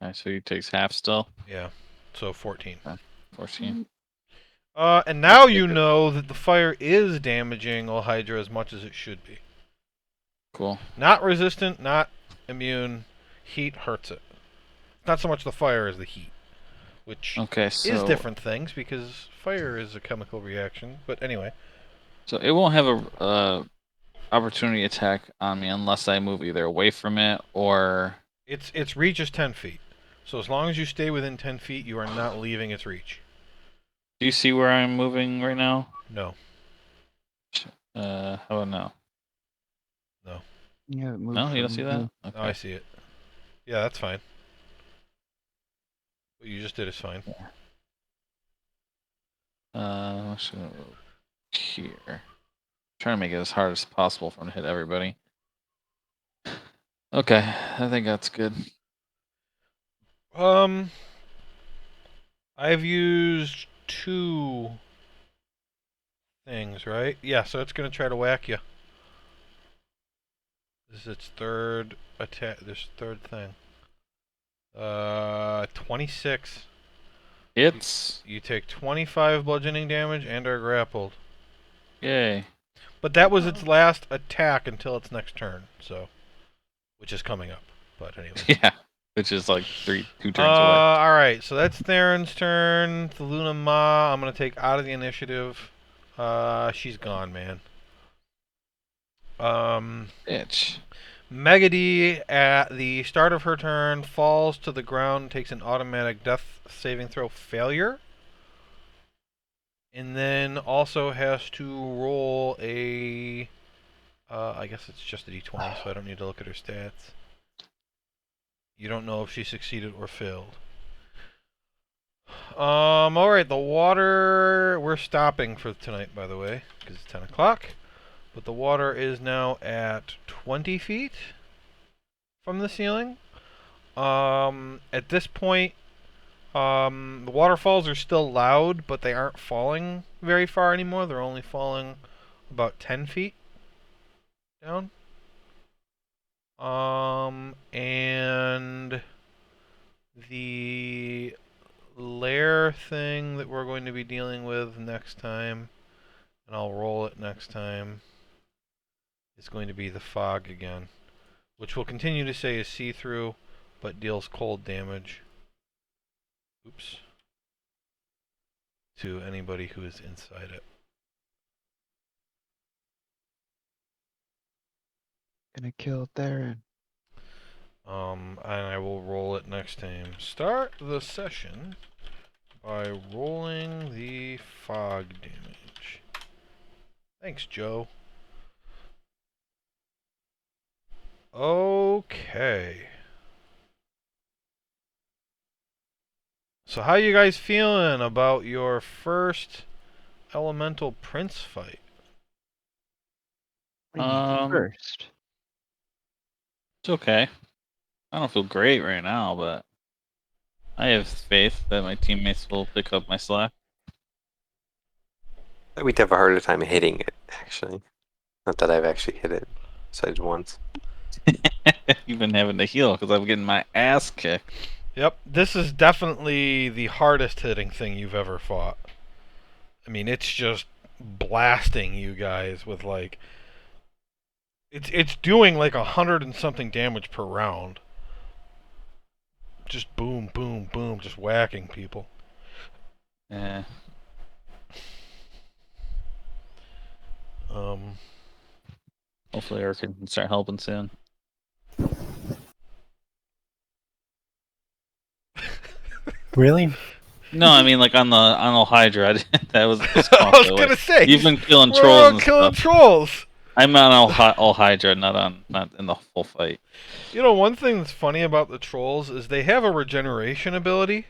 Alright, so he takes half still. Yeah, so 14. 14. And now you know that the fire is damaging Hydra as much as it should be. Cool. Not resistant, not immune. Heat hurts it. Not so much the fire as the heat, which Okay, so is different things because fire is a chemical reaction. But anyway. So it won't have a opportunity attack on me unless I move either away from it or. Its reach is 10 feet. So as long as you stay within 10 feet, you are not leaving its reach. Do you see where I'm moving right now? No. How about now? Yeah, it moved No, you don't from see you. that? Oh, Okay. I see it. Yeah, that's fine. What you just did is fine. Should I move here? Trying to make it as hard as possible for him to hit everybody. Okay, I think that's good. I've used 2 things, right? Yeah, so it's gonna try to whack you. This is its third attack. This third thing. 26. It's You take 25 bludgeoning damage and are grappled. yay. But that was its last attack until its next turn, so which is coming up. But anyway. Yeah, which is like 2 turns away. All right, so that's Theron's turn. The Luna Ma, I'm gonna take out of the initiative. She's gone, man. Bitch. Megady, at the start of her turn, falls to the ground, takes an automatic death saving throw failure, and then also has to roll a. I guess it's just a d20, so I don't need to look at her stats. You don't know if she succeeded or failed. Alright, the water... We're stopping for tonight, by the way, because it's 10 o'clock. But the water is now at 20 feet from the ceiling. At this point, the waterfalls are still loud, but they aren't falling very far anymore. They're only falling about 10 feet down. And the lair thing that we're going to be dealing with next time, and I'll roll it next time, is going to be the fog again, which we'll continue to say is see-through, but deals cold damage. Oops. To anybody who is inside it. Gonna kill Theron. And I will roll it next time. Start the session by rolling the fog damage. Thanks, Joe. Okay. So how you guys feeling about your first elemental prince fight? First. It's okay. I don't feel great right now, but I have faith that my teammates will pick up my slack. We'd have a harder time hitting it, actually. Not that I've actually hit it, besides once. You've been having to heal because I'm getting my ass kicked. Yep, this is definitely the hardest hitting thing you've ever fought. I mean, it's just blasting you guys with like it's doing like 100 and something damage per round. Just boom, boom, boom, just whacking people. Yeah. Hopefully Eric can start helping soon. Really? No, I mean like on the Hydra. That was just I was gonna say you've been killing we're trolls all and killing stuff. trolls. I'm on all Hydra, not in the full fight. You know, one thing that's funny about the trolls is they have a regeneration ability.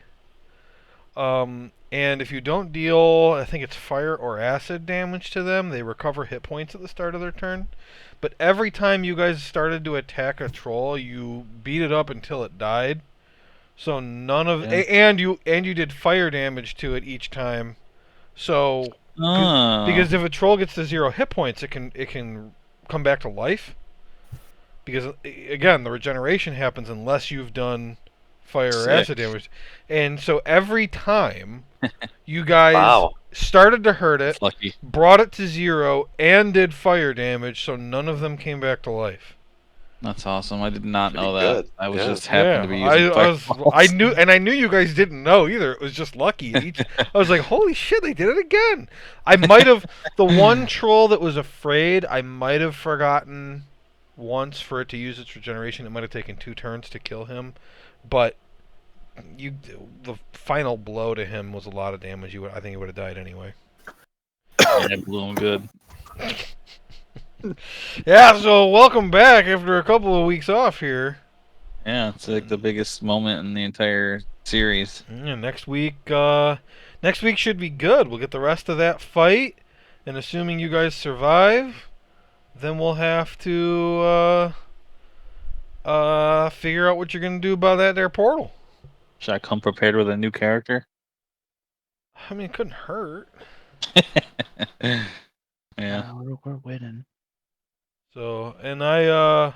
And if you don't deal, I think it's fire or acid damage to them, they recover hit points at the start of their turn. But every time you guys started to attack a troll, you beat it up until it died. So none of and you did fire damage to it each time. So because if a troll gets to 0 hit points, it can come back to life. Because again, the regeneration happens unless you've done fire or acid damage. And so every time you guys started to hurt it, brought it to 0, and did fire damage, so none of them came back to life. That's awesome. I did not know that. I was just happened to be using I knew you guys didn't know either. It was just lucky. I was like, holy shit, they did it again. I might have the one troll that was afraid, I might have forgotten once for it to use its regeneration. It might have taken 2 turns to kill him, but the final blow to him was a lot of damage. I think he would have died anyway. Yeah, it blew him good. Yeah, so welcome back after a couple of weeks off here. Yeah, it's like the biggest moment in the entire series. Yeah, next week should be good. We'll get the rest of that fight, and assuming you guys survive, then we'll have to figure out what you're gonna do about that there portal. Should I come prepared with a new character? I mean, it couldn't hurt. Yeah. We're winning. So, and I'm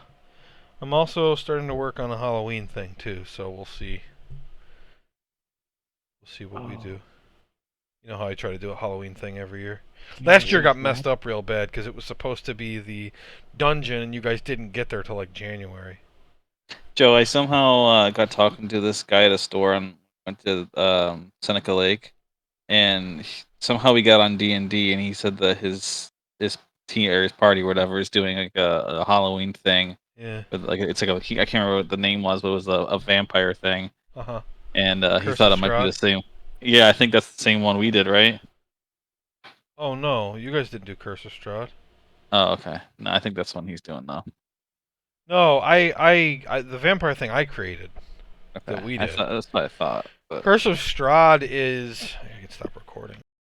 also starting to work on a Halloween thing too, so we'll see. We'll see what we do. You know how I try to do a Halloween thing every year? Last year got messed up real bad because it was supposed to be the dungeon and you guys didn't get there till like January. Joe, I somehow got talking to this guy at a store and went to Seneca Lake, and somehow we got on D&D, and he said that his team or his party or whatever is doing like a Halloween thing. Yeah. But like it's like I can't remember what the name was, but it was a vampire thing. And he thought it might be the same. Yeah, I think that's the same one we did, right? Oh no, you guys didn't do Curse of Strahd. Oh, okay. No, I think that's one he's doing though. No, I the vampire thing I created. Okay. That we did. That's what I thought. But... Curse of Strahd is. I can stop